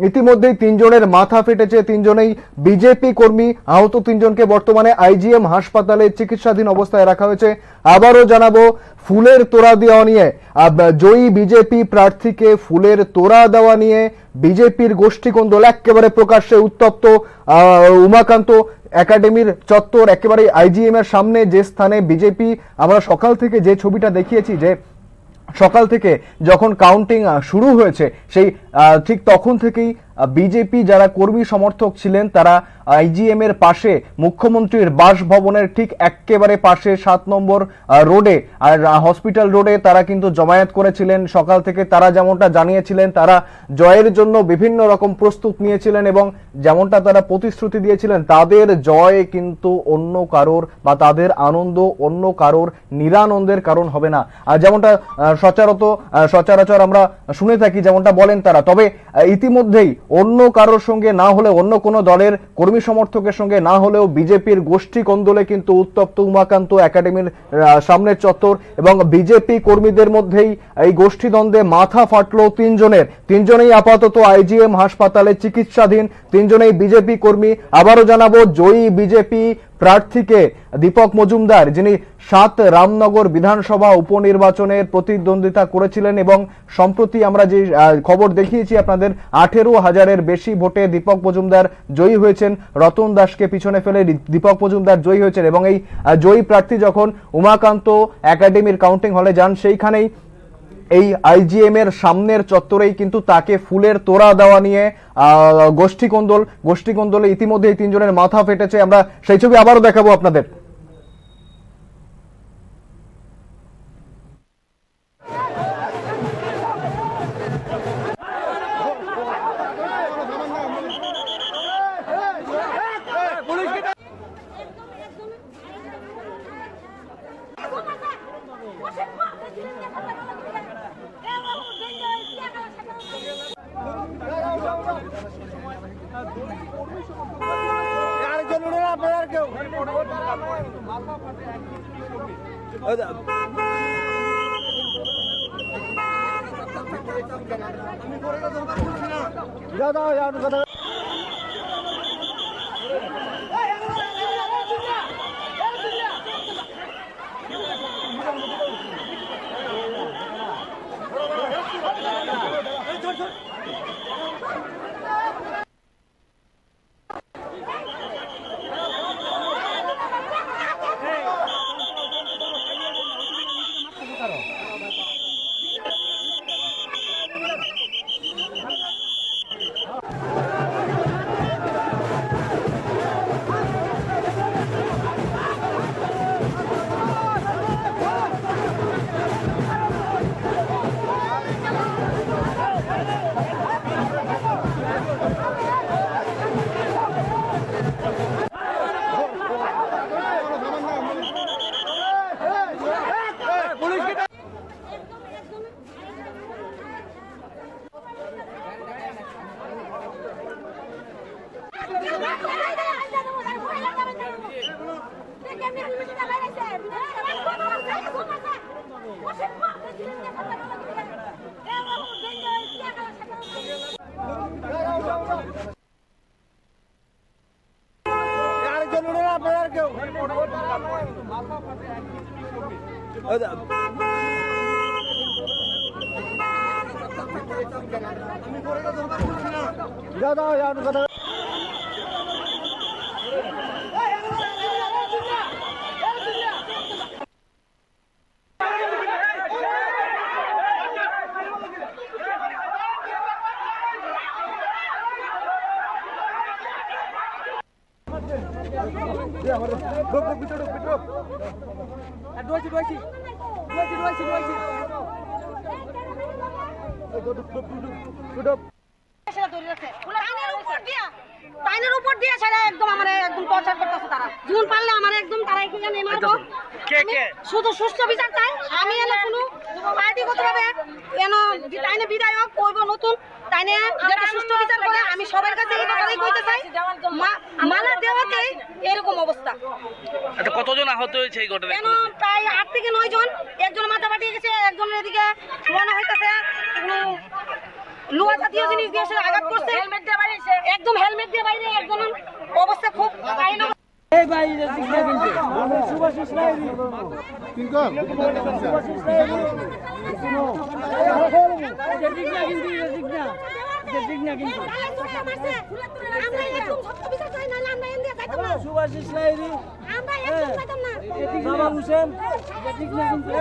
ইতিমধ্যেই 3 জনের মাথা ফেটেছে। 3 জনেই বিজেপি কর্মী, আহত 3 জনকে বর্তমানে আইজিএম হাসপাতালে চিকিৎসাধীন অবস্থায় রাখা হয়েছে। আবারও জানাবো, ফুলের তোড়া দেওয়া নিয়ে জয়ী বিজেপি প্রার্থীকে ফুলের তোড়া দেওয়া নিয়ে বিজেপির গোষ্ঠী কোন্দল একেবারে প্রকাশ্যে উত্তপ্ত উমাকান্ত একাডেমির চত্বর, একেবারে আইজিএম এর সামনে যে স্থানে বিজেপি, আমরা সকাল থেকে যে ছবিটা দেখিয়েছি, যে সকাল থেকে যখন কাউন্টিং শুরু হয়েছে সেই ঠিক তখন থেকেই বিজেপি যারা কর্মী সমর্থক ছিলেন তারা আইজিএম এর পাশে, মুখ্যমন্ত্রীর বাসভবনের ঠিক একেবারে পাশে 7 নম্বর রোডে আর হসপিটাল রোডে তারা কিন্তু জমায়েত করেছিলেন। সকাল থেকে তারা যেমনটা জানিয়েছিলেন, তারা জয়ের জন্য বিভিন্ন রকম প্রস্তুত নিয়েছিলেন, এবং যেমনটা তারা প্রতিশ্রুতি দিয়েছিলেন, তাদের জয় কিন্তু অন্য কারোর, বা তাদের আনন্দ অন্য কারোর নিরানন্দের কারণ হবে না। আর যেমনটা সচরাচর আমরা শুনে থাকি, যেমনটা বলেন তারা। তবে ইতিমধ্যেই অন্য কারোর সঙ্গে না হলে, অন্য কোনো দলের কর্মী সমর্থকের সঙ্গে না হলেও বিজেপির গোষ্ঠী কোন্দলে কিন্তু উত্তপ্ত উমাকান্ত একাডেমির সামনের চত্বর, এবং বিজেপি কর্মীদের মধ্যেই এই গোষ্ঠী দ্বন্দ্বে মাথা ফাটলো 3 জনের। 3 জনেই আপাতত আইজিএম হাসপাতালে চিকিৎসাধীন, 3 জনেই বিজেপি কর্মী। আবারও জানাবো, জয়ী বিজেপি প্রার্থীকে দীপক মজুমদার, যিনি 7 রামনগর বিধানসভা উপনির্বাচনের প্রতিদ্বন্দ্বিতা করেছিলেন এবং সম্প্রতি আমরা যে খবর দেখিয়েছি আপনাদের 18,000-এর বেশি ভোটে দীপক মজুমদার জয়ী হয়েছেন। রতন দাসকে পিছনে ফেলে দীপক মজুমদার জয়ী হয়েছেন এবং এই জয়ী প্রার্থী যখন উমাকান্ত একাডেমির কাউন্টিং হলে যান সেইখানেই এই আইজিএম এর সামনের চত্বরেই কিন্তু তাকে ফুলের তোড়া দেওয়া নিয়ে গোষ্ঠীকোন্দলে ইতিমধ্যে এই 3 জনের মাথা ফেটেছে। আমরা সেই ছবি আবারও দেখাবো আপনাদের। টাইনের উপর দিয়ে সেটা একদম আমার একদম প্রচার করতেছে তারা। জুন পারলে আমার একদম তারা কি জানে মারবো। শুধু সুষ্ঠু বিচার চাই। আমি এনে কোনো পার্টিগতভাবে কেন টাইনে বিধায়ক করব নতুন টাইনে যাতে সুষ্ঠু বিচার করে আমি সবার কাছে এই কথাই কইতে চাই। মালা দেওয়াতে এরকম অবস্থা। আচ্ছা, কতজন আহত হয়েছে এই ঘটনায়? কেন প্রায় 8 থেকে 9 জন। একজন মাথা ফাটিয়ে গেছে, একজনের এদিকে মনে হইতেছে লোহা জাতীয় জিনিস দিয়ে সে আঘাত করছে। হেলমেট দিয়ে বাইরে একদম হেলমেট দিয়ে বাইরে একজন অবস্থা খুব কাহিল। এই ভাই রেজিগনা কিন্তু সুভাষিস লাইরি কিন্তু সুভাষিস লাইরি রেজিগনা কিন্তু আমরা একদম সত্য বিচার চাই না। আমরা ইন্ডিয়া যাইতাম না। সুভাষিস লাইরি আমরা একদম যাইতাম না। বাবা হোসেন রেজিগনা কিন্তু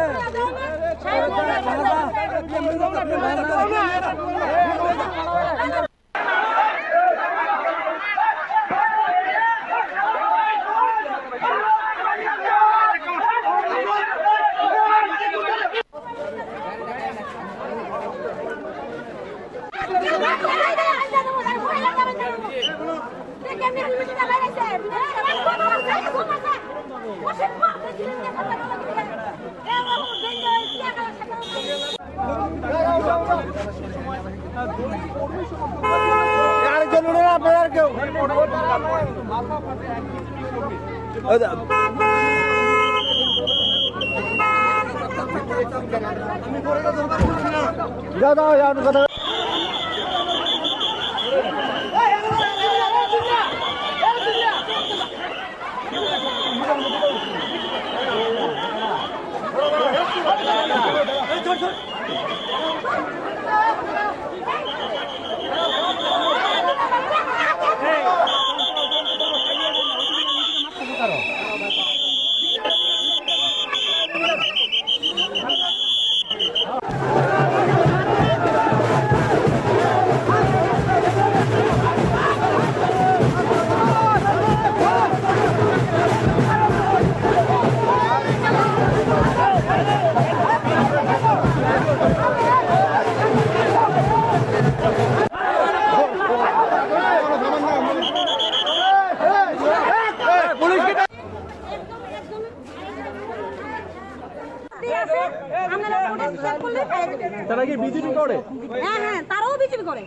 তারা কি বিজেপি করে? হ্যাঁ, তারাও বিজেপি করে।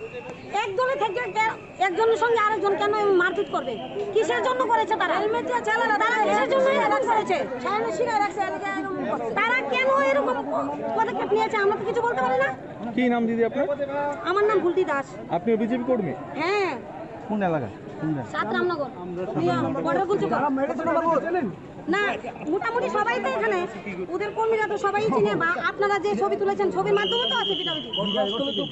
একদলে থেকে একজনের সঙ্গে আরেকজন কেন মারপিট করবে? কিসের জন্য করেছে তারা? তারা কিসের জন্য এরকম করেছে? তারা কেন এরকম পদক্ষেপ নিয়েছে আমরা তো কিছু বলতে পারি না। কি নাম দিদি আপনার? আমার নাম ভুলটি দাস। আপনিও বিজেপি কর্মী? হ্যাঁ। কোন এলাকা? সাত রামনগর। না, মোটামুটি সবাই তো এখানে, ওদের কর্মীরা তো সবাই চিনে, বা আপনারা যে ছবি তুলেছেন ছবির মাধ্যমে তো আছে ভিডিওটি।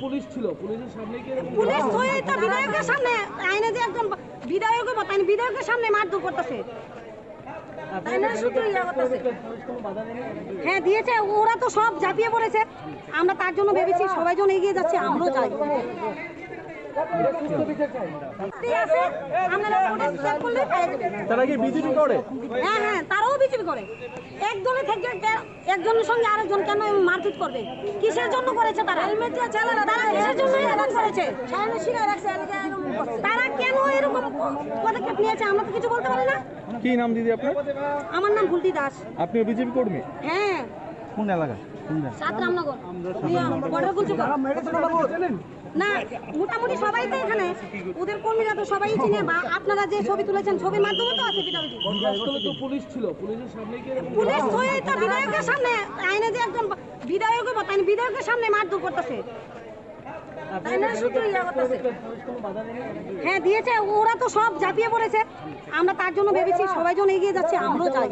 পুলিশ ছিল, পুলিশের সামনে পুলিশ হয়ে তো বিধায়কের সামনে আইনে যে একজন বিধায়কের মত আইন বিধায়কের সামনে মারধর করতেছে। হ্যাঁ দিয়েছে, ওরা তো সব ঝাঁপিয়ে পড়েছে। আমরা তার জন্য ভেবেছি সবাই জন এগিয়ে যাচ্ছে, আমরাও চাই। তারা কি বিজেপি করে? হ্যাঁ, তারাও বিজেপি করে। একদলে থেকে একজনের সঙ্গে আরেকজন কেন মারপিট করবে? কিসের জন্য করেছে তারা? তারা কিসের জন্য এরকম করেছে? তারা কেন এরকম পদক্ষেপ নিয়েছে আমরা তো কিছু বলতে পারি না। কি নাম দিদি আপনার? আমার নাম ভুলটি দাস। আপনিও বিজেপি কর্মী? হ্যাঁ। কোন এলাকা? সাত রামনগর। না, মোটামুটি সবাই তো এখানে, ওদের কর্মীরা তো সবাই চিনে, বা আপনারা যে ছবি তুলেছেন ছবির মাধ্যমে তো আছে ভিডিওটি। পুলিশ ছিল, পুলিশের সামনে পুলিশ হয়ে তো বিধায়কের সামনে আইনে যে একজন বিধায়কের মত আইন বিধায়কের সামনে মারধর করতেছে। হ্যাঁ দিয়েছে, ওরা তো সব ঝাঁপিয়ে পড়েছে। আমরা তার জন্য ভেবেছি সবাই জন এগিয়ে যাচ্ছে, আমরাও চাই।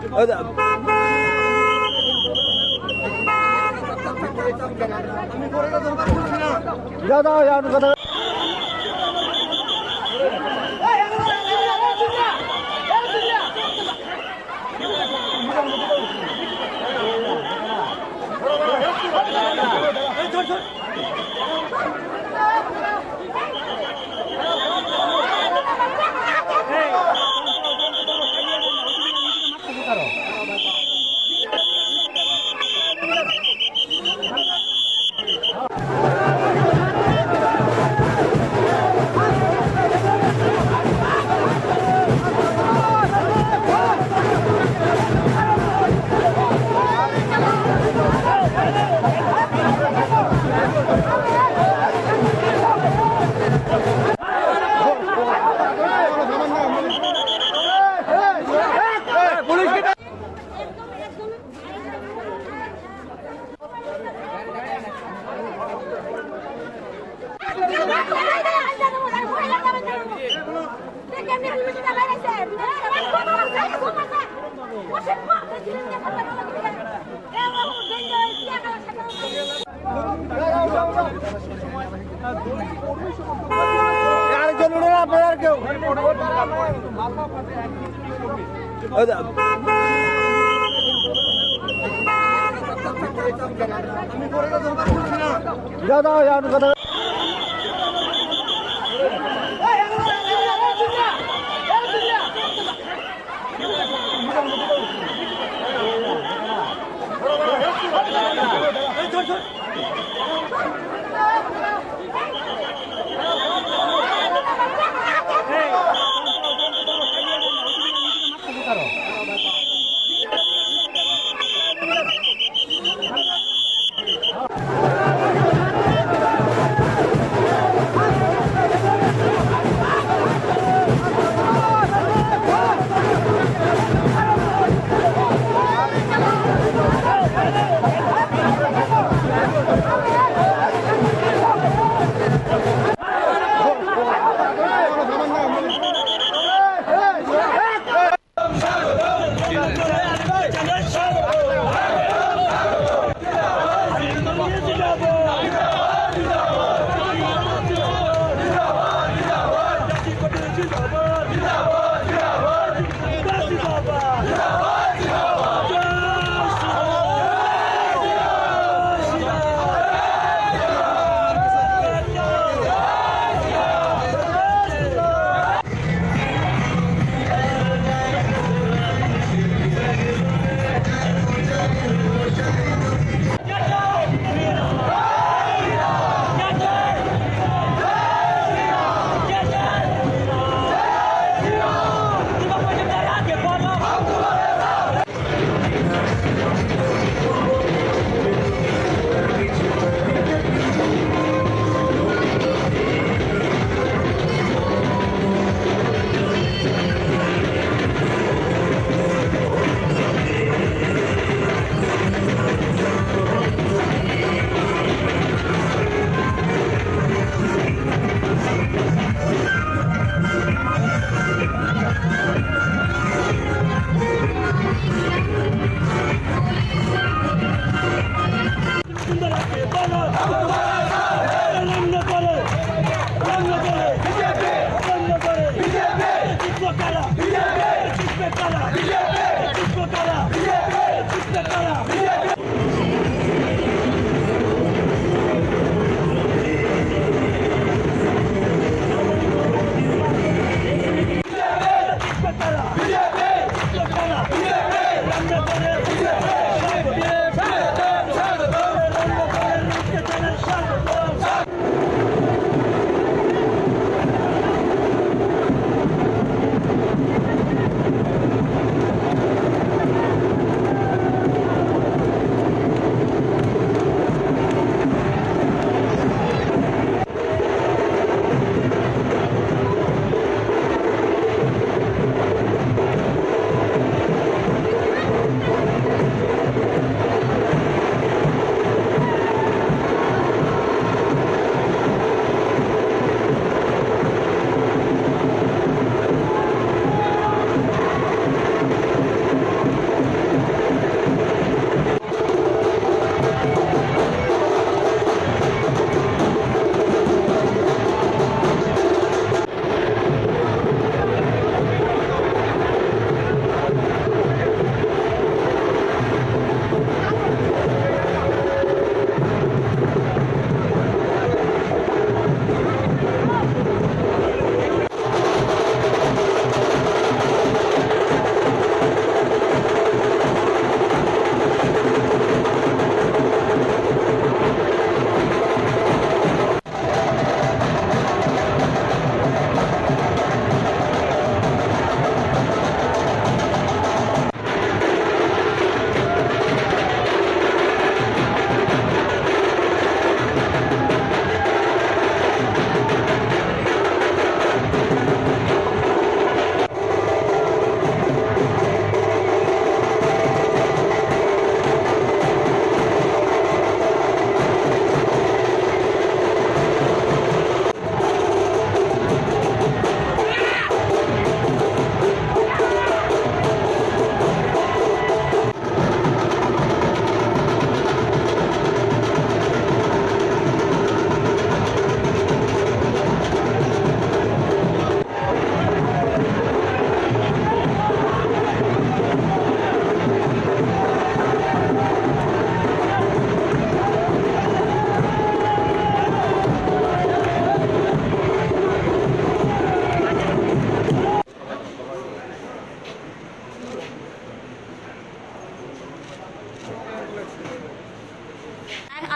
Thank you.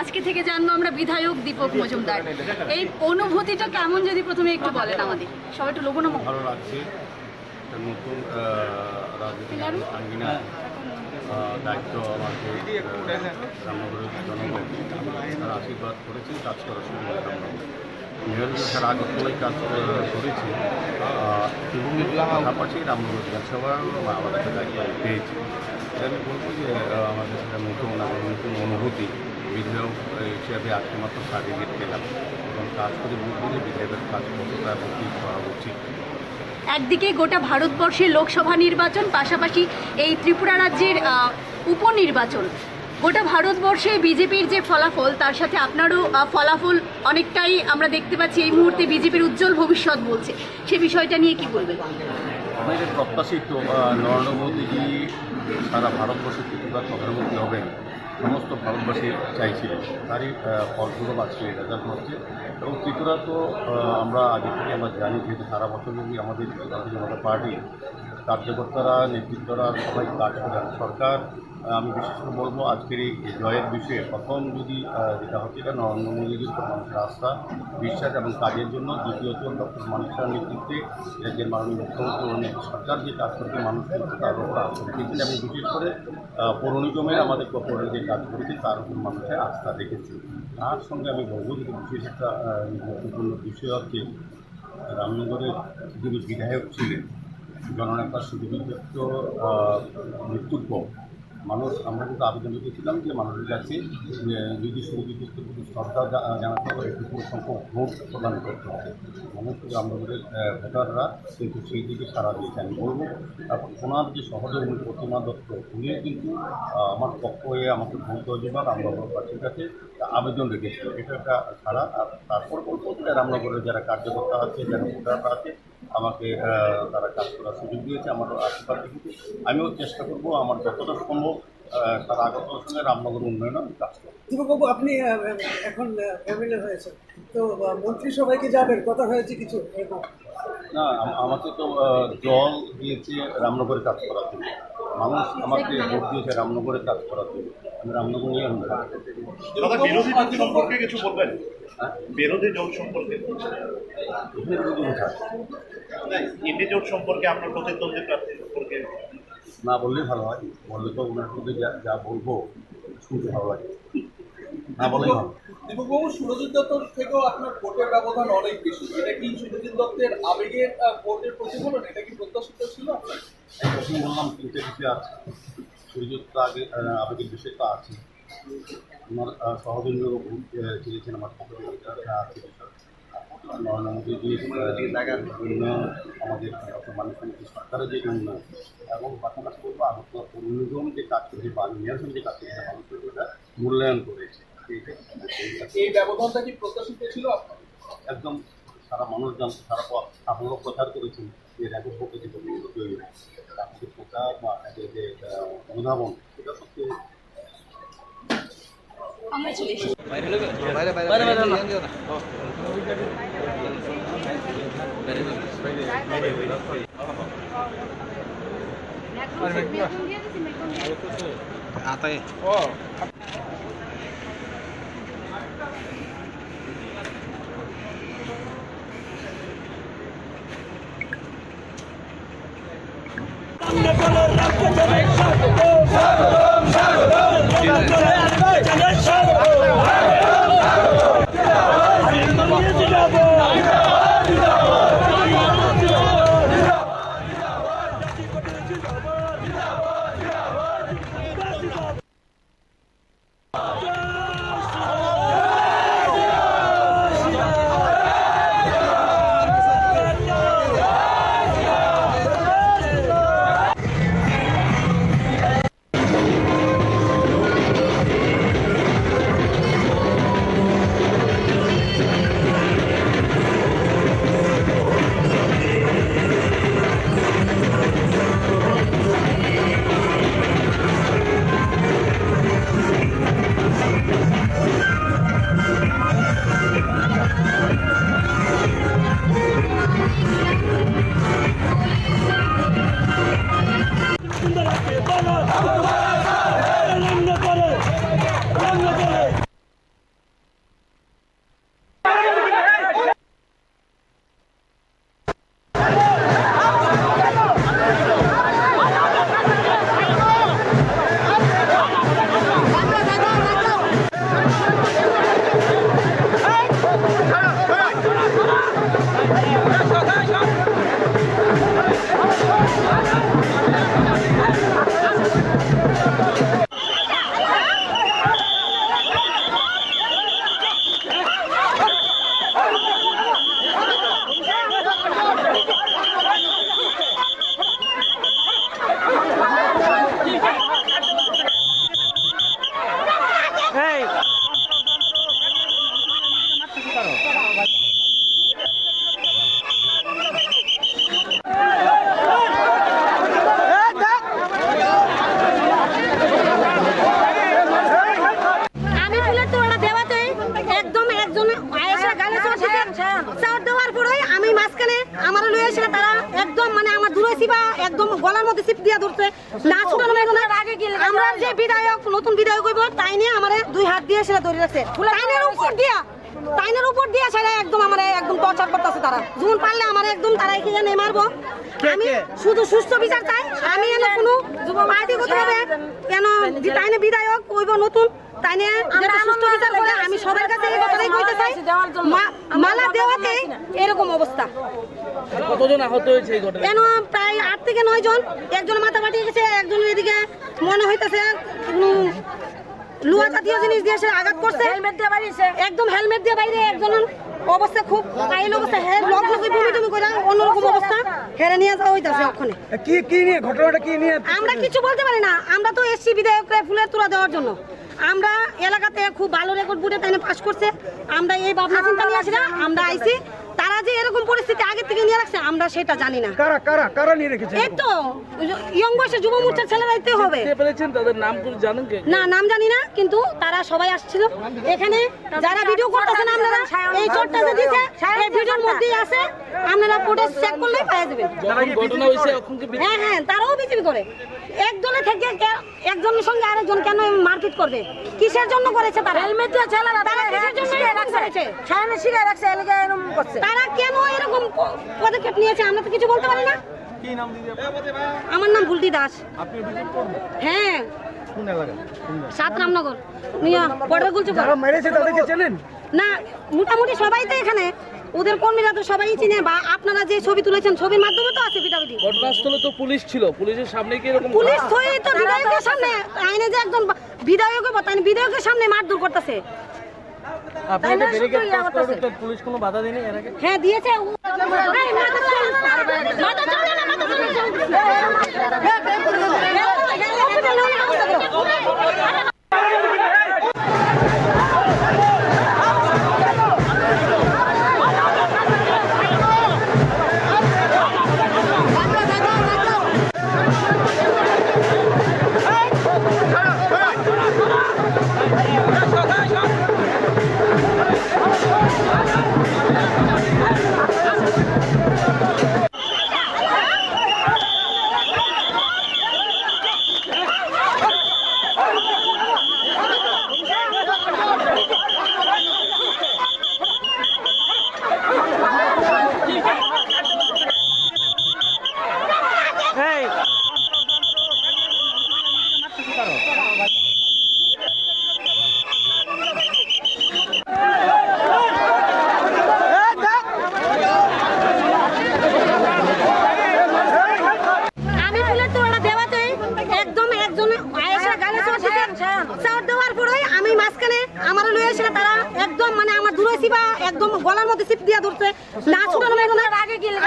আজকে থেকে জানবো আমরা বিধায়ক দীপক মজুমদার। এই অনুভূতিটা কেমন যদি প্রথমে একটু বলেন আমাদের, সবাই একটু লোকনাম। ভালো লাগছে, একটা নতুন রাজনীতি আঙ্গিনা দায়িত্ব আমাকে রামনগরের জনগণ তারা আশীর্বাদ করেছেন, কাজ করার সময় মেয়র সারা আগরতলায় কাজ করেছি এবং পাশাপাশি রামনগর বিধানসভা আলাদা একটা দায়িত্ব পেয়েছি। আমি বলবো যে আমাদের সেটা নতুন অনুভূতি। বিধায়ক হিসেবে আজকে মাত্র সার্টিফিকেট পেলাম এবং কাজ করে বুঝবো যে বিধায়কের কাজ কতটা এবং কী করা উচিত। একদিকে গোটা ভারতবর্ষের লোকসভা নির্বাচন, পাশাপাশি এই ত্রিপুরা রাজ্যের উপনির্বাচন। গোটা ভারতবর্ষে বিজেপির যে ফলাফল, তার সাথে আপনারও ফলাফল অনেকটাই আমরা দেখতে পাচ্ছি এই মুহূর্তে বিজেপির উজ্জ্বল ভবিষ্যৎ বলছে, সে বিষয়টা নিয়ে কি বলবেন? আমাদের প্রত্যাশিত নরেন্দ্র মোদীজি সারা ভারতবর্ষের ত্রিপুরার প্রধানমন্ত্রী হবেন, সমস্ত ভারতবাসী চাইছিলেন। তারই ফলস্বরূপ আজকে রেজাল্ট হচ্ছে। এবং ত্রিপুরা তো আমরা আগে থেকে আমরা জানি, যেহেতু সারা বছর যদি আমাদের ভারতীয় জনতা পার্টি কার্যকর্তারা, নেতৃত্বরা সবাই কাজ করেন। সরকার, আমি বিশেষ করে বলবো আজকের এই জয়ের বিষয়ে প্রথম যদি যেটা হচ্ছে, এটা নরেন্দ্র মোদীজির উপর মানুষের আস্থা, বিশ্বাস এবং কাজের জন্য। দ্বিতীয়ত ডক্টর মানিক শাহর নেতৃত্বে রাজ্যের মাননীয় মুখ্যমন্ত্রী সরকার যে কাজ করতে মানুষ করছে তার উপর আস্থা রেখেছেন। আমি বিশেষ করে পৌর নিগমের আমাদের কর্পোরেট যে কাজ করেছে তার উপর মানুষের আস্থা রেখেছে। তার সঙ্গে আমি বলবো যে বিশেষ একটা গুরুত্বপূর্ণ বিষয় হচ্ছে রামনগরের যিনি বিধায়ক ছিলেন জননেতা সুদীপ দত্ত মৃত্যুর পর মানুষ, আমরা কিন্তু আবেদন রেখেছিলাম যে মানুষের কাছে যদি সুদীপ দত্তের প্রতি শ্রদ্ধা জানাতে হবে, একটু সংখ্যক ভোট প্রদান করতে হবে। মানুষ রামনগরের ভোটাররা কিন্তু সেই দিকে সাড়া দিয়েছে। আমি বলবো ওনার যে সহযোগী প্রতিমা দত্ত, উনিও কিন্তু আমার পক্ষ হয়ে আমাকে ভোট দেওয়ার জন্য রামনগরবাসীর কাছে আবেদন রেখেছিল। এটা একটা সারা। আর তারপর বলবো যে রামনগরের যারা কার্যকর্তা আছে, যারা ভোটাররা আছে, আমাকে তারা কাজ করার সুযোগ দিয়েছে, আমারও আশীর্বাদ রেখেছে। আমিও চেষ্টা করবো আমার যতটা সম্ভব সারা আগরতলার সঙ্গে রামনগর উন্নয়নে আমি কাজ করবো। দীপকবাবু, আপনি এখন এমএলএ হয়েছেন, তো মন্ত্রিসভায় কি যাবেন? কথা হয়েছে কিছু? না, আমাকে তো জল দিয়েছে রামনগরে কাজ করার জন্য, মানুষ আমাকে ভোট দিয়েছে রামনগরে কাজ করার জন্য। আমি রামনগর নিয়ে আমি বিরোধী দল সম্পর্কে কিছু বলবেন? বিরোধী দল সম্পর্কে ইন্ডি জোট সম্পর্কে আপনার প্রতিদ্বন্দ্বী প্রার্থী সম্পর্কে না বললেই ভালো হয়। বললে তো ওনার মধ্যে যা বলবো শুনতে ভালো লাগে, না বলেই ভালো। দীপকবাবু, সুরজিৎ দত্তর থেকেও আপনার ভোটের ব্যবধান অনেক বেশি। এটা কি সুরজিৎ দত্তের আবেগের ভোটের প্রতিফলন? এটা কি প্রত্যাশিত ছিল? প্রথম বললাম তিনটে বিষয় আছে। সুরজিৎ তো আগে আবেগের বিষয় তো আছে, আমার সহযোগীও ভোট চেয়েছেন আমার পক্ষে, এটা আছে বিষয়। নরেন্দ্র মোদীজি উন্নয়ন, আমাদের মানুষের সরকারের যে উন্নয়ন, এবং পাশাপাশি বলবো আগরতলা পৌর নিগম যে কাজ করেছে বা মেয়র যে কাজ করেছে, মানুষের এটা মূল্যায়ন করেছে। এই ব্যবধানটা কি প্রত্যাশিত ছিল? একদম সারা মানুষ জানতো, সারা আপনারাও প্রচার করেছেন যে র্যাকেট ভোটে যে তৈরি হয়, তাদের প্রচার বা এদের যে অনুধাবন, সেটা সত্যি আমরা চলে এসেছি। आता है একদম গলার মধ্যে চিপ দিয়া ধরছে না ছুটানো আমরা যে বিধায়ক নতুন বিধায়ক হইব তাই নিয়ে আমার 2 হাত দিয়ে সেটা ধরে রাখছে টাইনের উপর দিয়া সেটা একদম আমার একদম টর্চার করতেছে তারা যখন পারলে আমার একদম তারা এখানে মারবো আমি শুধু সুস্থ বিচার চাই আমি এনে কোনো পার্টি করতে হবে কেন টাইনে বিধায়ক হইব নতুন তাই নিয়ে যেটা সুস্থ বিচার করে আমি সবার কাছে এই কথাই কইতে চাই মালা দেওয়াতে এরকম অবস্থা। কতজন আহত হয়েছে এই ঘটনায়? কেন প্রায় 8 থেকে 9 জন, একজন মাথা ফাটিয়ে গেছে, একজন এদিকে মনে হইতেছে লোহা জাতীয় জিনিস দিয়ে সে আঘাত করছে, একদম হেলমেট দিয়ে বাইরে, একজন অবস্থা খুব কাইল অবস্থা, লক লক বমি টমি করে অন্যরকম অবস্থা হেরে নিয়ে যাওয়া হইতাছে ওখানে। কি নিয়ে ঘটনাটা কি নিয়ে? আমরা কিছু বলতে পারি না, আমরা তো এসছি বিধায়ককে ফুলের তোড়া দেওয়ার জন্য। আমরা এলাকাতে খুব ভালো রেকর্ড বুটে তাই পাস করছে, আমরা এই ভাবনা চিন্তা নিয়ে আসি না, আমরা আইছি। তারা যে এরকম পরিস্থিতি আগে থেকে নিয়ে রাখছে আমরা সেটা জানি না। কারা নিয়ে রেখেছে? এই তো ইয়ং বয়সের যুব মোর্চার ছেলেরাইতে হবে। তাদের নাম জানেন কি? না, নাম জানি না, কিন্তু তারা সবাই আসছিল এখানে। যারা ভিডিও করতেছেন আপনারা এই চোটটা যে দিছে এই ভিডিওর মধ্যেই আছে, আপনারা ফুটেজ চেক করলেই পেয়ে যাবেন। ঘটনা হইছে হ্যাঁ, তারাও বিক্রি করে। একজনের থেকে একজনের সঙ্গে আরেকজন কেন মারপিট করবে? কিসের জন্য করেছে তারা? হেলমেট দিয়ে চালালা, তারা কিসের জন্য করেছে? সামনে শিখে রাখছে, এলাকা এরকম করছে। তারা কেন এরকম পদক্ষেপ নিয়েছে আমরা তো কিছু বলতে পারি না। কি নাম দিদি? আমার নাম বুলটি দাস। আপনি অভিযোগ করবেন? হ্যাঁ। কোন এলাকা? 7 রামনগর নিয়া বর্ডার গুলচুক। যারা মেরেছে তাদেরকে চেনেন? না, মোটামুটি সবাই তো এখানে, ওদের কর্মীরা তো সবাই চিনে, বা আপনারা যে ছবি তুলেছেন ছবির মাধ্যমে তো আছে পিটাপিটি। ঘটনাস্থলে তো পুলিশ ছিল, পুলিশের সামনে কি এরকম? পুলিশ হয়ে তো বিধায়কের সামনে আইনে যে একজন বিধায়ক তাই বিধায়কের সামনে মারধর করতেছে। আপনাদের ব্যারিকেড ক্রস করতে পুলিশ কোনো বাধা দেয়নি এর আগে? হ্যাঁ দিয়েছে। গলার মধ্যে চিপ দিয়া ধরছে না ছুটানো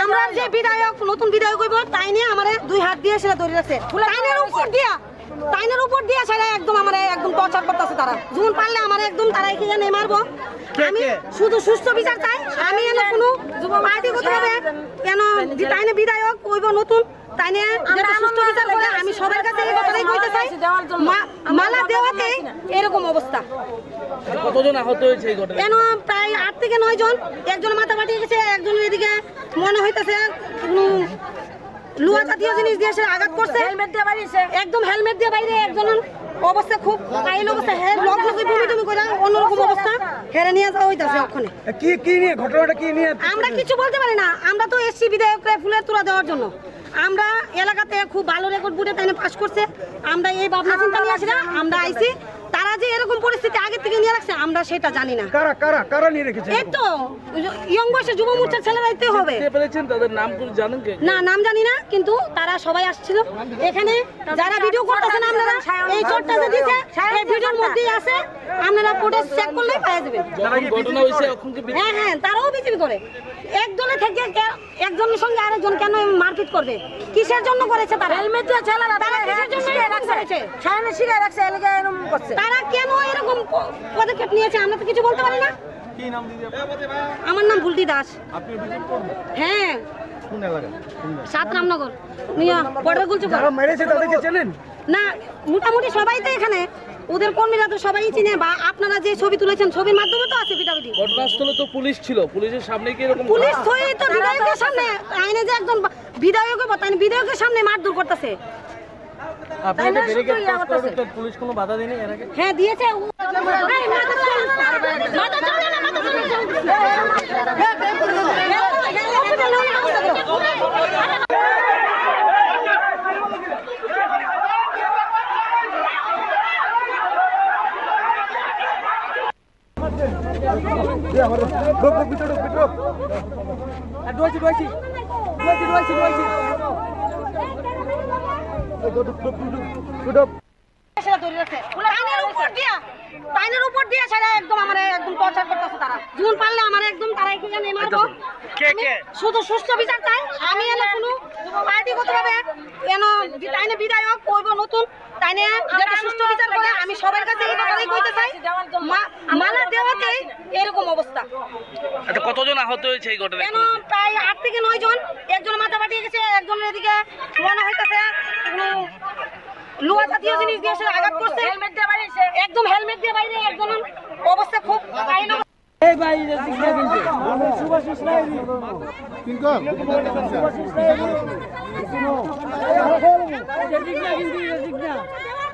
আমরা যে বিধায়ক নতুন বিধায়ক হইব তাই নিয়ে আমার 2 হাত দিয়ে সেটা ধরে রাখছে টাইনের উপর দিয়া সেটা একদম আমার একদম টর্চার করতেছে তারা যখন পারলে আমার একদম তারা এখানে মারবো আমি শুধু সুস্থ বিচার চাই আমি এনে কোনো পার্টি করতে হবে কেন টাইনে বিধায়ক হইব নতুন তাই নিয়ে যেটা সুস্থ বিচার করে আমি সবার কাছে এই কথাই কইতে চাই মালা দেওয়াতে এরকম অবস্থা কতজন আহত হয়েছে এই ঘটনায়? কেন প্রায় 8 থেকে 9 জন, একজন মাথা ফাটিয়ে গেছে, একজন এদিকে মনে হইতেছে লোহা জাতীয় জিনিস দিয়ে সে আঘাত করছে, হেলমেট দিয়ে বাইরে, একদম হেলমেট দিয়ে বাইরে, একজন অবস্থা খুব কাইল অবস্থা, লক লক বমি টমি করে অন্যরকম অবস্থা হেরে নিয়ে যাওয়া হইতাছে ওখানে। কি নিয়ে ঘটনাটা কি নিয়ে? আমরা কিছু বলতে পারি না, আমরা তো এসছি বিধায়ককে ফুলের তোড়া দেওয়ার জন্য। আমরা এলাকাতে খুব ভালো রেকর্ড বুটে তাই পাস করছে, আমরা এই ভাবনা চিন্তা নিয়ে আসি না, আমরা আইছি। তারা যে এরকম পরিস্থিতি আগে থেকে নিয়ে রাখছে আমরা সেটা জানি না। কারা নিয়ে রেখেছে? এই তো ইয়ং বয়সের যুব মোর্চার ছেলেরাইতে হবে। তাদের নাম জানেন কি? না, নাম জানি না, কিন্তু তারা সবাই আসছিল এখানে। যারা ভিডিও করতেছেন আপনারা এই চোটটা যে দিছে এই ভিডিওর মধ্যেই আছে, আপনারা ফুটেজ চেক করলেই পেয়ে যাবেন। ঘটনা হইছে এখন কি? হ্যাঁ, তারাও বিক্রি করে। একজনের থেকে একজনের সঙ্গে আরেকজন কেন মারপিট করবে? কিসের জন্য করেছে তারা? হেলমেট দিয়ে চালালা, তারা কিসের জন্য করেছে? সামনে শিখে রাখছে, এলাকা এরকম করছে। তারা কেন এরকম পদক্ষেপ নিয়েছে আমরা তো কিছু বলতে পারি না। কি নাম দিদি? আমার নাম বুলটি দাস। আপনি অভিযোগ করবেন? হ্যাঁ। কোন এলাকা? 7 রামনগর নিয়া বর্ডার গুলচুক। যারা মেরেছে তাদেরকে চেনেন? না, মোটামুটি সবাই তো এখানে, ওদের কর্মীরা তো সবাই চিনে, বা আপনারা যে ছবি তুলেছেন ছবির মাধ্যমে তো আছে পিটাপিটি। ঘটনাস্থলে তো পুলিশ ছিল, পুলিশের সামনে কি এরকম? পুলিশ হয়ে তো বিধায়কের সামনে আইনে যে একজন বিধায়কের বতান বিধায়কের সামনে মারধর করতেছে। পুলিশ কোনো বাধা দেয়নি এর আগে? হ্যাঁ দিয়েছে। টাইনের উপর দিয়ে সেটা একদম আমার একদম টর্চার করতেছে তারা। জুন পারলে আমার একদম তারাই কি জানে মারবো। শুধু সুস্থ বিচার চাই। আমি এনে কোনো পার্টিগতভাবে এনে টাইনে বিধায়ক করবো নতুন টাইনে যাতে সুস্থ বিচার করে আমি সবার কাছে এই কথাই কইতে চাই। মানা দেওয়াতেই এরকম অবস্থা। কতজন আহত হয়েছে এই ঘটনায়? কেন প্রায় 8 থেকে 9 জন। একজন মাথা ফাটিয়ে গেছে, একজনের এদিকে মনে হইতেছে লোহা জাতীয় জিনিস দিয়ে সে আঘাত করছে। হেলমেট দিয়ে বাইরে একদম হেলমেট দিয়ে বাইরে একজন অবস্থা খুব কাহিল। এই ভাই রেজিগনা কিন্তু আমি সুভাষিস নাই কিন্তু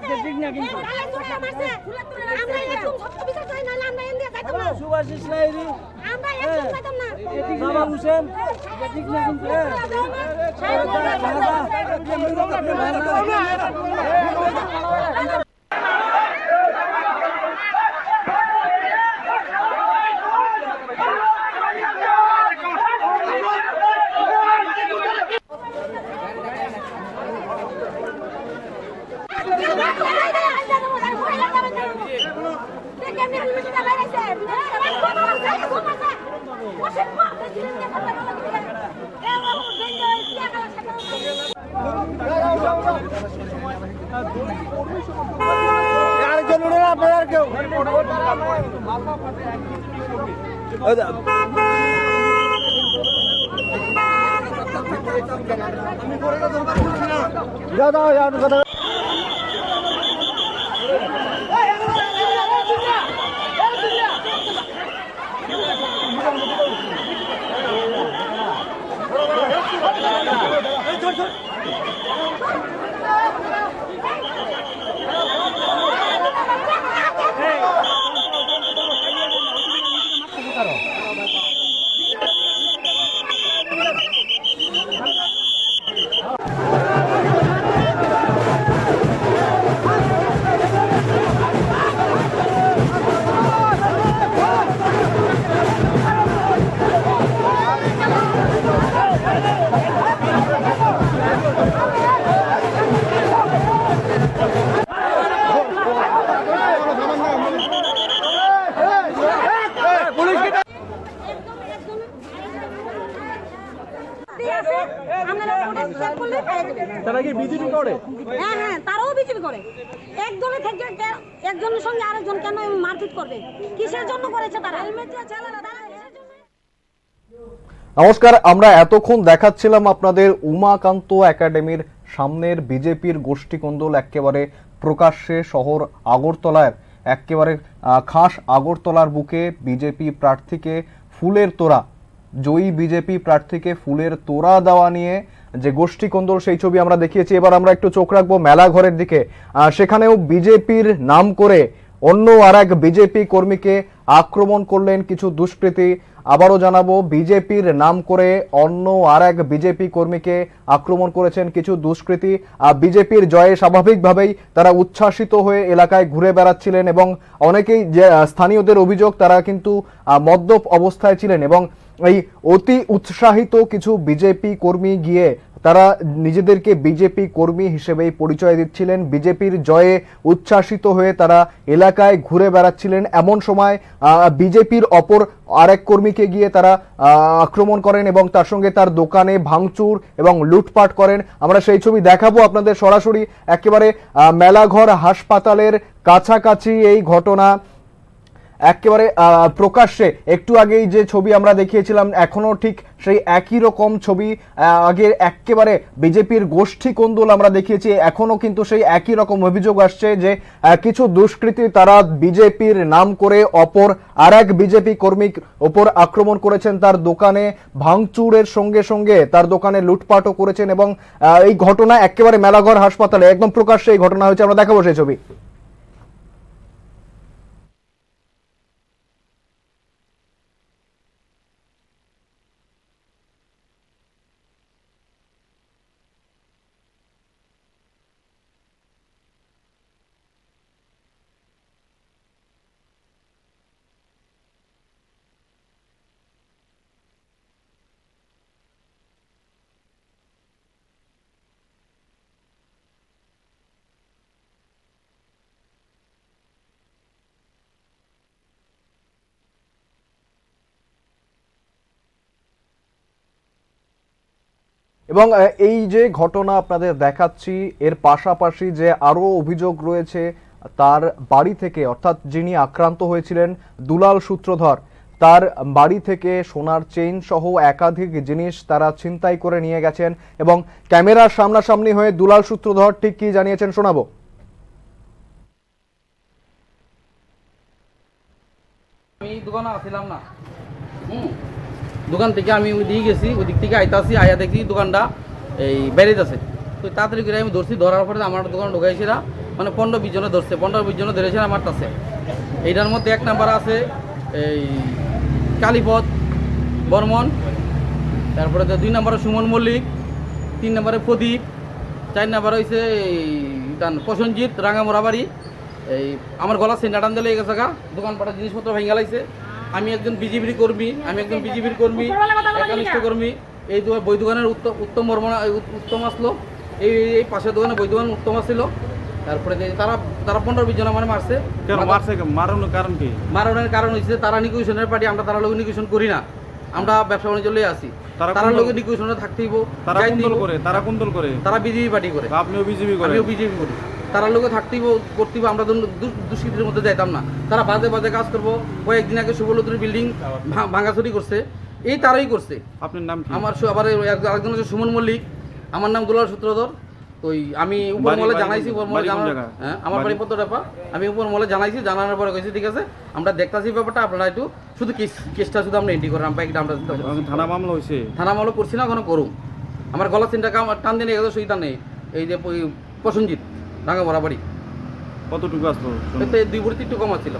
রেজিগনা কিন্তু আমরা একদম সত্য বিচার চাই না আমরা ইন্ডিয়া যাইতাম না। সুভাষিস নাই আমরা একদম যাইতাম না। বাবা হোসেন রেজিগনা কিন্তু তারা কি বিজেপি করে? হ্যাঁ হ্যাঁ তারাও বিজেপি করে। একজনের থেকে একজনের সঙ্গে আরেকজন কেন মারপিট করবে? কিসের জন্য করেছে তারা? হেলমেট দিয়ে চালানো তারা। নমস্কার, আমরা এতক্ষণ দেখাচ্ছিলাম আপনাদের উমাকান্ত একাডেমির সামনের বিজেপির গোষ্ঠীকন্দল একেবারে প্রকাশ্যে শহর আগরতলার একেবারে খাস আগরতলার বুকে বিজেপি প্রার্থীকে ফুলের তোড়া, জয়ী বিজেপি প্রার্থীকে ফুলের তোড়া দেওয়া নিয়ে যে গোষ্ঠীকন্দল সেই ছবি আমরা দেখিয়েছি। এবার আমরা একটু চোখ রাখবো মেলাঘরের দিকে। সেখানেও বিজেপির নাম করে অন্য আরেক বিজেপি কর্মীকে আক্রমণ করলেন কিছু দুষ্কৃতী। আবারও জানাবো, বিজেপির নাম করে অন্য আরেক বিজেপি কর্মীকে আক্রমণ করেছেন কিছু দুষ্কৃতী। বিজেপির জয়ে স্বাভাবিকভাবেই তারা উচ্ছ্বাসিত হয়ে এলাকায় ঘুরে বেড়াচ্ছিলেন এবং অনেকেই যে স্থানীয়দের অভিযোগ তারা কিন্তু মদ্যপ অবস্থায় ছিলেন এবং এই অতি উৎসাহিত কিছু বিজেপি কর্মী গিয়ে তারা নিজেদেরকে বিজেপি কর্মী হিসেবেই পরিচয় দিচ্ছিলেন। বিজেপির জয়ে উচ্ছ্বাসিত হয়ে তারা এলাকায় ঘুরে বেড়াচ্ছিলেন। এমন সময় বিজেপির অপর আরেক কর্মীকে গিয়ে তারা আক্রমণ করেন এবং তার সঙ্গে তার দোকানে ভাঙচুর এবং লুটপাট করেন। আমরা সেই ছবি দেখাবো আপনাদের সরাসরি। একেবারে মেলাঘর হাসপাতালের কাছাকাছি এই ঘটনা। একেবারে প্রকাশ্যে একটু আগেই যে ছবি আমরা দেখিয়েছিলাম এখনো ঠিক সেই একই রকম ছবি আগের একেবারে বিজেপির গোষ্ঠী কোন্দল আমরা দেখিয়েছি এখনো কিন্তু সেই একই রকম অভিযোগ আসছে যে কিছু দুষ্কৃতী তারা বিজেপির নাম করে অপর আরেক বিজেপি কর্মীর ওপর আক্রমণ করেছেন তার দোকানে ভাঙচুরের সঙ্গে সঙ্গে তার দোকানে লুটপাটও করেছেন এবং এই ঘটনা একেবারে মেলাঘর হাসপাতালে একদম প্রকাশ্যে এই ঘটনা হয়েছে আমরা দেখাবো সেই ছবি এবং এই যে ঘটনা আপনাদের দেখাচ্ছি এর পাশাপাশি যে আরো অভিযোগ রয়েছে তার বাড়ি থেকে অর্থাৎ যিনি আক্রান্ত হয়েছিলেন দুলাল সূত্রধর তার বাড়ি থেকে সোনার চেইন সহ একাধিক জিনিস তারা ছিনতাই করে নিয়ে গেছেন এবং ক্যামেরার সামনাসামনি হয়ে দুলাল সূত্রধর ঠিক কি জানিয়েছেন শোনাবো। আমি দোকানে আসছিলাম না দোকান থেকে আমি ওই দিকে গেছি ওই দিক থেকে আইতাছি আয়া দেখি দোকানটা এই বেরিয়েছে তো তাড়াতাড়ি করে আমি ধরছি ধরার পরে আমার দোকান ঢুকাইছিলা মানে 15-20 জনে ধরছে 15-20 জনে ধরেছে আমার কাছে এইটার মধ্যে 1 নাম্বার আছে এই কালীপদ বর্মন তারপরে 2 নম্বরে সুমন মল্লিক 3 নম্বরে প্রদীপ 4 নম্বরে হয়েছে প্রসেনজিৎ রাঙামোড়া বাড়ি এই আমার গলা সেন্টা টান দিলে গেছে গা দোকানপাটের জিনিসপত্র ভেঙে লাইছে আমি একজন বিজেপির কর্মী একনিষ্ঠ কর্মী এই বই দোকানের উত্তম আসলো এই পাশের দোকানে বই দোকান উত্তম আসছিল তারপরে তারা 15-20 জন আমার মারছে মারানোর কারণ কি মারানোর কারণ হচ্ছে তারা নিকুশনের পার্টি আমরা তারা লোক নিকুশন করি না আমরা ব্যবসা বাণিজ্য লয়ে আসি তারা লোক নিকুশনে থাকতেইব তারা কোন দল করে তারা বিজেপি পার্টি করে আপনিও বিজেপি করেন আমিও বিজেপি করি তারা লোকে থাকতেইব করতেইব আমরা দুষ্কৃতির মধ্যে যাইতাম না তারা বাজে বাজে কাজ করবো কয়েকদিন আগে শুভলতুর বিল্ডিং ভাঙাচুরি করছে এই তারাই করছে। আপনার নাম আমার আবার আরেকজন হচ্ছে সুমন মল্লিক আমার নাম দুলাল সূত্রধর তো আমি উপর মহলে জানাইছি আমার বাড়ি পদ্মডাপা আমি উপর মহলে জানাইছি জানানোর পরে কইছি ঠিক আছে আমরা দেখতাছি ব্যাপারটা আপনারা একটু শুধু কেসটা শুধু আমরা এন্ট্রি করেন আমরা থানা মামলা হয়েছে থানা মামলা করছি না কোনো করুন আমার গলা চিন্তা টান দিয়ে গেছে সুইতা নেই এই যে প্রসেনজিৎ রাঙা বরাবরই কতটুকু আসলো 2 ভরি একটু কম আসছিল।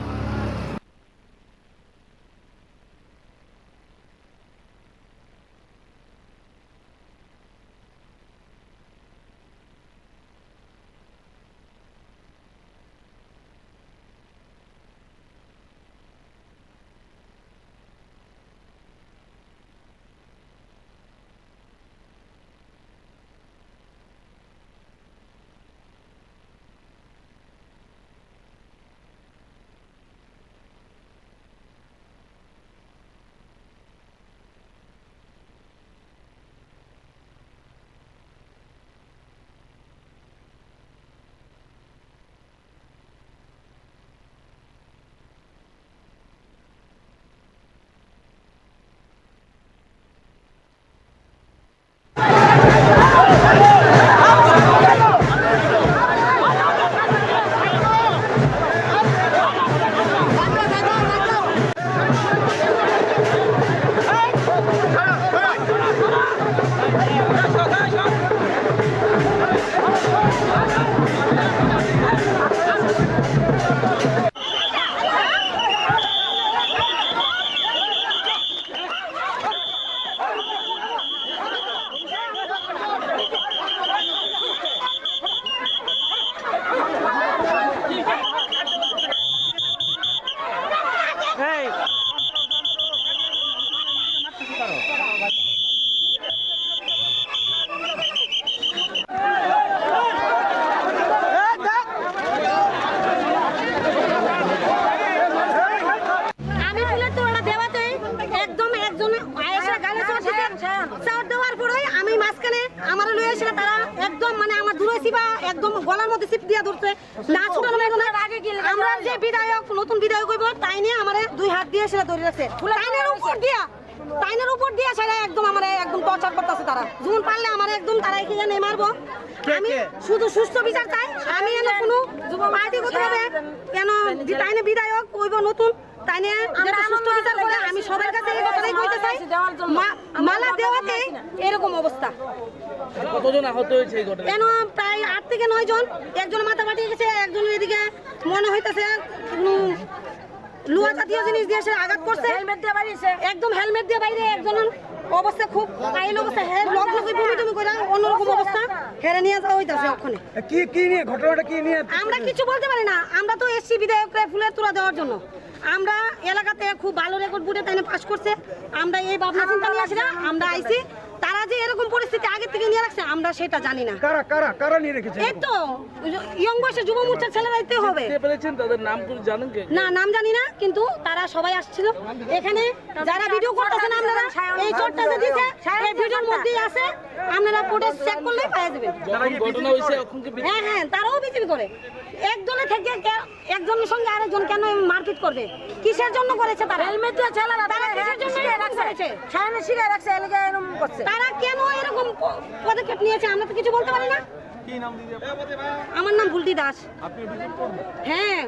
একদম গলার মধ্যে চিপ দিয়ে ধরছে না ছোট আমরা যে বিধায়ক নতুন বিধায়ক হইব তাই নিয়ে আমারে 2 হাত দিয়ে সেটা ধরে রাখছে টাইনের উপর দিয়া সেটা একদম আমারে একদম টর্চার করতেছে তারা যখন পারলে আমারে একদম তারা এখানে মারবো আমি শুধু সুস্থ বিচার চাই আমি এনে কোনো পার্টি করতে হবে কেন টাইনে বিধায়ক হইব নতুন তাই নিয়ে যেটা সুস্থ বিচার করে আমি সবার কাছে এই কথাটাই কইতে চাই মালা দেওয়াতে এরকম অবস্থা। কতজন আহত হয়েছে এই ঘটনায়? কেন প্রায় 8 থেকে 9 জন, একজন মাথা ফাটিয়ে গেছে, একজন এদিকে মনে হইতেছে লোহা জাতীয় জিনিস দিয়ে সে আঘাত করছে, হেলমেট দিয়ে বাইরে একদম হেলমেট দিয়ে বাইরে একজন অবস্থা খুব কাইল অবস্থা হেড লক লগে বমি টমি কইরা অন্যরকম অবস্থা হেরে নিয়ে যাওয়া হইতাছে ওখানে। কি নিয়ে ঘটনাটা কি নিয়ে? আমরা কিছু বলতে পারি না, আমরা তো এসছি বিধায়ককে ফুলের তোড়া দেওয়ার জন্য। আমরা এলাকাতে খুব ভালো রেকর্ড বুটে তাই পাস করছে, আমরা এই ভাবনা চিন্তা নিয়ে আসি না, আমরা আইছি তারা যে এরকম পরিস্থিতি আগে থেকে নিয়ে রাখছে আমরা সেটা জানি না। কারা নিয়ে রেখেছে? এই তো ইয়ং বয়সে যুব মোর্চার ছেলেরাইতে হবে। তাদের নাম কি জানেন কি? না, নাম জানি না, কিন্তু তারা সবাই আসছিল এখানে। যারা ভিডিও করতেছেন আপনারা এই চোটটা যে দিছে এই ভিডিওর মধ্যেই আছে, আপনারা ফুটেজ চেক করলেই পেয়ে যাবেন। ঘটনা হইছে এখন কি? হ্যাঁ, তারাও বিজেপি করে। এক দলে থেকে একজনের সঙ্গে আরেকজন কেন মারপিট করবে? কিসের জন্য করেছে তারা? হেলমেট দিয়ে ছেলেরা তারা কিসের জন্য করেছে? সামনে শিখায় রাখছে এলাকা এরকম করছে। তারা কেন এরকম পদক্ষেপ নিয়েছে আমরা তো কিছু বলতে পারি না। কি নাম দিদি? আমার নাম বুলটি দাস। আপনি বিজেপি করবেন? হ্যাঁ।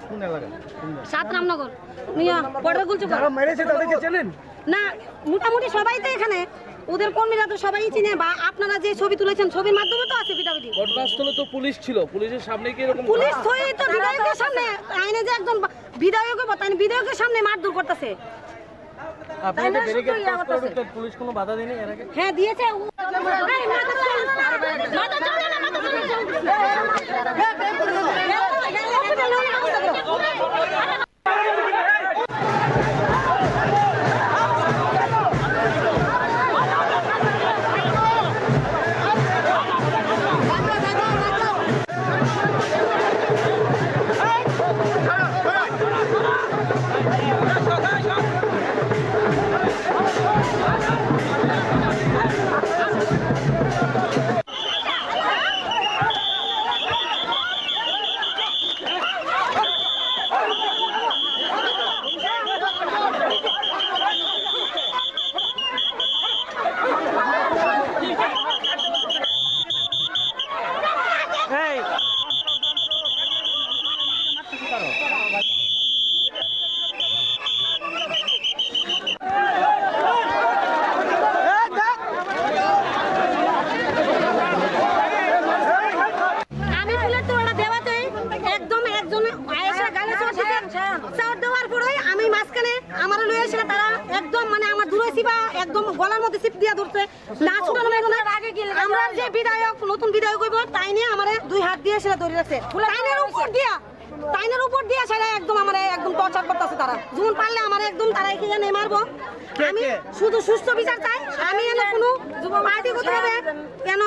কোন এলাকা? 7 রামনগর মিয়া বর্ডার গুলচু। যারা মেরেছে তাদেরকে চেনেন? না, মোটামুটি সবাই তো এখানে, ওদের কর্মীরা তো সবাই চিনে, বা আপনারা যে ছবি তুলেছেন ছবির মাধ্যমে তো আছে ভিডিও। ঘটনাস্থলে তো পুলিশ ছিল, পুলিশের সামনে কি এরকম? পুলিশ থই তো বিধায়কের সামনে আইনে যে একজন বিধায়ক বতান বিধায়কের সামনে মারধর করতেছে। আপনি এটা ব্যারিকেড পাস করতে পুলিশ কোনো বাধা দেয়নি এর আগে? হ্যাঁ দিয়েছে। গলার মধ্যে চিপ দিয়া ধরছে না ছুটানো আগে গেলে আমরা যে বিধায়ক নতুন বিধায়ক হইব তাই নিয়ে আমারে 2 হাত দিয়ে সেটা ধরে রাখছে টাইনের উপর দিয়া সেটা একদম আমারে একদম টর্চার করতেছে তারা যখন পারলে আমারে একদম তারা এখানে মারবো আমি শুধু সুস্থ বিচার চাই আমি এনে কোনো পার্টি করতে হবে কেন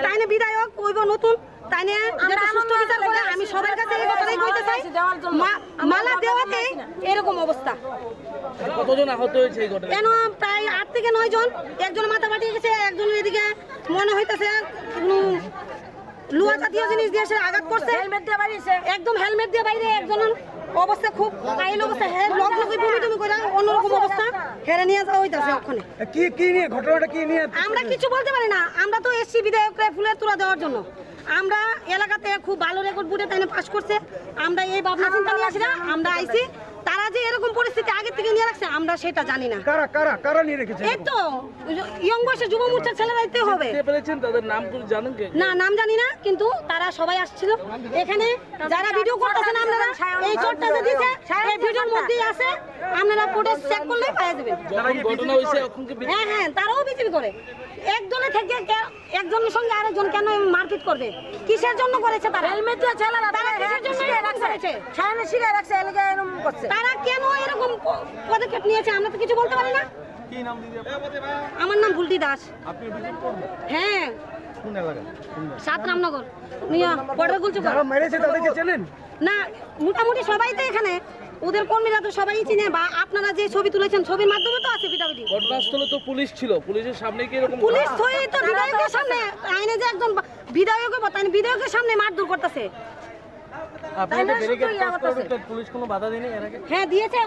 টাইনে বিধায়ক হইব নতুন তাই নিয়ে যেটা সুস্থ বিচার করে আমি সবার কাছে এই কথাটাই কইতে চাই মালা দেওয়াতে এরকম অবস্থা। কতজন আহত হয়েছে এই ঘটনায়? কেন প্রায় 8 থেকে 9 জন, একজন মাথা ফাটিয়ে গেছে, একজন এদিকে মনে হইতেছে লোহা জাতীয় জিনিস দিয়ে সে আঘাত করছে, হেলমেট দিয়ে বাইরে একদম হেলমেট দিয়ে বাইরে একজন অবস্থা খুব কাইল অবস্থা হেড লক লগে বমি টমি কইরা অন্যরকম অবস্থা হেরে নিয়ে যাওয়া হইতাছে ওখানে। কি নিয়ে ঘটনাটা কি নিয়ে? আমরা কিছু বলতে পারি না, আমরা তো এসছি বিধায়ককে ফুলের তোড়া দেওয়ার জন্য। আমরা এলাকাতে খুব ভালো রেকর্ড বুটে তাই পাস করছে, আমরা এই ভাবনা চিন্তা নিয়ে আসি না, আমরা আইছি তারা যে এরকম পরিস্থিতি আগে থেকে নিয়ে রাখছে আমরা সেটা জানি না। কারা নিয়ে রেখেছে? এই তো ইয়ং বয়সে যুব মোর্চার ছেলেরাইতে হবে। তাদের নাম কি জানেন কি? না, নাম জানি না, কিন্তু তারা সবাই আসছিল এখানে। যারা ভিডিও করতেছেন আপনারা এই চোটটা যে দিছে এই ভিডিওর মধ্যেই আছে, আপনারা ফুটেজ চেক করলেই পেয়ে যাবেন। ঘটনা হইছে এখন কি? হ্যাঁ, তারাও বিজেপি করে। এক দলে থেকে একজনের সঙ্গে আরেকজন কেন মারপিট করবে? কিসের জন্য করেছে তারা? হেলমেট দিয়ে ছেলেরা তারা কিসের জন্য রাখছে? সামনে শিখায় রাখছে এলাকা এরকম করছে। তারা কেন এরকম পদক্ষেপ নিয়েছে আমরা তো কিছু বলতে পারি না। কি নাম দিদি? আমার নাম বুলটি দাস। আপনি বিজেপি করবেন? হ্যাঁ। কোন এলাকা? 7 রামনগর মিয়া বর্ডার গুলচু। যারা মেরেছে তাদেরকে চেনেন? না, মোটামুটি সবাই তো এখানে, ওদের কর্মীরা তো সবাই চিনে, বা আপনারা যে ছবি তুলেছেন ছবির মাধ্যমে তো আছে ভিডিও। ঘটনাস্থলে তো পুলিশ ছিল, পুলিশের সামনে কি এরকম? পুলিশ থই তো বিধায়কের সামনে আইনে যে একজন বিধায়ক বতান বিধায়কের সামনে মারধর করতেছে। আপনাদের ব্যারিকেড ক্রস করে ঢুকতে পুলিশ কোনো বাধা দেয়নি এর আগে? হ্যাঁ দিয়েছে।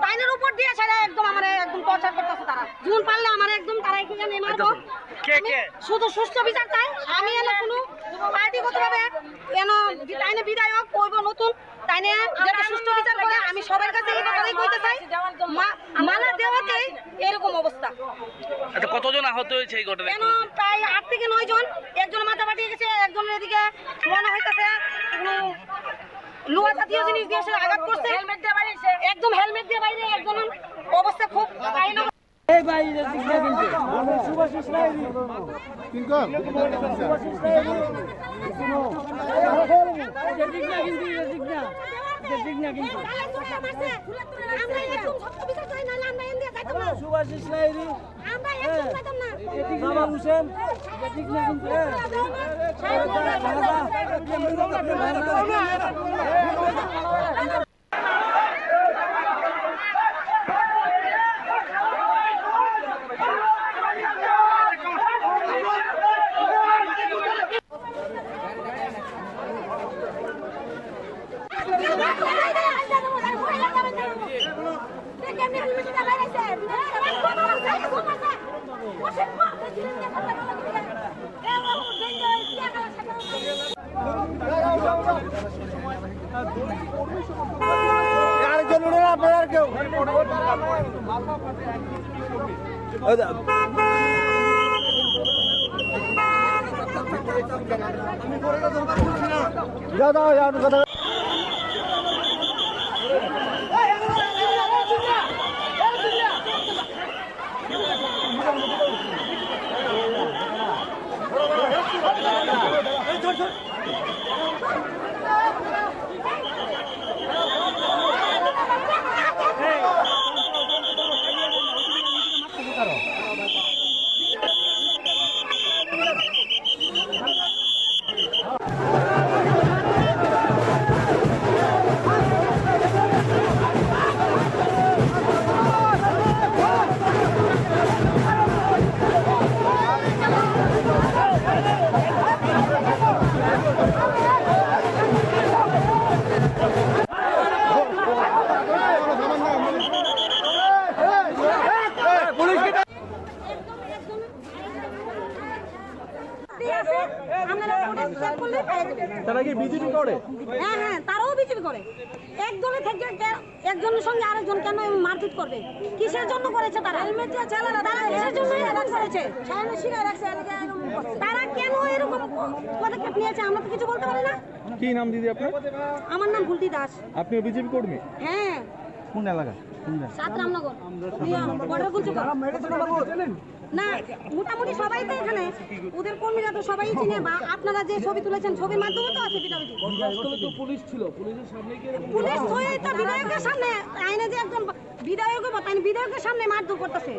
টাইনের উপর দিয়ে সেটা একদম আমার একদম টর্চার করতেছে তারা। জুন পারলে আমার একদম তারা এখানে মারবো। শুধু সুষ্ঠু বিচার চাই। আমি এনে কোনো পার্টিগতভাবে কেন টাইনে বিধায়ক করবো নতুন টাইনে যাতে সুষ্ঠু বিচার করে আমি সবার কাছে এই কথাই কইতে চাই। মানা দেওয়াতে এরকম অবস্থা। আচ্ছা, কতজন আহত হয়েছে এই ঘটনায়? কেন প্রায় 8 থেকে 9 জন। একজন মাথা ফাটিয়ে গেছে, একজনের এদিকে মনে হইতেছে লোহা জাতীয় জিনিস দিয়ে আঘাত করছে, একদম হেলমেট দিয়ে বাইরে। একজন অবস্থা খুব এই ভাই সিগন্যাল কিন্তু সুভাষিস লাইরি কিংকর সুভাষিস লাইরি শুনো সিগন্যাল কিন্তু আমরা একদম সত্য বিচার চাই না। আমরা ইন্ডিয়া যাইতাম না। সুভাষিস লাইরি আমরা একদম যাইতাম না। বাবা হোসেন সিগন্যাল কিন্তু আরেকজন উঠে না, আপনার আর কেউ কথা তারা কি বিজেপি করে? হ্যাঁ হ্যাঁ, তারাও বিজেপি করে। একজনের থেকে একজনের সঙ্গে আরেকজন কেন মারপিট করবে? কিসের জন্য করেছে তারা? হেলমেট দিয়ে চালানো, তারা কিসের জন্য এরকম করেছে? তারা কেন এরকম পদক্ষেপ নিয়েছে আমরা তো কিছু বলতে পারি না। কি নাম দিদি আপনার? আমার নাম ভুলতি দাস। আপনি বিজেপি কর্মী? হ্যাঁ। কোন এলাকা? সাত রামনগর বর্ডার গুলচুকা। না, মোটামুটি সবাই তো এখানে, ওদের কর্মীরা তো সবাই চিনে। বা আপনারা যে ছবি তুলেছেন, ছবির মাধ্যমে তো আছে পিটাপিটি। পুলিশ ছিল, পুলিশের সামনে গিয়ে পুলিশ হয়ে তো বিধায়কের সামনে আইনে যে একজন বিধায়ক তাই বিধায়কের সামনে মারধর করতেছে।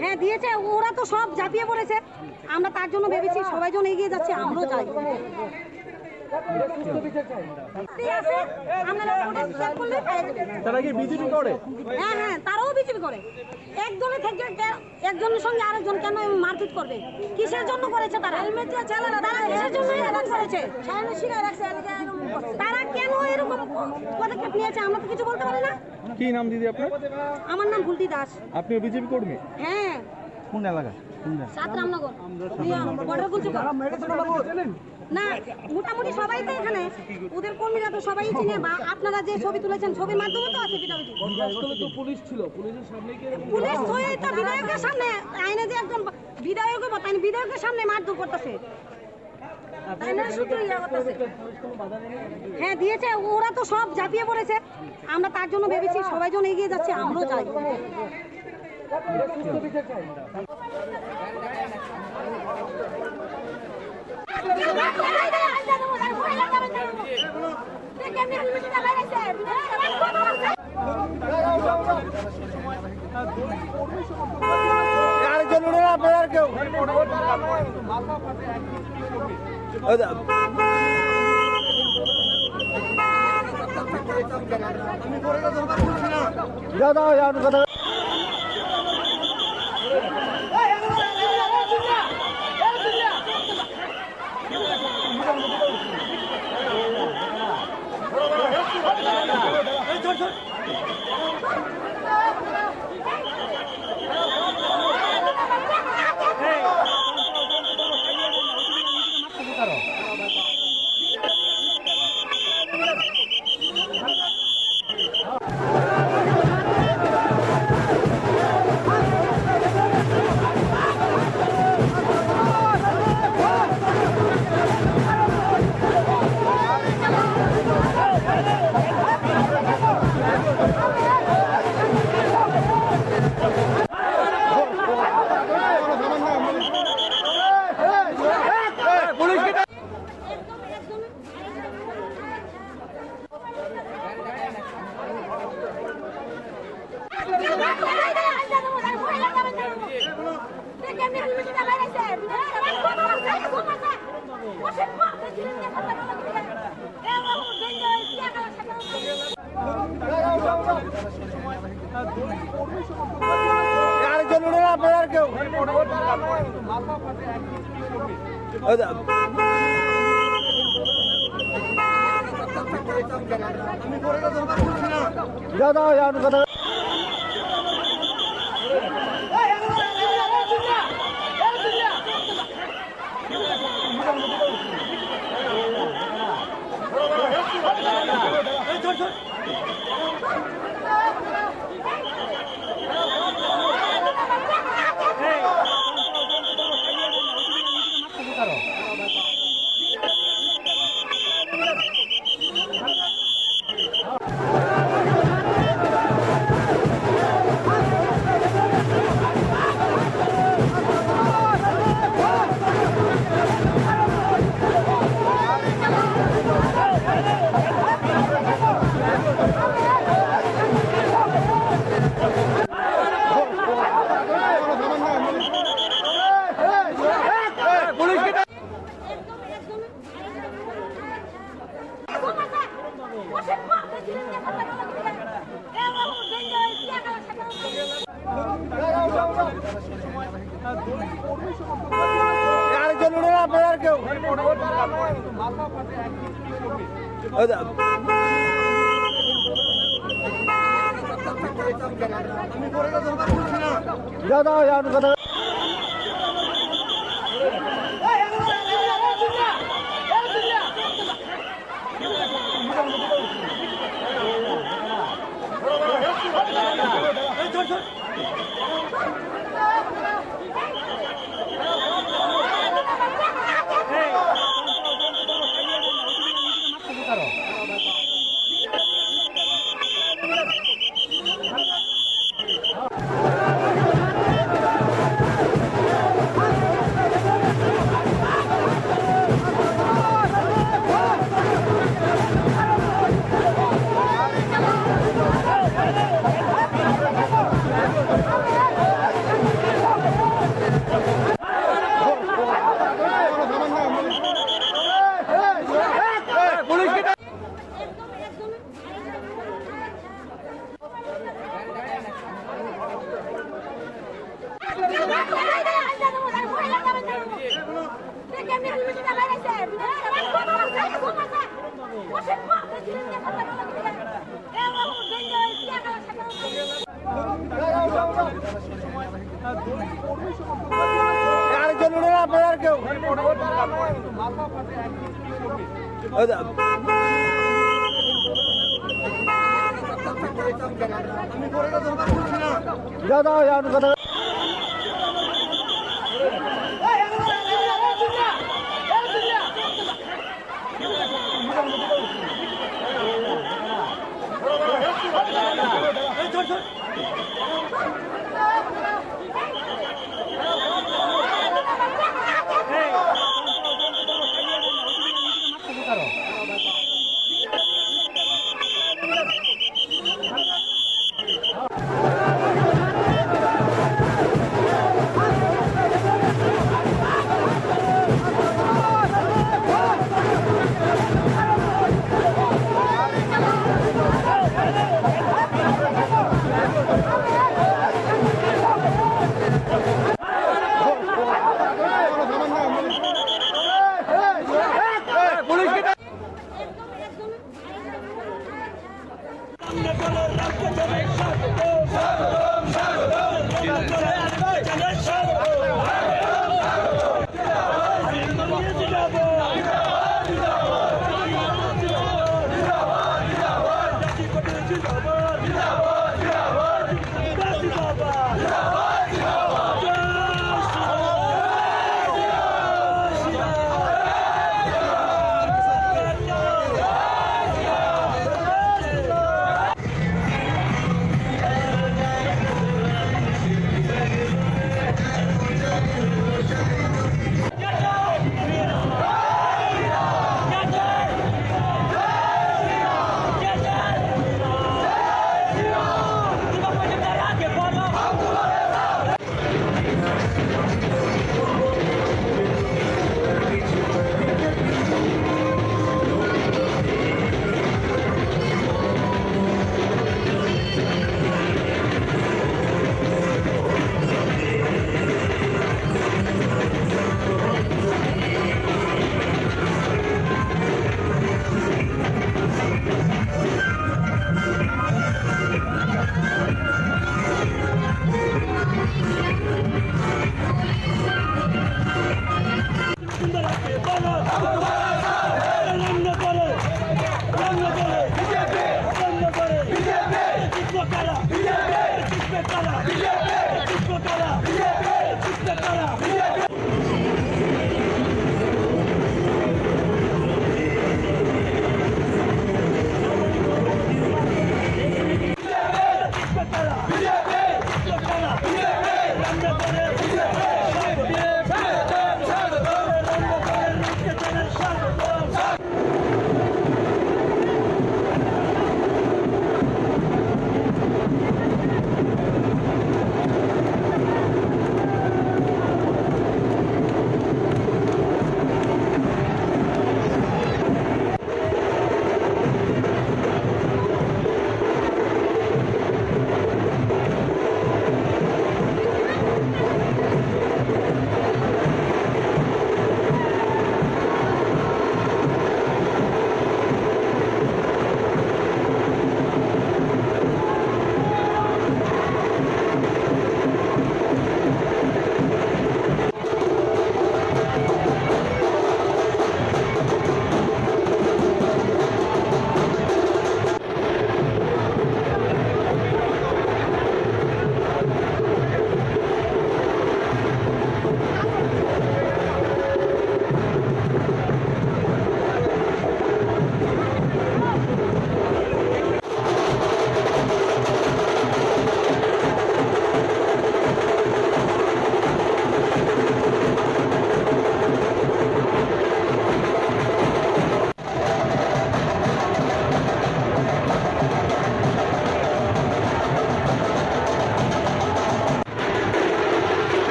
হ্যাঁ দিয়েছে, ওরা তো সব ঝাঁপিয়ে পড়েছে। আমরা তার জন্য ভেবেছি সবাই জন এগিয়ে যাচ্ছে, আমরাও চাই। তারা কি বিজেপি করে? হ্যাঁ হ্যাঁ, তারাও বিজেপি করে। একজনের থেকে একজনের সঙ্গে আরেকজন কেন মারপিট করবে? কিসের জন্য করেছে তারা? হেলমেট দিয়ে চালানো, তারা কিসের জন্য এরকম করেছে? তারা কেন এরকম পদক্ষেপ নিয়েছে আমরা তো কিছু বলতে পারি না। কি নাম দিদি আপনার? আমার নাম ভুলতি দাস। আপনি বিজেপি কর্মী? হ্যাঁ। কোন এলাকা? সাত রামনগর বর্ডার গুলচুকা। না, মোটামুটি সবাই তো এখানে, ওদের কর্মীরা তো সবাই চিনে। বা আপনারা যে ছবি তুলেছেন, ছবির মাধ্যমে তো আছে পিটাপিটি। পুলিশ ছিল, পুলিশের সামনে গিয়ে পুলিশ হয়ে তো বিধায়কের সামনে আইনে যে একজন বিধায়ক তাই বিধায়কের সামনে মারধর করতেছে। হ্যাঁ দিয়েছে, ওরা তো সব ঝাঁপিয়ে পড়েছে। আমরা তার জন্য ভেবেছি সবাই জন এগিয়ে যাচ্ছে, আমরাও চাই।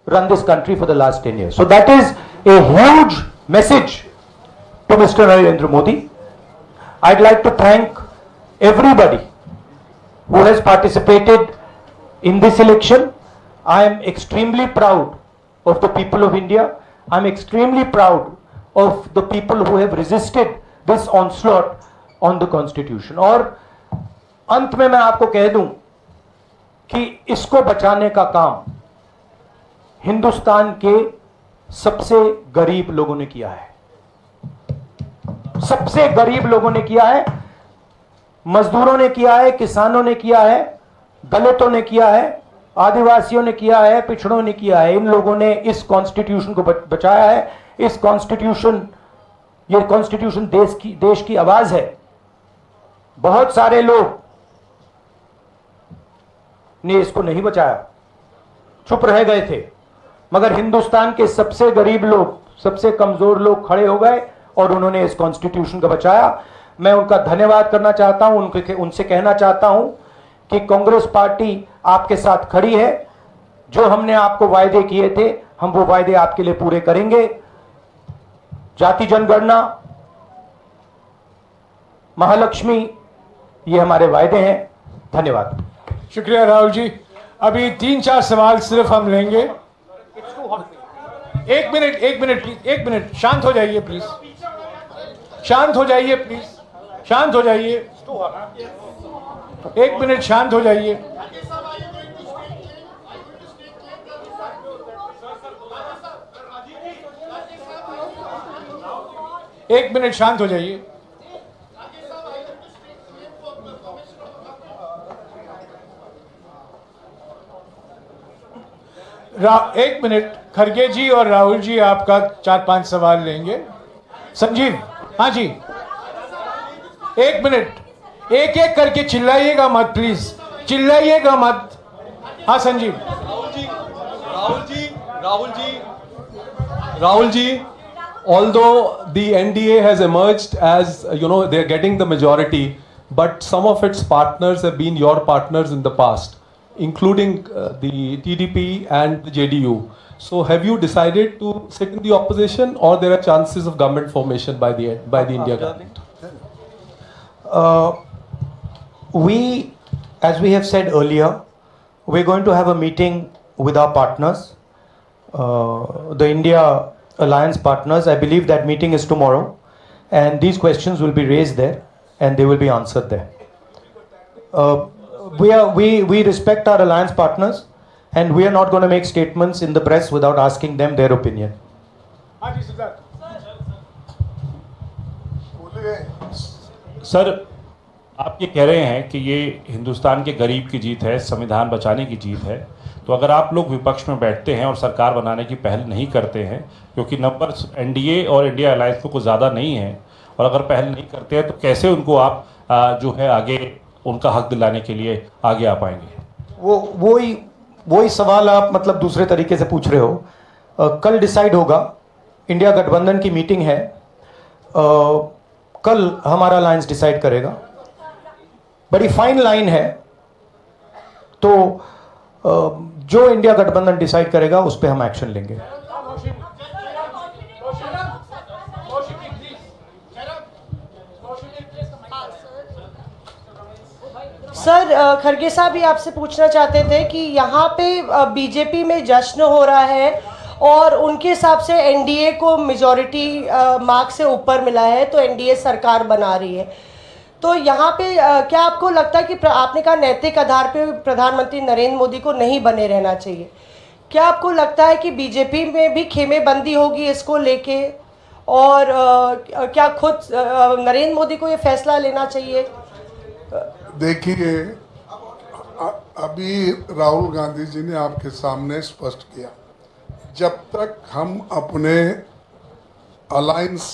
run this country for the last 10 years. So that is a huge message to Mr. Narendra Modi I'd like to thank everybody who has participated in this election. I am extremely proud of the people of India. I'm extremely proud of the people who have resisted this onslaught on the Constitution. और अंत में मैं आपको कह दूं कि इसको बचाने का काम हिंदुस्तान के सबसे गरीब लोगों ने किया है, सबसे गरीब लोगों ने किया है, मजदूरों ने किया है, किसानों ने किया है, दलितों ने किया है, आदिवासियों ने किया है, पिछड़ों ने किया है। इन लोगों ने इस कॉन्स्टिट्यूशन को बचाया है। इस कॉन्स्टिट्यूशन, ये कॉन्स्टिट्यूशन देश की आवाज है। बहुत सारे लोग ने इसको नहीं बचाया, चुप रह गए थे, मगर हिंदुस्तान के सबसे गरीब लोग, सबसे कमजोर लोग खड़े हो गए और उन्होंने इस कॉन्स्टिट्यूशन को बचाया। मैं उनका धन्यवाद करना चाहता हूं, उनसे कहना चाहता हूं कि कांग्रेस पार्टी आपके साथ खड़ी है। जो हमने आपको वायदे किए थे, हम वो वायदे आपके लिए पूरे करेंगे। जाति जनगणना, महालक्ष्मी, ये हमारे वायदे हैं। धन्यवाद। शुक्रिया राहुल जी। अभी 3-4 सवाल सिर्फ हम लेंगे। एक मिनट प्लीज, एक मिनट, शांत हो जाइए प्लीज, शांत हो जाइए प्लीज, शांत हो जाइए, 1 मिनट शांत हो जाइए। एक मिनट शांत हो जाइए। एक मिनट, खड़गे जी और राहुल जी आपका 4-5 सवाल लेंगे। संजीव, हाँ जी, 1 मिनट, एक एक करके चिल्लाइएगा मत प्लीज, चिल्लाइएगा मत। हाँ Sanjeev. Rahul ji, although the NDA has emerged as, they are getting the majority, but some of its partners have been your partners in the past, including the TDP and the JDU. So have you decided to sit in the opposition, or there are chances of government formation by the India government? We, as we have said earlier, we're going to have a meeting with our partners, the India Alliance partners. I believe that meeting is tomorrow, and these questions will be raised there and they will be answered there. We respect our alliance partners, and we are not going to make statements in the press without asking them their opinion. Sir, आप ये कह रहे हैं कि ये हिंदुस्तान के गरीब की जीत है, संविधान बचाने की जीत है, तो अगर आप लोग विपक्ष में बैठते हैं और सरकार बनाने की पहल नहीं करते हैं, क्योंकि नंबर एनडीए और इंडिया अलायंस को कुछ ज़्यादा नहीं है, और अगर पहल नहीं करते हैं तो कैसे उनको आप जो है आगे उनका हक दिलाने के लिए आगे आ पाएंगे? वही सवाल आप मतलब दूसरे तरीके से पूछ रहे हो। कल डिसाइड होगा, इंडिया गठबंधन की मीटिंग है, कल हमारा अलायंस डिसाइड करेगा। बड़ी फाइन लाइन है, तो जो इंडिया गठबंधन डिसाइड करेगा उस पर हम एक्शन लेंगे। सर, खड़गे साहब भी आपसे पूछना चाहते थे कि यहाँ पे बीजेपी में जश्न हो रहा है और उनके हिसाब से एनडीए को मेजॉरिटी मार्क्स से ऊपर मिला है, तो एनडीए सरकार बना रही है। तो यहाँ पे क्या आपको लगता है कि आपने कहा नैतिक आधार पे प्रधानमंत्री नरेंद्र मोदी को नहीं बने रहना चाहिए, क्या आपको लगता है कि बीजेपी में भी खेमेबंदी होगी इसको लेके, और क्या खुद नरेंद्र मोदी को ये फैसला लेना चाहिए? देखिए, अभी राहुल गांधी जी ने आपके सामने स्पष्ट किया, जब तक हम अपने अलायंस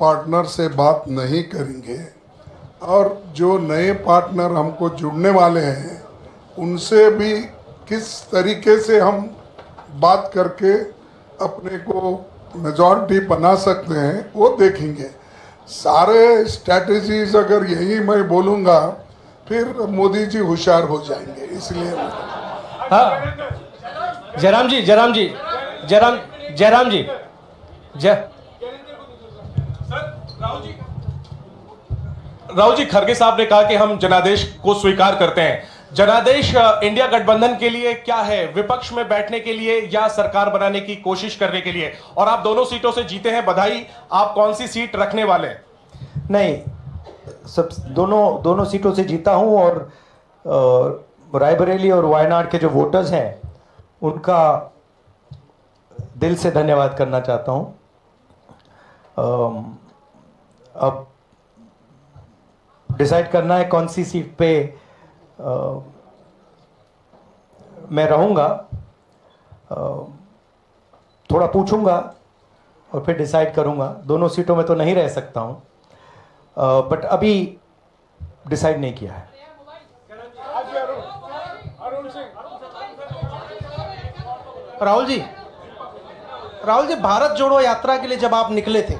पार्टनर से बात नहीं करेंगे और जो नए पार्टनर हमको जुड़ने वाले हैं उनसे भी किस तरीके से हम बात करके अपने को मेजॉरिटी बना सकते हैं वो देखेंगे। सारे स्ट्रैटेजीज अगर यही मैं बोलूँगा फिर मोदी जी होशियार हो जाएंगे, इसलिए। हाँ, जयराम जी, राहुल जी, खरगे साहब ने कहा कि हम जनादेश को स्वीकार करते हैं। जनादेश इंडिया गठबंधन के लिए क्या है? विपक्ष में बैठने के लिए या सरकार बनाने की कोशिश करने के लिए? और आप दोनों सीटों से जीते हैं, बधाई। आप कौन सी सीट रखने वाले हैं? नहीं, सब दोनों सीटों से जीता हूं और रायबरेली और वायनाड के जो वोटर्स हैं उनका दिल से धन्यवाद करना चाहता हूं। अब डिसाइड करना है कौन सी सीट पे मैं रहूंगा। थोड़ा पूछूंगा और फिर डिसाइड करूंगा। दोनों सीटों में तो नहीं रह सकता हूं, बट अभी डिसाइड नहीं किया है। राहुल जी, भारत जोड़ो यात्रा के लिए जब आप निकले थे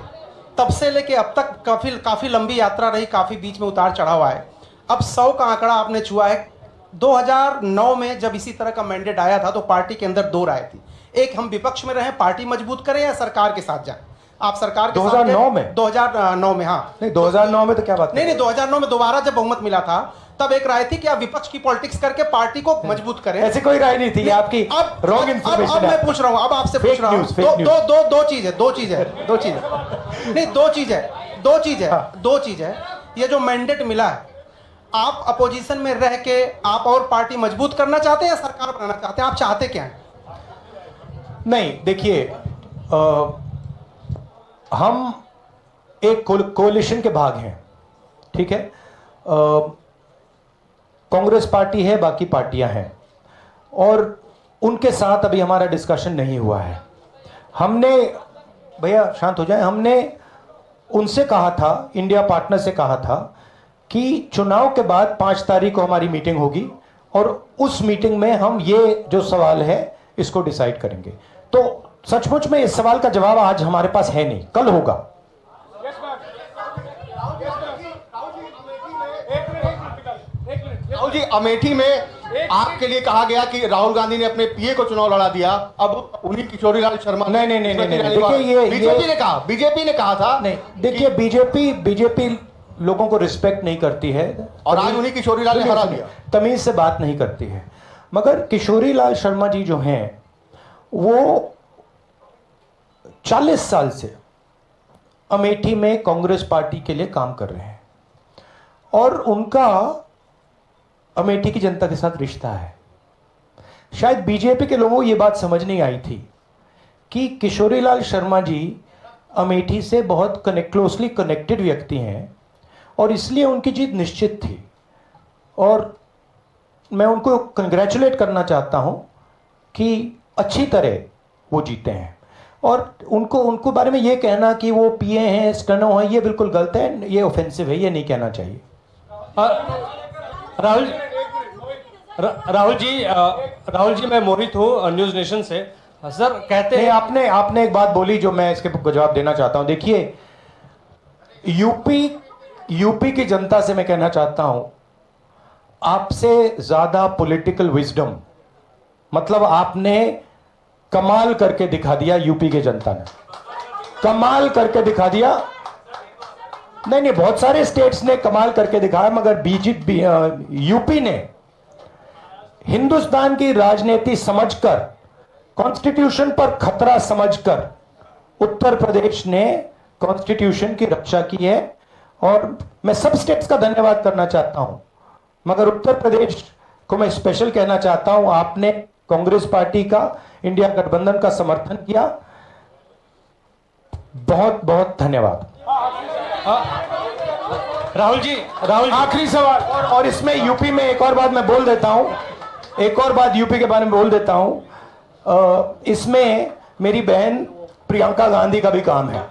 तब से लेके अब तक काफी लंबी यात्रा रही, काफी बीच में उतार चढ़ाव आए। अब 100 का आंकड़ा आपने छुआ है। 2009 में जब इसी तरह का मैंडेट आया था तो पार्टी के अंदर 2 राय थी। एक, हम विपक्ष में रहें, पार्टी मजबूत करें, या सरकार के साथ जाएं। आप सरकार के 2009 में 2009 में हाँ नहीं, 2009 में तो क्या बात नहीं 2009 में दोबारा जब बहुमत मिला था तब एक राय थी कि आप विपक्ष की पॉलिटिक्स करके पार्टी को मजबूत करें। ऐसी कोई राय नहीं थी। आपकी रॉन्ग इंफॉर्मेशन। अब मैं पूछ रहा हूं, अब आपसे पूछ रहा हूं। दो चीज है। ये जो मैंडेट मिला है, आप अपोजिशन में रह के आप और पार्टी मजबूत करना चाहते हैं या सरकार बनाना चाहते हैं? आप चाहते क्या हैं? नहीं, देखिए, हम एक कोalition के भाग हैं, ठीक है। कांग्रेस पार्टी है, बाकी पार्टियां हैं, और उनके साथ अभी हमारा डिस्कशन नहीं हुआ है। हमने, भैया शांत हो जाए, हमने उनसे कहा था, इंडिया पार्टनर से कहा था कि चुनाव के बाद 5 तारीख को हमारी मीटिंग होगी और उस मीटिंग में हम ये जो सवाल है इसको डिसाइड करेंगे। तो सचमुच में इस सवाल का जवाब आज हमारे पास है नहीं, कल होगा। राहुल जी, अमेठी में आपके लिए कहा गया कि राहुल गांधी ने अपने पीए को चुनाव लड़ा दिया, अब उन्हीं किशोरीलाल शर्मा। नहीं, देखिए, ये बीजेपी ने कहा था। नहीं, देखिए, बीजेपी लोगों को रिस्पेक्ट नहीं करती है और आज उन्हीं किशोरीलाल ने हरा दिया। तमीज से बात नहीं करती है। मगर किशोरीलाल शर्मा जी जो हैं वो 40 साल से अमेठी में कांग्रेस पार्टी के लिए काम कर रहे हैं और उनका अमेठी की जनता के साथ रिश्ता है। शायद बीजेपी के लोगों को यह बात समझ नहीं आई थी कि किशोरीलाल शर्मा जी अमेठी से बहुत क्लोजली कनेक्टेड व्यक्ति हैं और इसलिए उनकी जीत निश्चित थी। और मैं उनको कंग्रेचुलेट करना चाहता हूं कि अच्छी तरह वो जीते हैं। और उनको बारे में ये कहना कि वो पीए हैं, स्टेनो हैं, ये बिल्कुल गलत है, ये ऑफेंसिव है, ये नहीं कहना चाहिए। राहुल जी, मैं मोहित हूँ न्यूज नेशन से। सर कहते हैं, आपने एक बात बोली जो मैं इसके जवाब देना चाहता हूं। देखिए, यूपी की जनता से मैं कहना चाहता हूं, आपसे ज्यादा पॉलिटिकल विजडम, मतलब आपने कमाल करके दिखा दिया। यूपी की जनता ने कमाल करके दिखा दिया। नहीं, बहुत सारे स्टेट्स ने कमाल करके दिखाया, मगर बीजेपी यूपी ने हिंदुस्तान की राजनीति समझकर, कॉन्स्टिट्यूशन पर खतरा समझकर उत्तर प्रदेश ने कॉन्स्टिट्यूशन की रक्षा की है। और मैं सब स्टेट्स का धन्यवाद करना चाहता हूं, मगर उत्तर प्रदेश को मैं स्पेशल कहना चाहता हूं। आपने कांग्रेस पार्टी का, इंडिया गठबंधन का समर्थन किया, बहुत बहुत धन्यवाद। राहुल जी, आखिरी सवाल, और इसमें यूपी में एक और बात मैं बोल देता हूं, एक और बात यूपी के बारे में बोल देता हूं। इसमें मेरी बहन प्रियंका गांधी का भी काम है,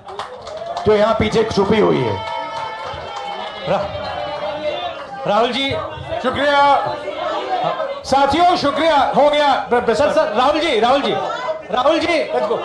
जो यहां पीछे छुपी हुई है। राहुल जी, शुक्रिया साथियों, शुक्रिया। हो गया sir, Rahul ji, let's go.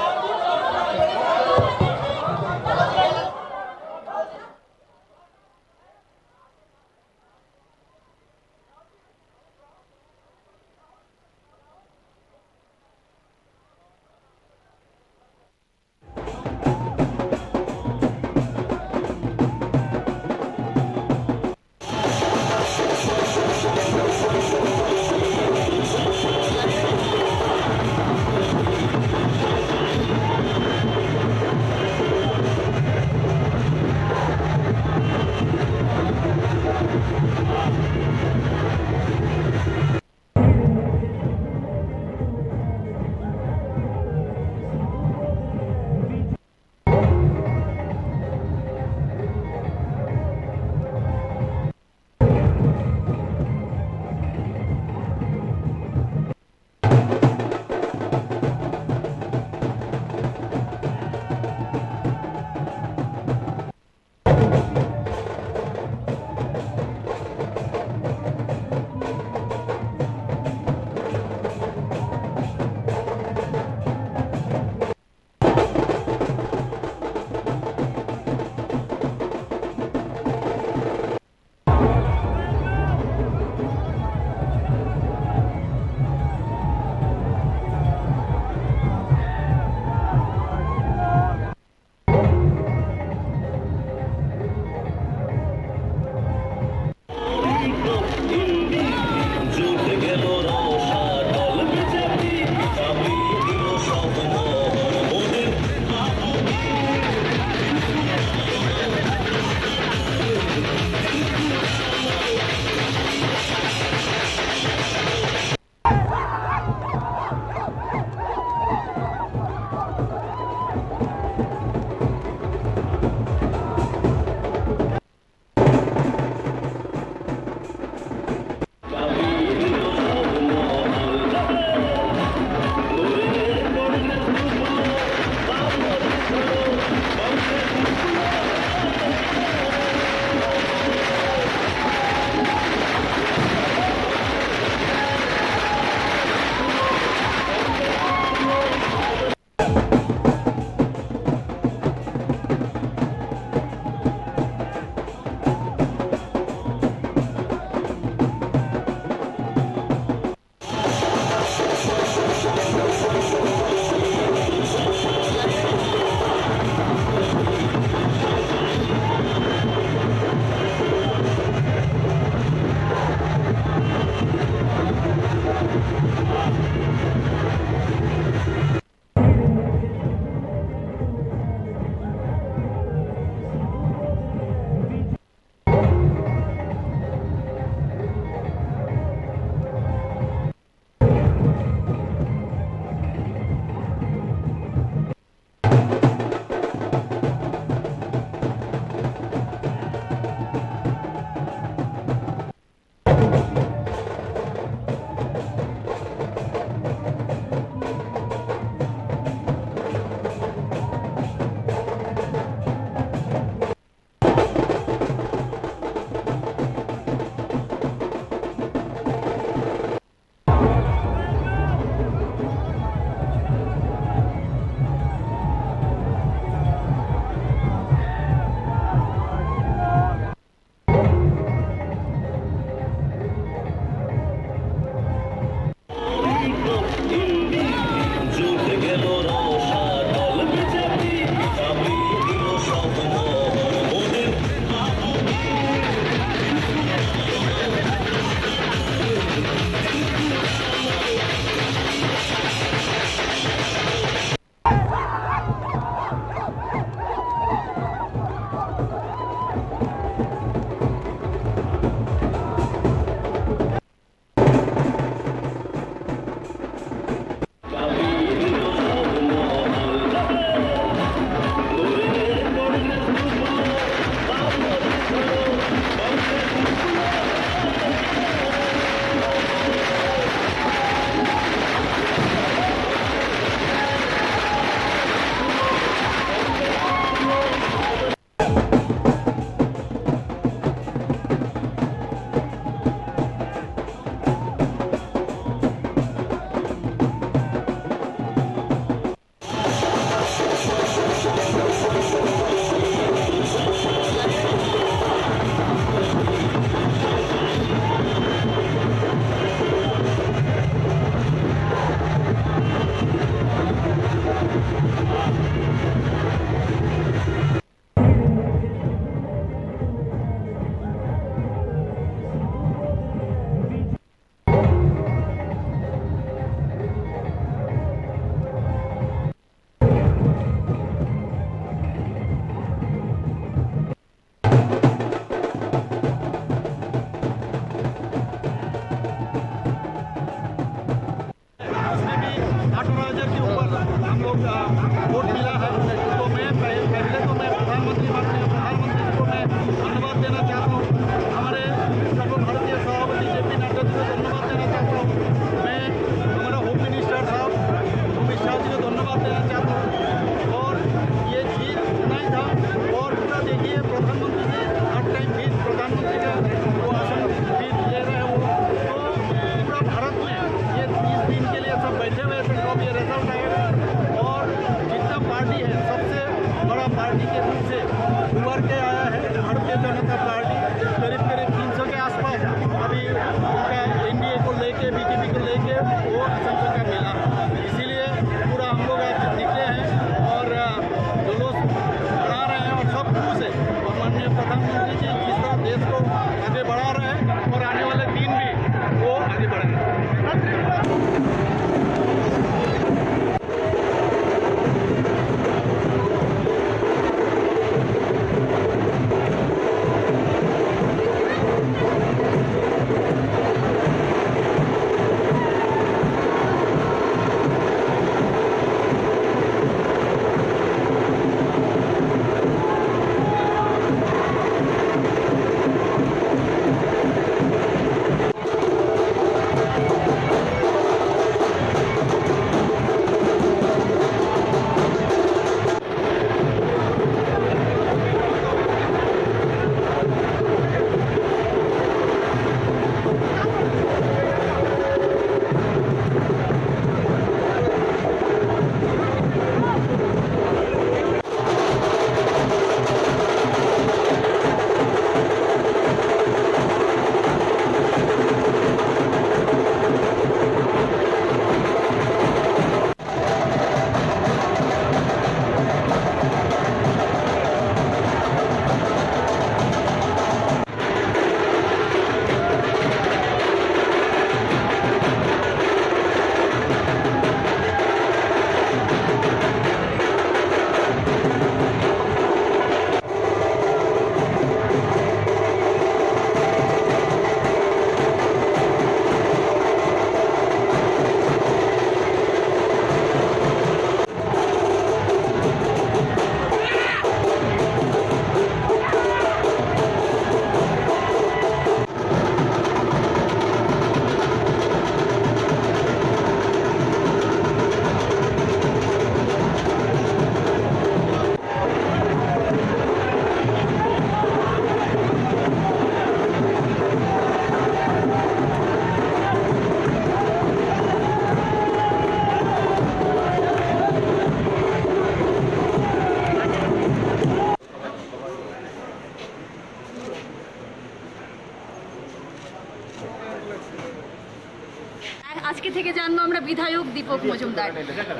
আজকে থেকে জানবো আমরা বিধায়ক দীপক মজুমদার।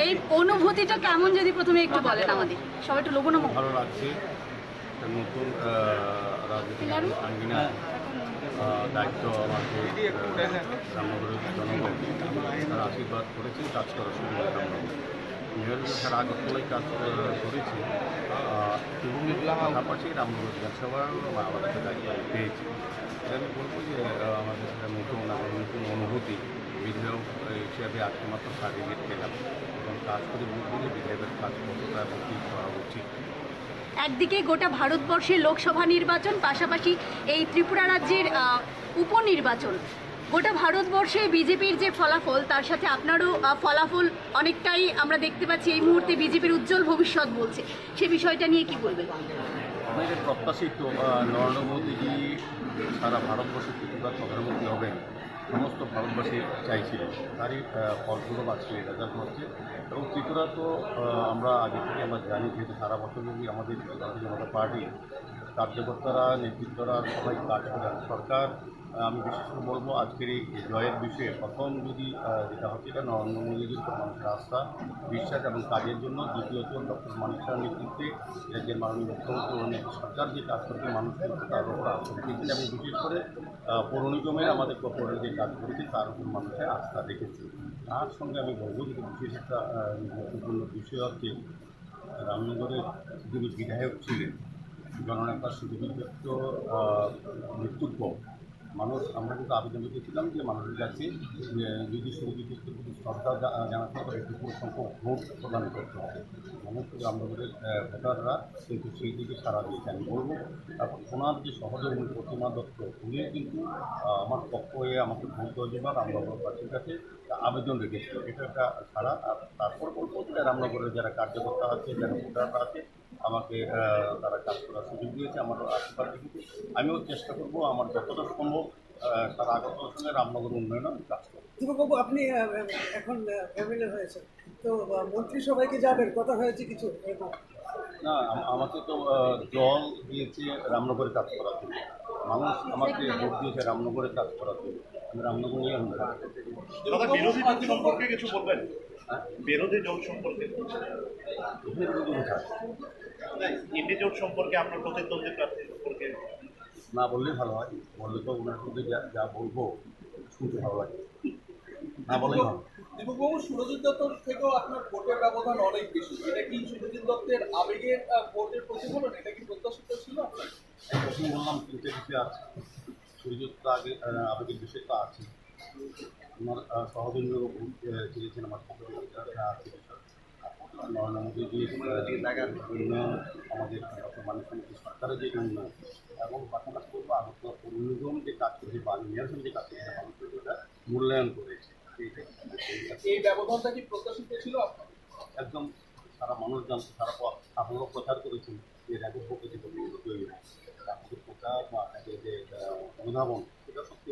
এই অনুভূতিটা কেমন যদি প্রথমে একটু বলেন আমাদের, সবাই একটু লোভনা। ভালো লাগছে, নতুন রাজনীতি আঙ্গিনা দায়িত্ব আমাকে রামনগরের জনগণ তারা আশীর্বাদ করেছেন, কাজ করার সুযোগ রামনগর মেয়র সারা আগরতলায় কাজ করেছি এবং পাশাপাশি রামনগর বিধানসভার আলাদা একটা দায়িত্ব পেয়েছি। এটা আমি বলবো যে আমাদের নতুন অনুভূতি। বিধায়ক হিসেবে আজকে মাত্র সার্টিফিকেট পেলাম এবং কাজ করে বুঝবো যে বিধায়কের কাজ কতটা এবং কী করা উচিত। একদিকে গোটা ভারতবর্ষের লোকসভা নির্বাচন, পাশাপাশি এই ত্রিপুরা রাজ্যের উপনির্বাচন। গোটা ভারতবর্ষে বিজেপির যে ফলাফল, তার সাথে আপনারও ফলাফল অনেকটাই আমরা দেখতে পাচ্ছি এই মুহূর্তে বিজেপির উজ্জ্বল ভবিষ্যৎ বলছে, সে বিষয়টা নিয়ে কি বলবেন? আমাদের প্রত্যাশিত নরেন্দ্র মোদীজি সারা ভারতবর্ষে ত্রিপুরার প্রধানমন্ত্রী হবেন, সমস্ত ভারতবাসী চাইছিল। তারই ফলস্বরূপ আজকে রেজাল্ট হচ্ছে। এবং ত্রিপুরা তো আমরা আগে থেকে আমরা জানি, যেহেতু সারা বছরব্যাপী আমাদের ভারতীয় জনতা পার্টি কার্যকর্তারা, নেতৃত্বরা সবাই কাজ করেন। সরকার আমি বিশেষ করে বলবো আজকের এই জয়ের বিষয়ে প্রথম যদি যেটা হচ্ছে, এটা নরেন্দ্র মোদীজির উপর মানুষের আস্থা, বিশ্বাস এবং কাজের জন্য। দ্বিতীয়ত ডক্টর মানিক শাহর নেতৃত্বে রাজ্যের মাননীয় মুখ্যমন্ত্রী সরকার যে কাজ করতে মানুষ তার উপর আস্থা রেখেছেন এবং বিশেষ করে পৌর নিগমের আমাদের কর্পোরেট যে কাজ করেছে তার উপর মানুষের আস্থা রেখেছে। তার সঙ্গে আমি বলবো যে বিশেষ একটা গুরুত্বপূর্ণ বিষয় হচ্ছে রামনগরের যিনি বিধায়ক ছিলেন জননেতা সুদীপ দত্ত মৃত্যুর পর মানুষ, আমরা কিন্তু আবেদন রেখেছিলাম যে মানুষের কাছে যদি সুদীপ দত্তের প্রতি শ্রদ্ধা জানাতে হবে একটু সংখ্যক ভোট প্রদান করতে হবে। মানুষ রামনগরের ভোটাররা কিন্তু সেই দিকে সাড়া দিয়েছে। আমি বলবো ওনার যে সহধর্মী প্রতিমা দত্ত, উনি কিন্তু আমার পক্ষ হয়ে আমাকে ভোট দেওয়ার জন্য রামনগরবাসীর কাছে আবেদন রেখেছিল। এটা একটা সারা। আর তারপর বলবো যে রামনগরের যারা কার্যকর্তা আছে, যারা ভোটাররা আছে, আমাকে তারা কাজ করার সুযোগ দিয়েছে, আমার আশীর্বাদ রেখেছে। আমিও চেষ্টা করবো আমার যতটা সম্ভব সারা আগরতলার সঙ্গে রামনগর উন্নয়নে আমি কাজ করবো। দীপকবাবু, আপনি এখন এমএলএ হয়েছে, তো মন্ত্রিসভায় কি যাবেন? কথা হয়েছে কিছু এরকম? না, আমাকে তো জল দিয়েছে রামনগরে কাজ করার জন্য, মানুষ আমাকে ভোট দিয়েছে রামনগরে কাজ করার জন্য। আমি রামনগর নিয়ে আমি কাজ করতে। বিরোধী দল সম্পর্কে কিছু বলবেন? বিরোধী দল সম্পর্কে ইন্ডি জোট সম্পর্কে আপনার প্রতিদ্বন্দ্বী প্রার্থী সম্পর্কে না বললেই ভালো হয়। বললে তো ওনার মধ্যে যা বলবো শুনতে ভালো লাগে, না বলেই ভালো। দীপকবাবু, সুরজিৎ দত্তর থেকেও আপনার ভোটের ব্যবধান অনেক বেশি। এটা কি সুরজিৎ দত্তের আবেগের ভোটের প্রতিফলন? এটা কি প্রত্যাশিত ছিল আপনার? প্রথম বললাম তিনটে বিষয় আছে। সুরজিৎ তো আগে আবেগের বিষয় তো আছে, আমার সহযোগীও চেয়েছেন আমার আছে বিষয়। নরেন্দ্র মোদীজির উন্নয়ন, আমাদের মানুষ সরকারের যে উন্নয়ন এবং পাশাপাশি করবো আগরতলা পৌর নিগম যে কাজ করেছে বা মেয়র যে কাজ করেছে মানুষকে যেটা মূল্যায়ন করেছে। এই ব্যবধানটা কি প্রত্যাশিত ছিল আপনার? একদম সারা মানুষ জানতো, সারা আপনারা প্রচার করেছেন যে র্যাবের পক্ষে যে তৈরি হয় আপনাদের প্রচার বা আপনাদের যে অনুধাবন, সেটা সত্যি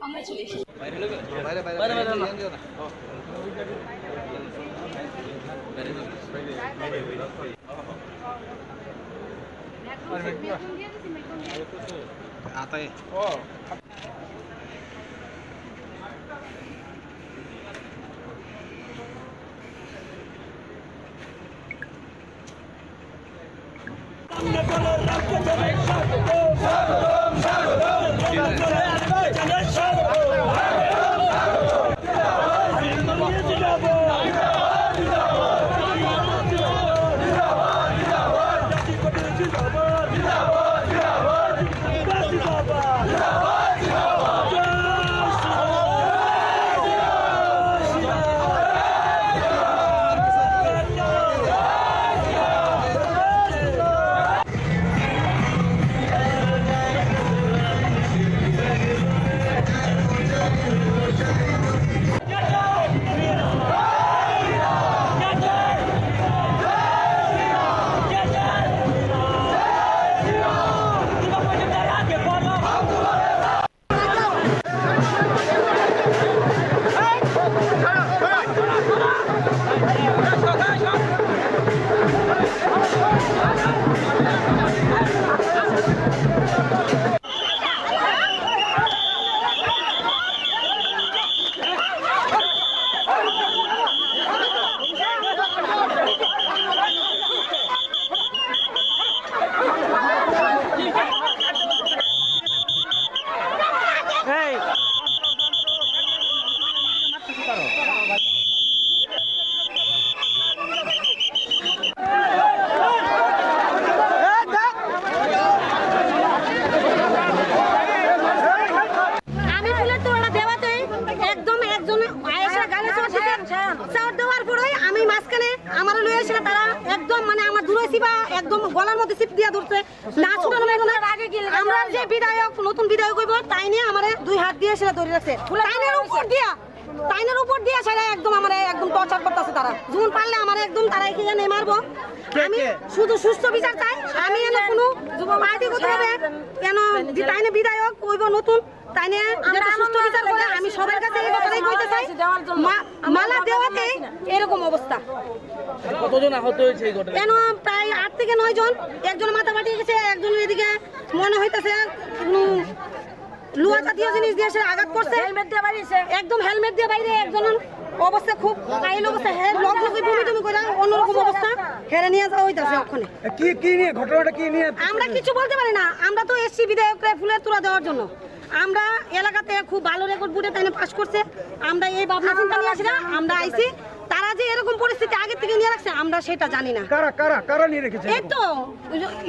আমরা চলে এসেছি। आता है একদম মানে আমার দূরে বা একদম গলার মধ্যে সিপ দিয়া ধরছে না ছুটানো আমরা যে বিধায়ক নতুন বিধায়ক হইব তাই নিয়ে আমার 2 হাত দিয়ে সেটা ধরে রাখছে টাইনের উপর দিয়া সেটা একদম আমার একদম টর্চার করতেছে তারা যখন পারলে আমার একদম তারাই কি জানে মারবো আমি শুধু সুস্থ বিচার চাই আমি এনে কোনো পার্টি করতে হবে কেন টাইনে বিধায়ক হইব নতুন তাই নিয়ে যেটা সুস্থ বিচার করে আমি সবার কাছে এই কথাটাই কইতে চাই মালা দেওয়াতে এরকম অবস্থা। কতজন আহত হয়েছে এই ঘটনায়? কেন প্রায় 8 থেকে 9 জন, একজন মাথা ফাটিয়ে গেছে, একজন এদিকে মনে হইতাছে লোহা জাতীয় জিনিস দিয়ে সে আঘাত করছে, একদম হেলমেট দিয়ে বাইরে, একজন অবস্থা খুব কাইল অবস্থা, হেড লক লগে বমি টমি করে অন্যরকম অবস্থা, হেরে নিয়ে যাওয়া হইতাছে ওখানে। কি নিয়ে ঘটনাটা কি নিয়ে আমরা কিছু বলতে পারি না, আমরা তো এসছি বিধায়ককে ফুলের তোড়া দেওয়ার জন্য। আমরা এলাকাতে খুব ভালো রেকর্ড বুটে তাই পাস করছে, আমরা এই ভাবনা চিন্তা নিয়ে আসি না, আমরা আইছি তারা যে এরকম পরিস্থিতি আগে থেকে নিয়ে রাখছে আমরা সেটা জানি না। কারা কারা কারা নিয়ে রেখেছে? এই তো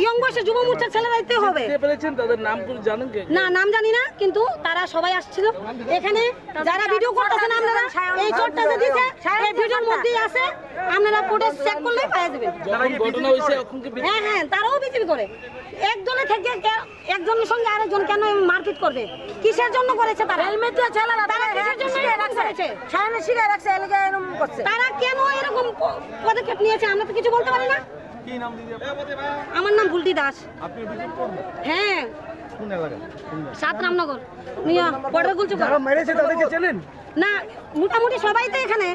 ইয়ং বয়সে যুব মোর্চার ছেলেরাইতে হবে। কে পেরেছেন তাদের নাম কি জানেন কি? না, নাম জানি না, কিন্তু তারা সবাই আসছিল এখানে। যারা ভিডিও করতেছেন আপনারা এই চোটটা যে দিছে এই ভিডিওর মধ্যেই আছে, আপনারা ফুটেজ চেক করলেই পেয়ে যাবেন। ঘটনা হইছে এখন কি? হ্যাঁ হ্যাঁ, তারাও বিজেপি করে। একজনে থেকে একজনের সঙ্গে আরেকজন কেন মারপিট করবে? কিসের জন্য করেছে তারা? হেলমেট দিয়ে ছেলেরা তারা কিসের জন্য করেছে? সামনে শিখে রাখছে, এলাকা এরকম করছে। তারা কেন এরকম পদক্ষেপ নিয়েছে আমরা তো কিছু বলতে পারি না। কি নাম দিদি? আমার নাম বুলটি দাস। আপনি বিজেপি করবেন? হ্যাঁ। কোন এলাকা? 7 রামনগর মিয়া বর্ডার গুলচু। যারা মেরেছে তাদেরকে চেনেন? না, মোটামুটি সবাই তো এখানে,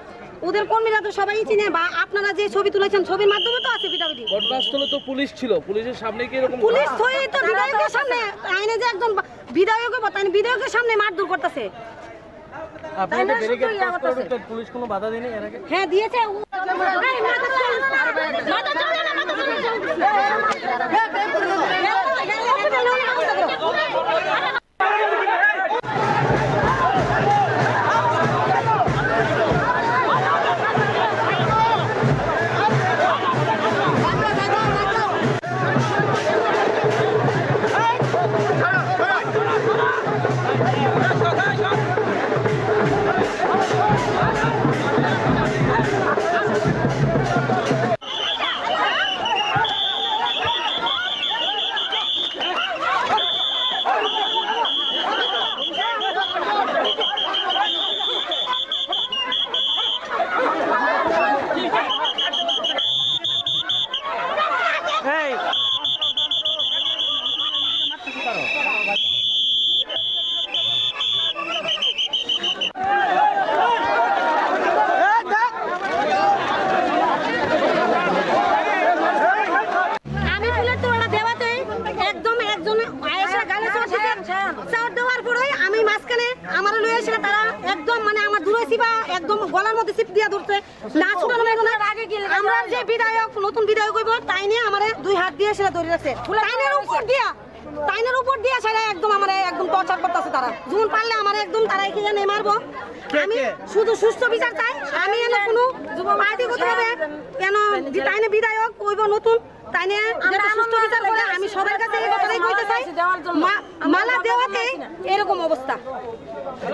ওদের কর্মীরা তো সবাই চিনে, বা আপনারা যে ছবি তুলেছেন ছবির মাধ্যমে তো আছে ভিডিও। ঘটনাস্থলে তো পুলিশ ছিল, পুলিশের সামনে কি এরকম? পুলিশ থই তো বিধায়কের সামনে আইনে যে একজন বিধায়ক বতান বিধায়কের সামনে মারধর করতেছে। আপনাদের ব্যারিকেড পাস করতে পুলিশ কোনো বাধা দেয়নি এর আগে? হ্যাঁ দিয়েছে। একদম গলার মধ্যে সিপ দিয়া ধরছে না ছুটানো আমরা যে বিধায়ক নতুন বিধায়ক হইব তাই নিয়ে আমার 2 হাত দিয়ে সেটা ধরে রাখছে টাইনের উপর দিয়া সেটা একদম আমার একদম টর্চার করতেছে তারা যখন পারলে আমার একদম তারাই কি জানে মারবো আমি শুধু সুস্থ বিচার চাই আমি এনে কোনো পার্টি করতে হবে কেন টাইনে বিধায়ক হইব নতুন তাই নিয়ে যেটা সুস্থ বিচার করে আমি সবার কাছে এই কথাটাই কইতে চাই মালা দেওয়াতে এরকম অবস্থা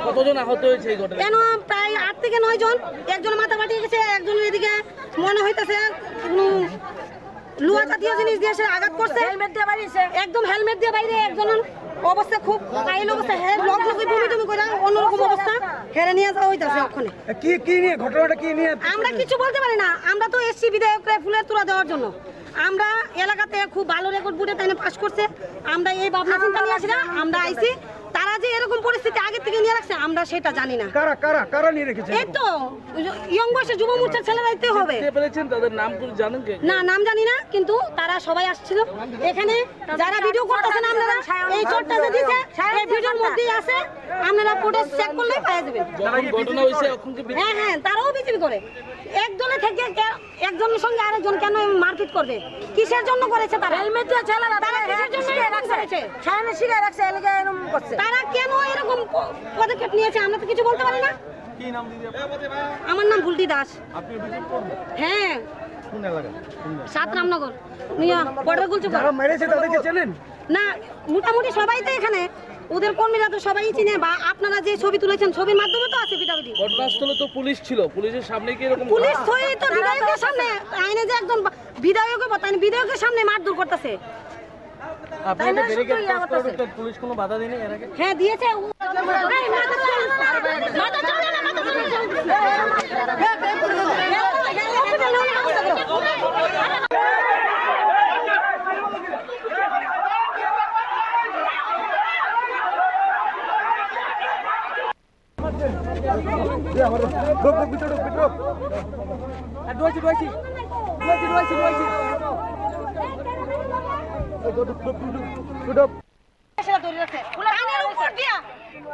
কতজন আহত হয়েছে এই ঘটনায়? কেন প্রায় 8 থেকে 9 জন, একজন মাথা ফাটিয়ে গেছে, একজন এদিকে মনে হইতাছে লোহা জাতীয় জিনিস দিয়ে সে আঘাত করছে, হেলমেট দিয়ে বাইরে, একদম হেলমেট দিয়ে বাইরে, একজন অবস্থা খুব কাইল অবস্থা, হেড লক লগে বমি টমি করে অন্যরকম অবস্থা, হেরে নিয়ে যাওয়া হইতাছে ওখানে। কি নিয়ে ঘটনাটা কি নিয়ে আমরা কিছু বলতে পারি না, আমরা তো এসছি বিধায়ককে ফুলের তোড়া দেওয়ার জন্য। আমরা এলাকাতে খুব ভালো রেকর্ড বুটে তাই পাস করছে, আমরা এই ভাবনা চিন্তা নিয়ে আসি না, আমরা আইছি তারা যে এরকম পরিস্থিতি আগে থেকে নিয়ে রাখছে আমরা সেটা জানি না। কারা কারা কারা নিয়ে রেখেছে? এই তো ইয়ং বয়সে যুব মোর্চার ছেলেরাইতে হবে। কে পেরেছেন তাদের নাম কি জানেন কি? না, নাম জানি না, কিন্তু তারা সবাই আসছিল এখানে। যারা ভিডিও করতেছেন আপনারা এই চোটটা যে দিছে এই ভিডিওর মধ্যেই আছে, আপনারা ফুটেজ চেক করলেই পেয়ে যাবেন। ঘটনা হইছে এখন কি? হ্যাঁ হ্যাঁ, তারাও বিজেপি করে। একজনে থেকে একজনের সঙ্গে আরেকজন কেন মারপিট করবে? কিসের জন্য করেছে তারা? হেলমেট দিয়ে ছেলেরা তারা কিসের জন্য করেছে? সামনে শিখে রাখছে, এলাকা এরকম করছে। তারা কেন এরকম পদক্ষেপ নিয়েছে আমরা তো কিছু বলতে পারি না। কি নাম দিদি? আমার নাম বুলটি দাস। আপনি বিজেপি করবেন? হ্যাঁ। কোন এলাকা? 7 রামনগর মিয়া বর্ডার গুলচু। যারা মেরেছে তাদেরকে চেনেন? না, মোটামুটি সবাই তো এখানে, ওদের কর্মীরা তো সবাই চিনে, বা আপনারা যে ছবি তুলেছেন ছবির মাধ্যমে তো আছে ভিডিও। ঘটনাস্থলে তো পুলিশ ছিল, পুলিশের সামনে কি এরকম পুলিশ হয়ে তো বিধায়কের সামনে আইনে যে একজন বিধায়ক তাই বিধায়কের সামনে মারধর করতেছে। আপনাদের ব্যারিকেড পাস করে তো পুলিশ কোনো বাধা দেয়নি এর আগে? হ্যাঁ দিয়েছে।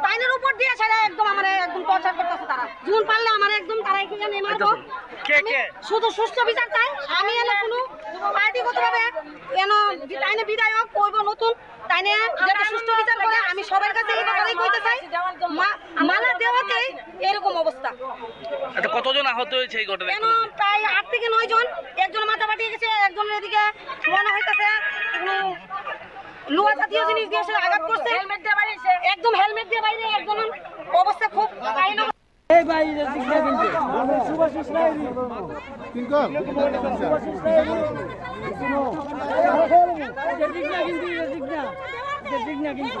টাইনের উপর দিয়ে সেটা একদম আমার একদম টর্চার করতেছে তারা। জুন পারলে আমার একদম তারা এখানে মারবো। শুধু সুস্থ বিচার চাই। আমি এনে কোনো পার্টিগতভাবে কেন টাইনে বিধায়ক করব নতুন টাইনে যাতে সুস্থ বিচার করে, আমি সবার কাছে এই কথাই কইতে চাই। মানা দেওয়াতে এরকম অবস্থা। আচ্ছা, কতজন আহত হয়েছে এই ঘটনায়? কেন প্রায় 8 থেকে 9 জন। একজন মাথা ফাটিয়ে গেছে, একজনের এদিকে মনে হইতেছে লোহা জাতীয় জিনিস দিয়ে আঘাত করছে, একদম হেলমেট দিয়ে বাইরে। একজন অবস্থা খুব কাহিল। এই ভাই রেজিগনা কিন্তু সুভাষিস লাইরি কিন্তু সুভাষিস লাইরি শুনো রেজিগনা কিন্তু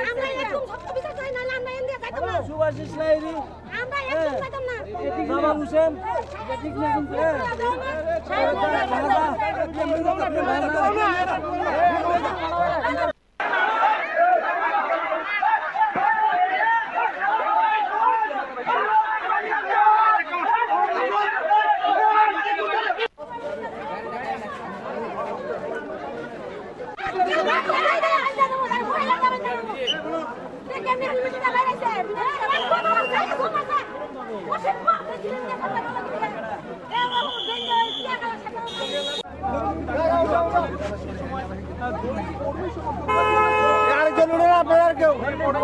আমরা একদম সত্য বিচার চাই না। আমরা ইন্ডিয়া চাইতাম না সুভাষিস লাইরি, আমরা একদম চাইতাম না জামাল হোসেন রেজিগনা কিন্তু আরেকজন উঠে না আপনার আর কেউ কথা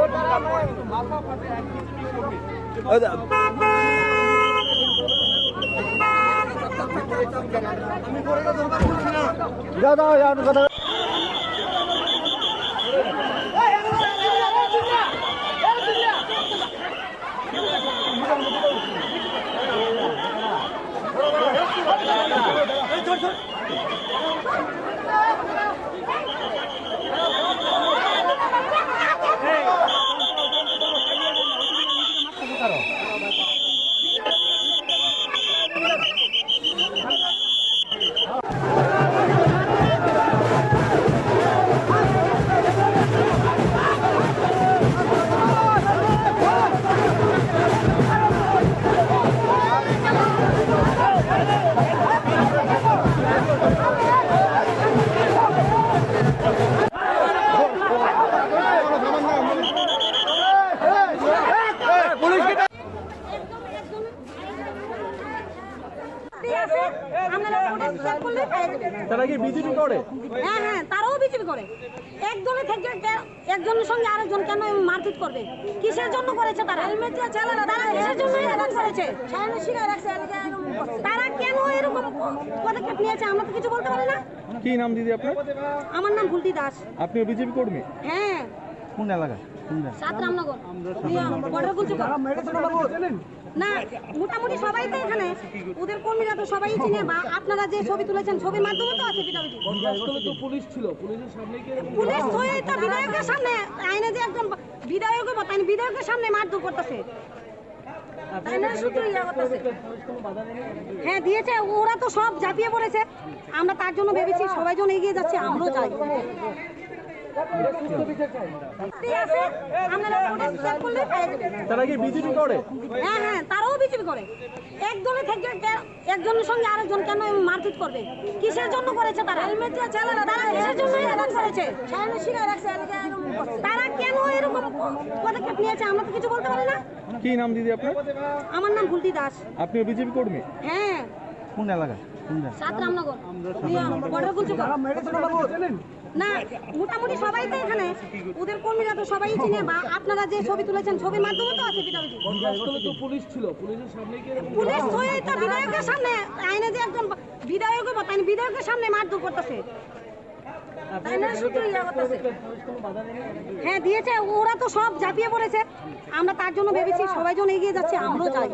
তারা কি বিজেপি করে? হ্যাঁ হ্যাঁ, তারাও বিজেপি করে। একজনের থেকে একজনের সঙ্গে আরেকজন কেন মারপিট করবে? কিসের জন্য করেছে তারা? হেলমেট দিয়ে চালানো, তারা কিসের জন্য এরকম করেছে? তারা কেন এরকম পদক্ষেপ নিয়েছে আমরা তো কিছু বলতে পারি না। কি নাম দিদি আপনার? আমার নাম ভুলতি দাস। আপনি বিজেপি কর্মী? হ্যাঁ। কোন এলাকা? সাত রামনগর বর্ডার গুলচুপা। না, মোটামুটি সবাই তো এখানে, ওদের কর্মীরা তো সবাই চিনে, বা আপনারা যে ছবি তুলেছেন ছবির মাধ্যমে তো আছে ভিডিও। তো পুলিশ ছিল, পুলিশের সামনে কি পুলিশ হয়ে তো বিধায়কের সামনে আইনে যে একজন বিধায়ক তাই বিধায়কের সামনে মারধর করতেছে। তাই না? শুধু ইয়া করতেছে। হ্যাঁ দিয়েছে, ওরা তো সব ঝাঁপিয়ে পড়েছে। আমরা তার জন্য ভেবেছি সবাই জন এগিয়ে যাচ্ছে, আমরাও চাই। তারা কি বিজেপি করে? হ্যাঁ হ্যাঁ, তারাও বিজেপি করে। একজনের থেকে একজনের সঙ্গে আরেকজন কেন মারপিট করবে? কিসের জন্য করেছে তারা? হেলমেট দিয়ে চালানো, তারা কিসের জন্য এরকম করেছে? তারা কেন এরকম পদক্ষেপ নিয়েছে আমরা তো কিছু বলতে পারি না। কি নাম দিদি আপনার? আমার নাম ভুলতি দাস। আপনি বিজেপি কর্মী? হ্যাঁ। কোন এলাকা? সাত রামনগর বর্ডার গুলচুপা। না, মোটামুটি সবাই তো এখানে, ওদের কর্মীরা তো সবাই চিনে, বা আপনারা যে ছবি তুলেছেন ছবির মাধ্যমে তো আছে ভিডিও। তো পুলিশ ছিল, পুলিশের সামনে কি পুলিশ হয়ে তো বিধায়কের সামনে আইনে যে একজন বিধায়ক তাই বিধায়কের সামনে মারধর করতেছে। তাই না শুধু ইয়া করতেছে। হ্যাঁ দিয়েছে, ওরা তো সব ঝাঁপিয়ে পড়েছে, আমরা তার জন্য ভেবেছি সবাই জন এগিয়ে যাচ্ছে, আমরাও চাই।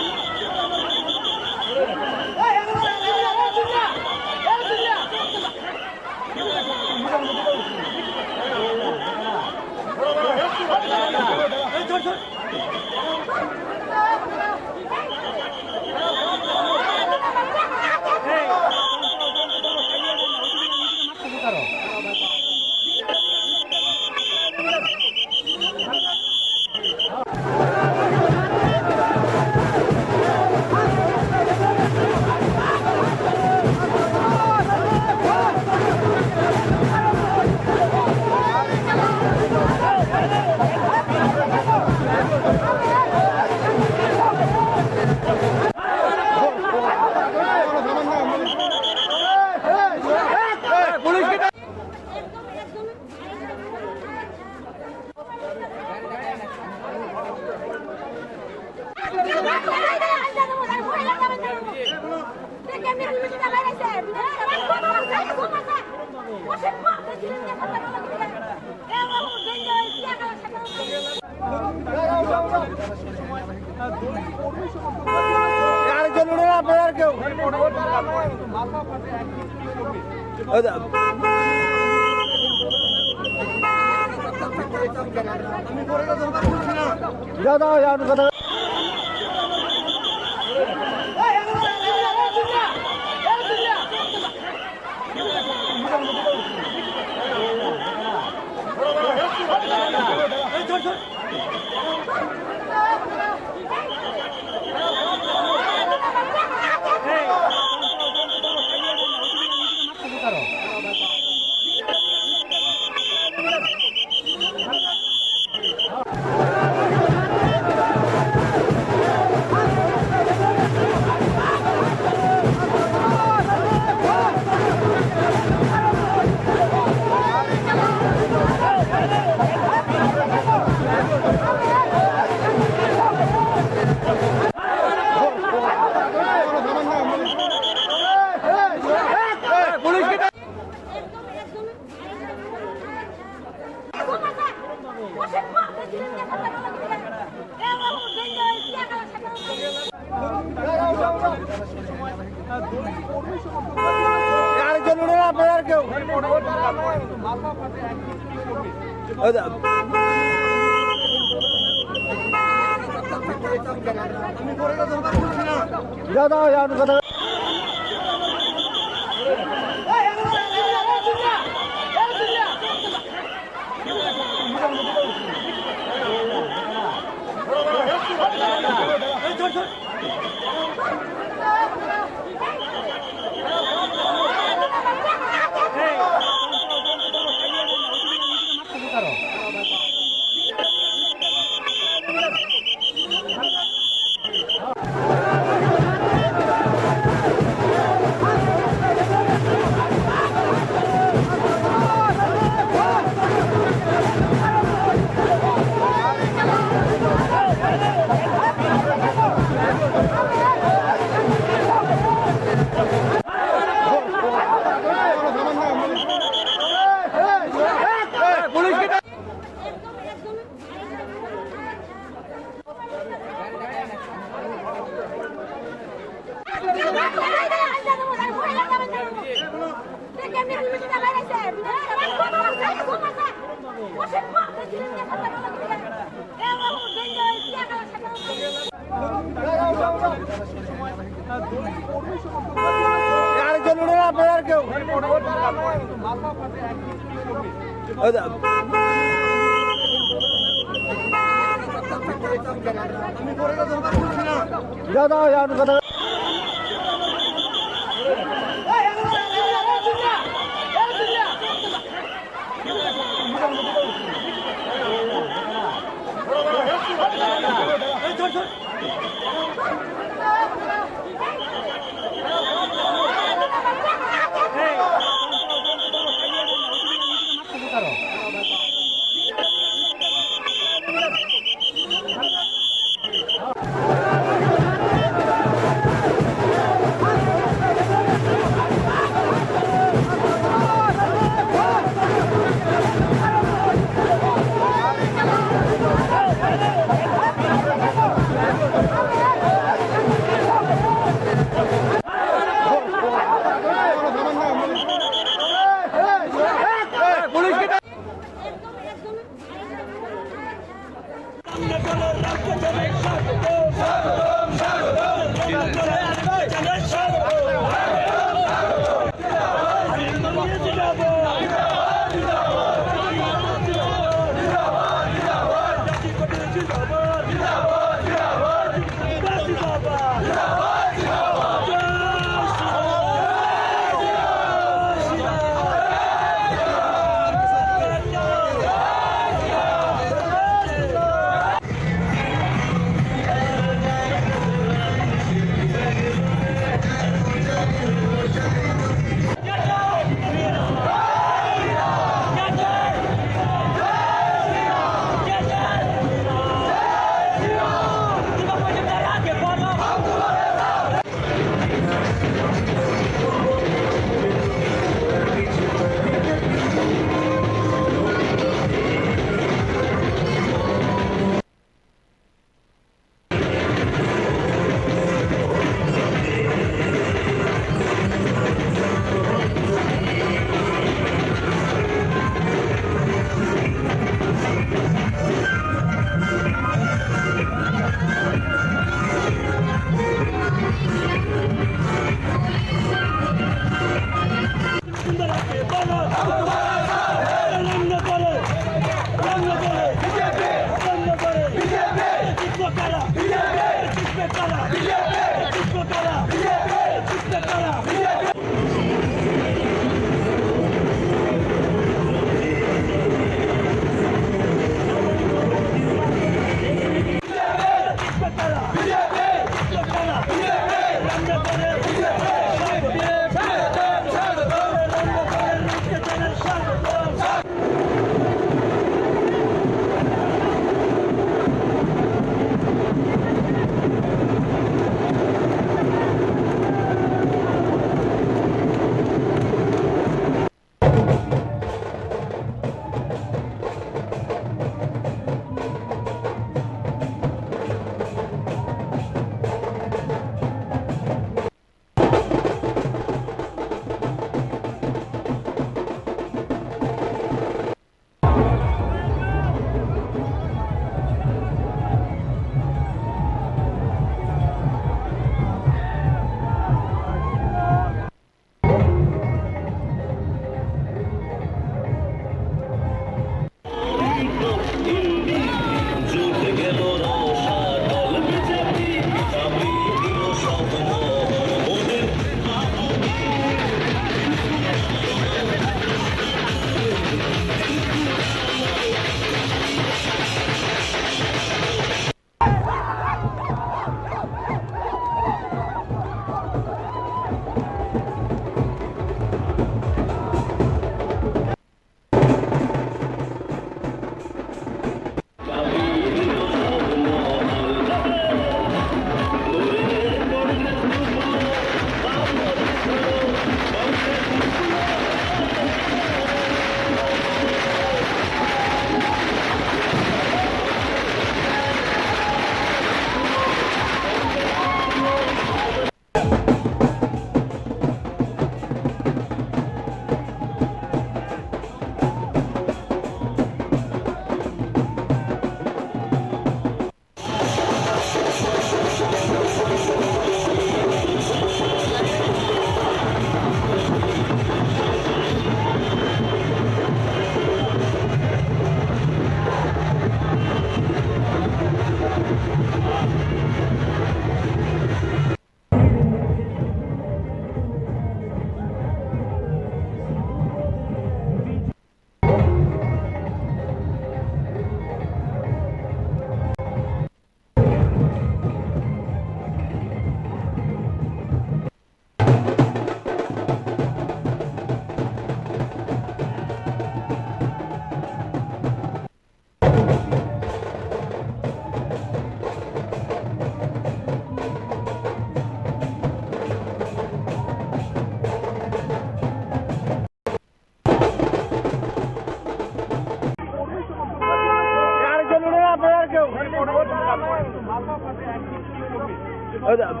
দাদা